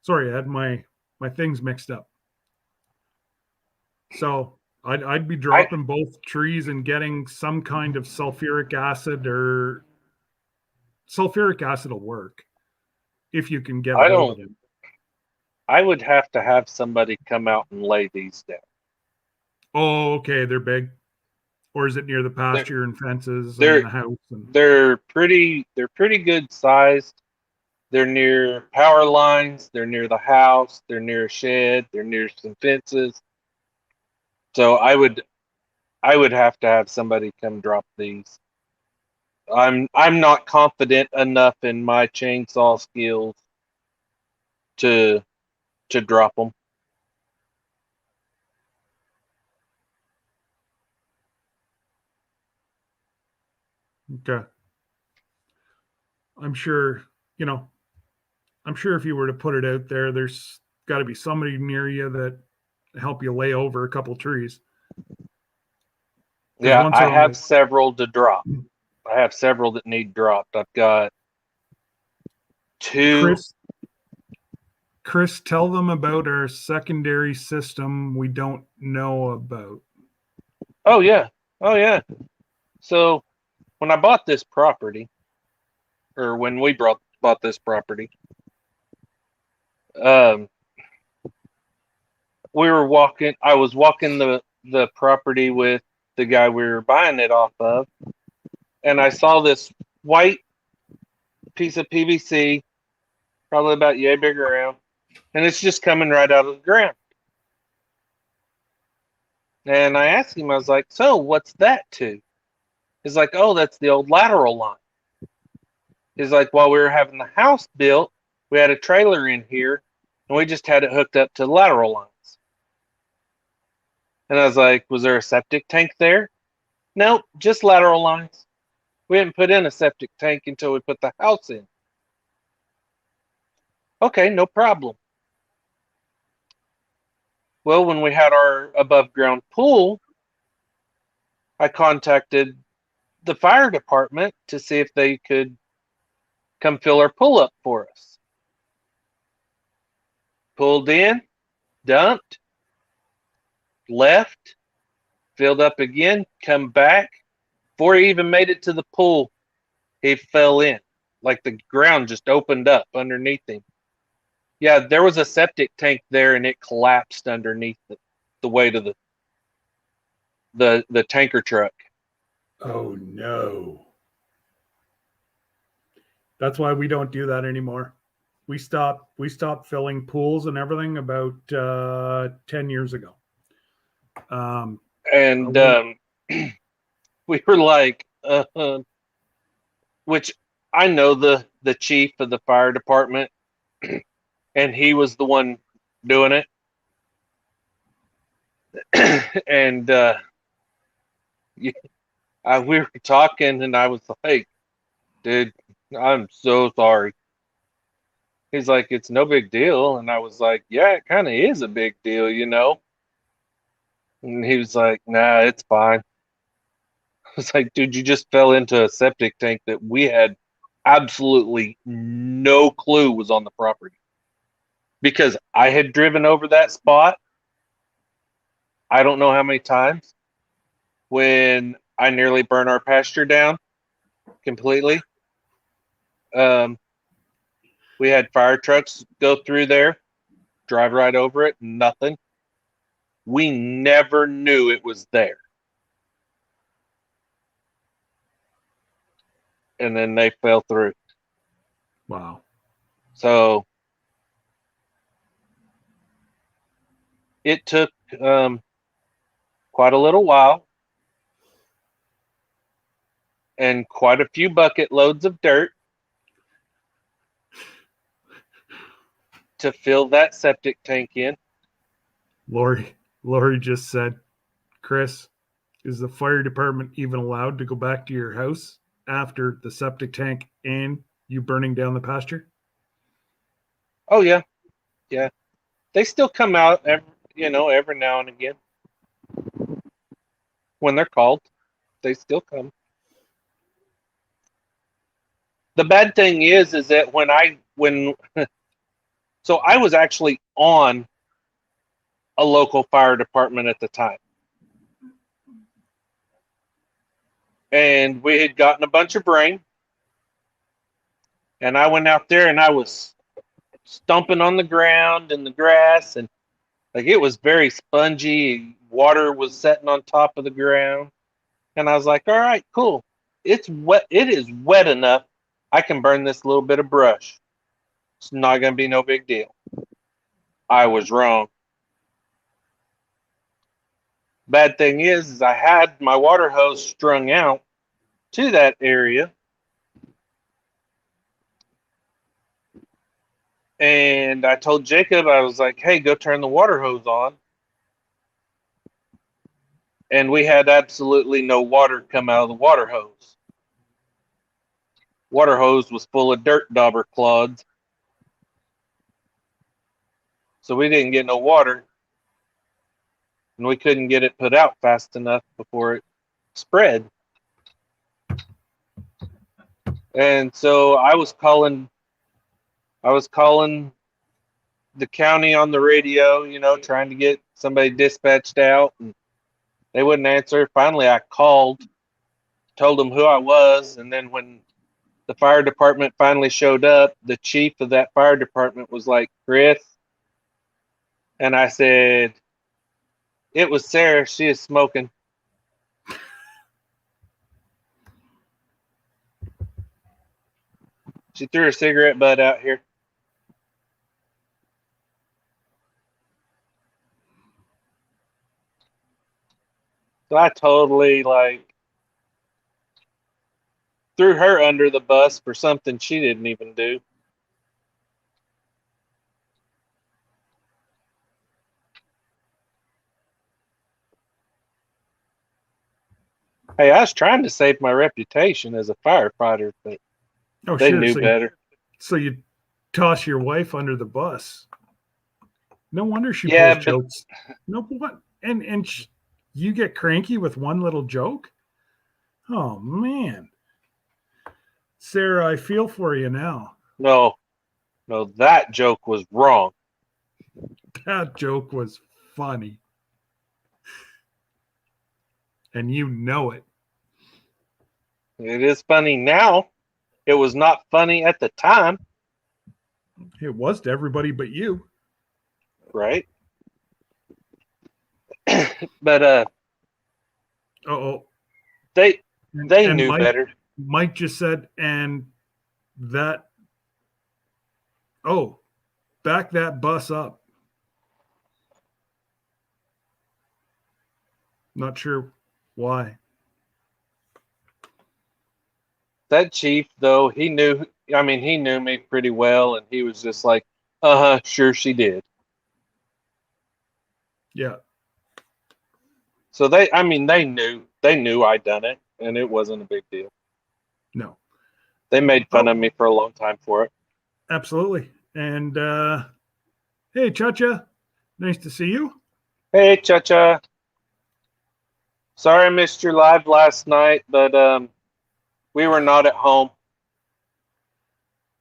Sorry, I had my things mixed up. So I'd be dropping both trees and getting some kind of sulfuric acid, or sulfuric acid will work if you can get a I hold of don't. it. I would have to have somebody come out and lay these down. Oh, okay, they're big. Or is it near the They're pasture and fences and they're the house? And they're pretty good sized. They're near power lines. They're near the house. They're near a shed. They're near some fences. So I would have to have somebody come drop these. I'm not confident enough in my chainsaw skills to drop them. okay. I'm sure, I'm sure if you were to put it out there, there's got to be somebody near you that help you lay over a couple trees. Because Yeah, once I they're on have the several to drop. I have several that need dropped. I've got two. Chris, tell them about our secondary system we don't know about. Oh yeah. Oh yeah. So when I bought this property, or when we bought this property, um, we were walking. I was walking the property with the guy we were buying it off of, and I saw this white piece of PVC, probably about yay big around, and it's just coming right out of the ground. And I asked him, I was like, "So what's that to?" He's like, "Oh, that's the old lateral line." He's like, "While we were having the house built, we had a trailer in here, and we just had it hooked up to the lateral lines." And I was like, "Was there a septic tank there?" "Nope, just lateral lines. We didn't put in a septic tank until we put the house in." "Okay, no problem." Well, when we had our above ground pool, I contacted the fire department to see if they could come fill our pool up for us. Pulled in, dumped, left, filled up again, come back. Before he even made it to the pool, he fell in. Like the ground just opened up underneath him. Yeah, there was a septic tank there and it collapsed underneath the weight of the tanker truck. Oh no. That's why we don't do that anymore. We stopped filling pools and everything about 10 years ago. And we were like, which I know the chief of the fire department, and he was the one doing it. And we were talking, and I was like, "Dude, I'm so sorry." He's like, "It's no big deal," and I was like, "Yeah, it kind of is a big deal, you know." And he was like, "Nah, it's fine." I was like, "Dude, you just fell into a septic tank that we had absolutely no clue was on the property." Because I had driven over that spot, I don't know how many times, when I nearly burned our pasture down completely. We had fire trucks go through there, drive right over it, nothing. We never knew it was there. And then they fell through. Wow. So it took quite a little while and quite a few bucket loads of dirt to fill that septic tank in. Lori just said, Chris, is the fire department even allowed to go back to your house after the septic tank and You burning down the pasture? Oh yeah, yeah. They still come out every now and again when they're called. They still come. The bad thing is that when so I was actually on a local fire department at the time, and we had gotten a bunch of rain, and I went out there and I was stomping on the ground and the grass, and like it was very spongy. Water was setting on top of the ground, and I was like, "All right, cool. It's wet. It is wet enough. I can burn this little bit of brush. It's not going to be no big deal." I was wrong. Bad thing is I had my water hose strung out to that area, and I told Jacob, I was like, "Hey, go turn the water hose on." And we had absolutely no water come out of the water hose. Water hose was full of dirt dauber clods, so we didn't get no water, and we couldn't get it put out fast enough before it spread. And so I was calling the county on the radio, trying to get somebody dispatched out, and they wouldn't answer. Finally, I called, told them who I was, and then when the fire department finally showed up, the chief of that fire department was like, "Chris," and I said, "It was Sarah. She is smoking." She threw her cigarette butt out here. So I totally threw her under the bus for something she didn't even do. Hey, I was trying to save my reputation as a firefighter, but Oh, they sure. knew better. So you toss your wife under the bus. No wonder she Yeah, pulls but jokes. No, what? And you get cranky with one little joke? Oh man, Sarah, I feel for you now. no, that joke was wrong. That joke was funny, and you know it. It is funny now. It was not funny at the time, It was to everybody but you. right? But Oh, they and knew better. Mike just said, and that. Oh, back that bus up. Not sure why. That chief, though, he knew. I mean, he knew me pretty well, and he was just like, "Uh-huh, sure she did." Yeah. So they knew I done it, and it wasn't a big deal. No. They made fun of me for a long time for it. Absolutely. And hey, Chacha, nice to see you. Hey, Cha-Cha. Sorry I missed your live last night, but we were not at home.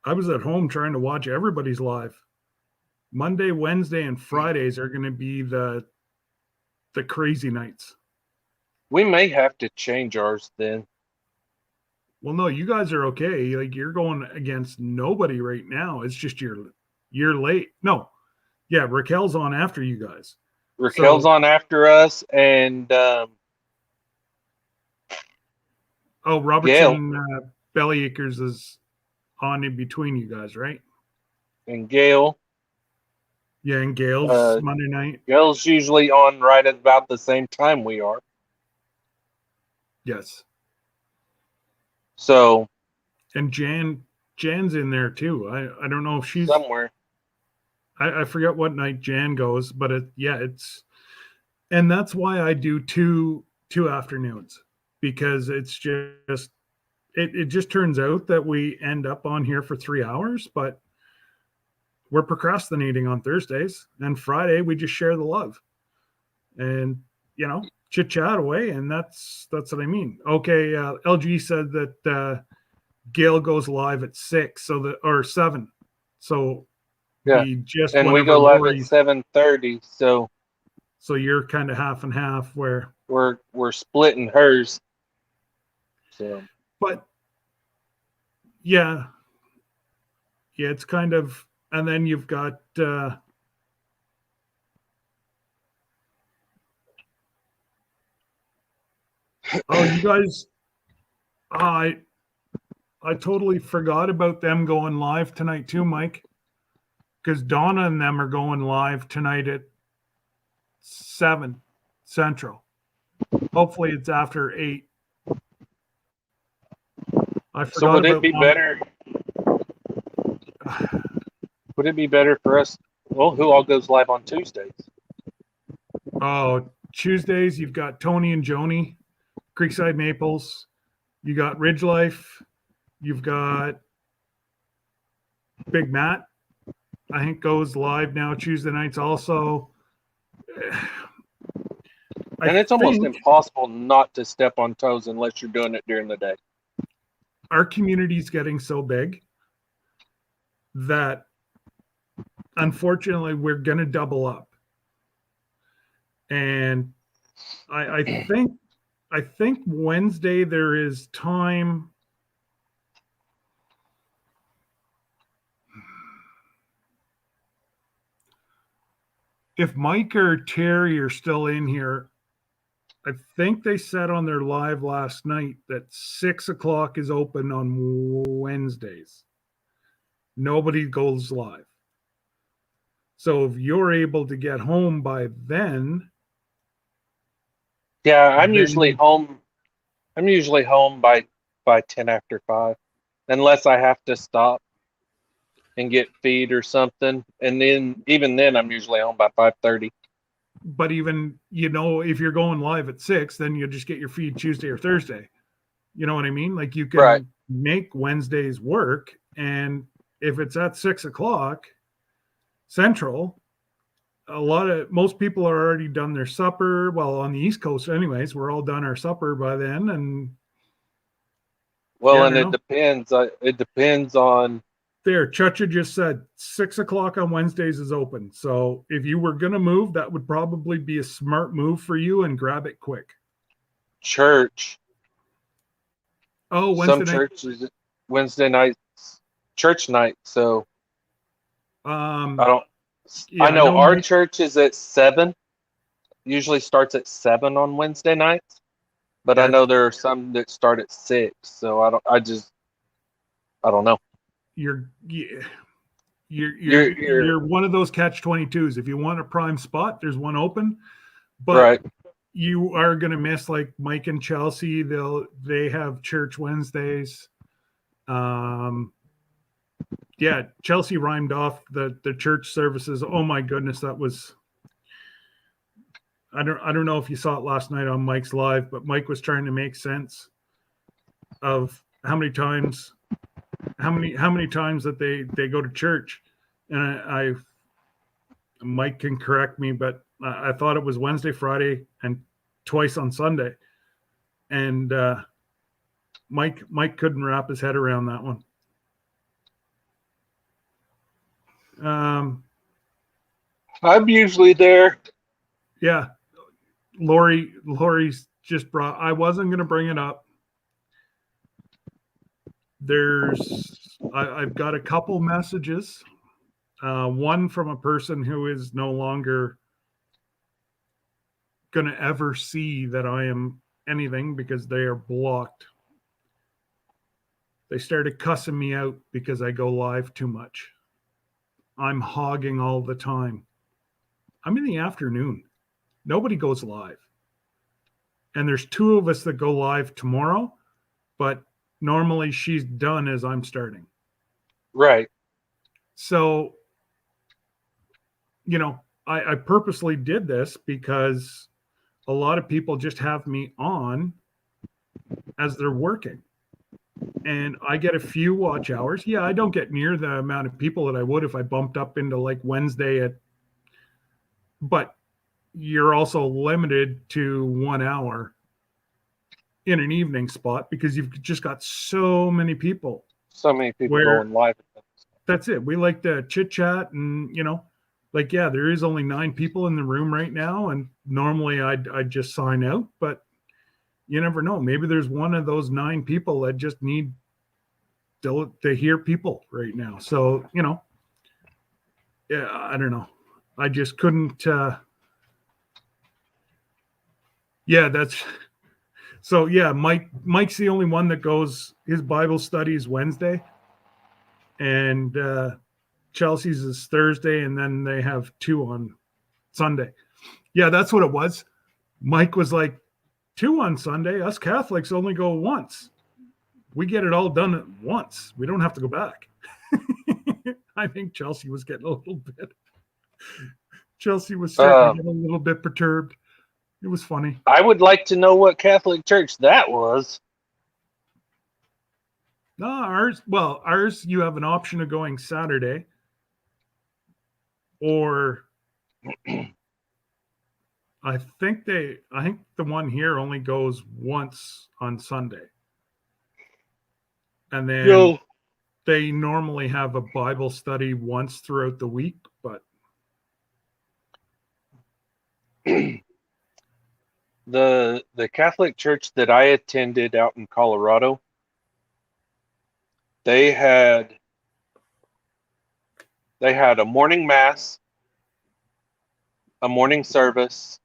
I was at home trying to watch everybody's live. Monday, Wednesday, and Fridays are going to be the crazy nights. We may have to change ours then. Well, no, you guys are okay. Like you're going against nobody right now. It's just you're late. No, yeah, Raquel's on after you guys. Raquel's on after us, and Robertson Bellyacres is on in between you guys, right? And Gail. Yeah, and Gail's Monday night. Gail's usually on right at about the same time we are. Yes. So. And Jan's in there too. I don't know if she's somewhere. I forget what night Jan goes, but it's and that's why I do two afternoons, because it's it just turns out that we end up on here for 3 hours, but we're procrastinating on Thursdays, and Friday we just share the love and, chit chat away. And that's what I mean. Okay. LG said that Gail goes live at 6, or 7. So Yeah. And we go live at 7:30. So you're kind of half and half where we're splitting hers. So, but yeah, it's kind of, and then you've got oh, you guys, I totally forgot about them going live tonight too, Mike, because Donna and them are going live tonight at 7 Central. Hopefully it's after 8. I forgot. So would it be better? Would it be better for us? Well, who all goes live on Tuesdays? Oh, Tuesdays you've got Tony and Joni, Creekside Maples. You got Ridge Life. You've got Big Matt. I think goes live now Tuesday nights also. And it's almost impossible not to step on toes unless you're doing it during the day. Our community's getting so big that unfortunately we're going to double up. And I think Wednesday there is time. If Mike or Terry are still in here, I think they said on their live last night that 6 o'clock is open on Wednesdays. Nobody goes live. So if you're able to get home by then. Yeah, I'm usually home by 10 after 5, unless I have to stop and get feed or something. And then even then I'm usually home by 5:30. But even, if you're going live at 6, then you'll just get your feed Tuesday or Thursday. You know what I mean? Like you can make Wednesdays work. And if it's at 6 o'clock Central, most people are already done their supper. Well, on the East Coast anyways, we're all done our supper by then. And it depends. It depends on. There, Chucha just said 6 o'clock on Wednesdays is open. So if you were going to move, that would probably be a smart move for you, and grab it quick. Church. Oh, Wednesday night. Churches, Wednesday nights, church night. So I know our church is at 7. Usually starts at 7 on Wednesday nights, but I know there are some that start at 6. So I don't know. You're one of those catch-22s. If you want a prime spot, there's one open, but you are going to miss like Mike and Chelsea. They have church Wednesdays. Chelsea rhymed off the church services. Oh my goodness, that was. I don't know if you saw it last night on Mike's live, but Mike was trying to make sense of how many times that they go to church. And Mike can correct me, but I thought it was Wednesday, Friday, and twice on Sunday. And Mike couldn't wrap his head around that one. I'm usually there. Yeah. Lori's just brought, I wasn't going to bring it up. I've got a couple messages. One from a person who is no longer going to ever see that I am anything because they are blocked. They started cussing me out because I go live too much. I'm hogging all the time. I'm in the afternoon. Nobody goes live. And there's 2 of us that go live tomorrow, but normally she's done as I'm starting. Right. So, I purposely did this because a lot of people just have me on as they're working. and I get a few watch hours. Yeah, I don't get near the amount of people that I would if I bumped up into like Wednesday but you're also limited to 1 hour in an evening spot because you've just got so many people. So many people Where- going live. That's it. We like to chit chat and, like, yeah, there is only 9 people in the room right now. And normally I'd just sign out, but you never know. Maybe there's one of those 9 people that just need to hear people right now. So, yeah, I don't know. I just couldn't, yeah, that's so yeah, Mike's the only one that goes. His Bible study is Wednesday, and Chelsea's is Thursday, and then they have 2 on Sunday. Yeah, that's what it was. Mike was like, 2 on Sunday. Us Catholics only go once. We get it all done at once. We don't have to go back. I think Chelsea was getting a little bit. Chelsea was starting to get a little bit perturbed. It was funny. I would like to know what Catholic church that was. No, ours, you have an option of going Saturday, or I think the one here only goes once on Sunday. And then they normally have a Bible study once throughout the week, but the Catholic church that I attended out in Colorado, they had a morning mass, a morning service,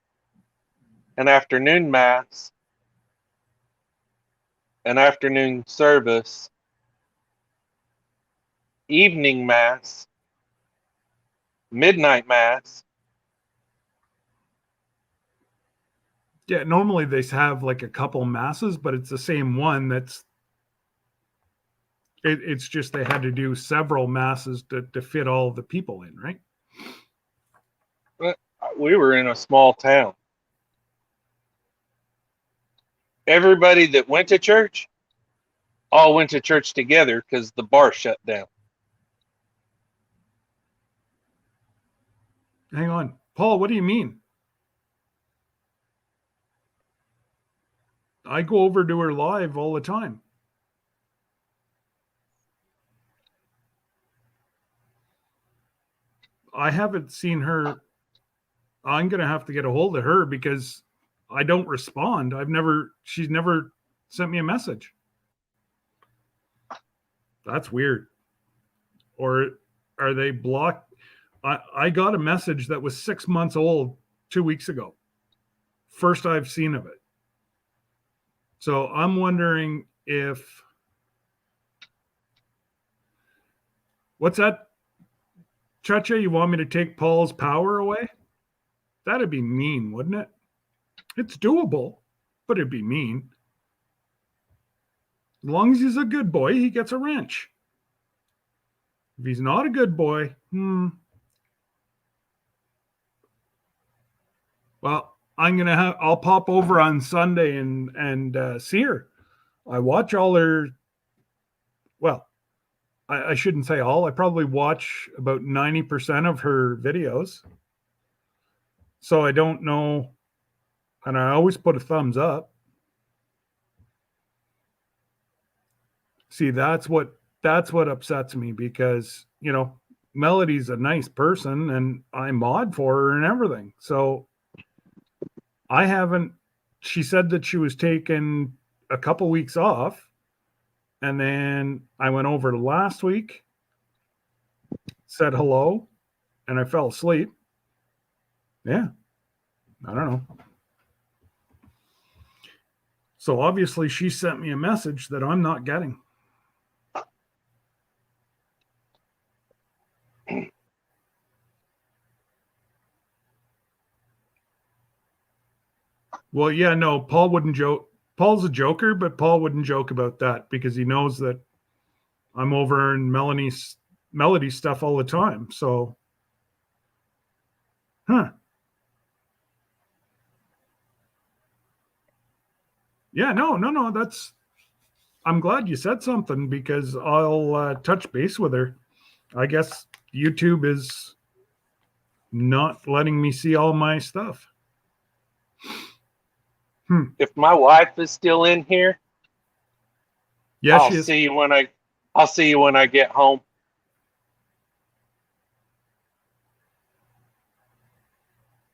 an afternoon mass, an afternoon service, evening mass, midnight mass. yeah, normally they have like a couple masses, but it's the same one. It's just they had to do several masses to fit all the people in, right? We were in a small town. Everybody that went to church all went to church together because the bar shut down. Hang on. Paul, what do you mean? I go over to her live all the time. I haven't seen her. I'm going to have to get a hold of her because I don't respond. She's never sent me a message. That's weird. Or are they blocked? I got a message that was 6 months old 2 weeks ago. First I've seen of it. So I'm wondering if, what's that? Chacha, you want me to take Paul's power away? That'd be mean, wouldn't it? It's doable, but it'd be mean. As long as he's a good boy, he gets a wrench. If he's not a good boy, well, I'll pop over on Sunday and see her. I watch all her. Well, I shouldn't say all. I probably watch about 90% of her videos. So I don't know, and I always put a thumbs up. See, that's what upsets me because, Melody's a nice person and I mod for her and everything. So she said that she was taking a couple weeks off, and then I went over last week, said hello, and I fell asleep. Yeah. I don't know. So obviously she sent me a message that I'm not getting. Well, yeah, no, Paul wouldn't joke. Paul's a joker, but Paul wouldn't joke about that because he knows that I'm over in Melody's stuff all the time. So, yeah, no, that's I'm glad you said something because I'll touch base with her. I guess YouTube is not letting me see all my stuff. If my wife is still in here, Yeah, I'll she is. see you when I get home.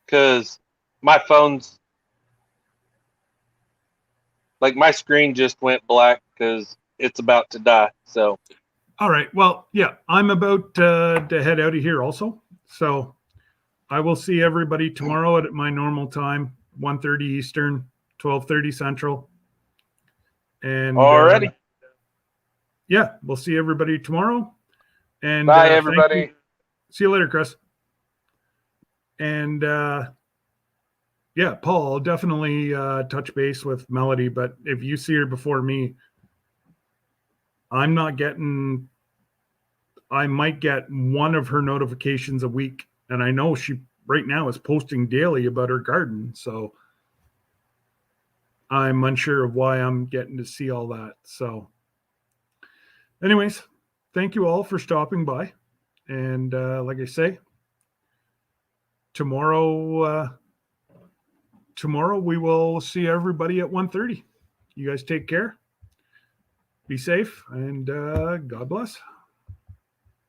Cause my phone's like my screen just went black because it's about to die. So All right. Well, yeah, I'm about to head out of here also. So I will see everybody tomorrow at my normal time, 1:30 Eastern, 12:30 Central. And already. yeah, we'll see everybody tomorrow. And Bye thank everybody. you. See you later, Chris. And yeah, Paul, I'll definitely touch base with Melody, but if you see her before me, I'm not getting, I might get one of her notifications a week. And I know she right now is posting daily about her garden. So I'm unsure of why I'm getting to see all that. So, anyways, thank you all for stopping by. And like I say, tomorrow we will see everybody at 1:30. You guys take care. Be safe and God bless.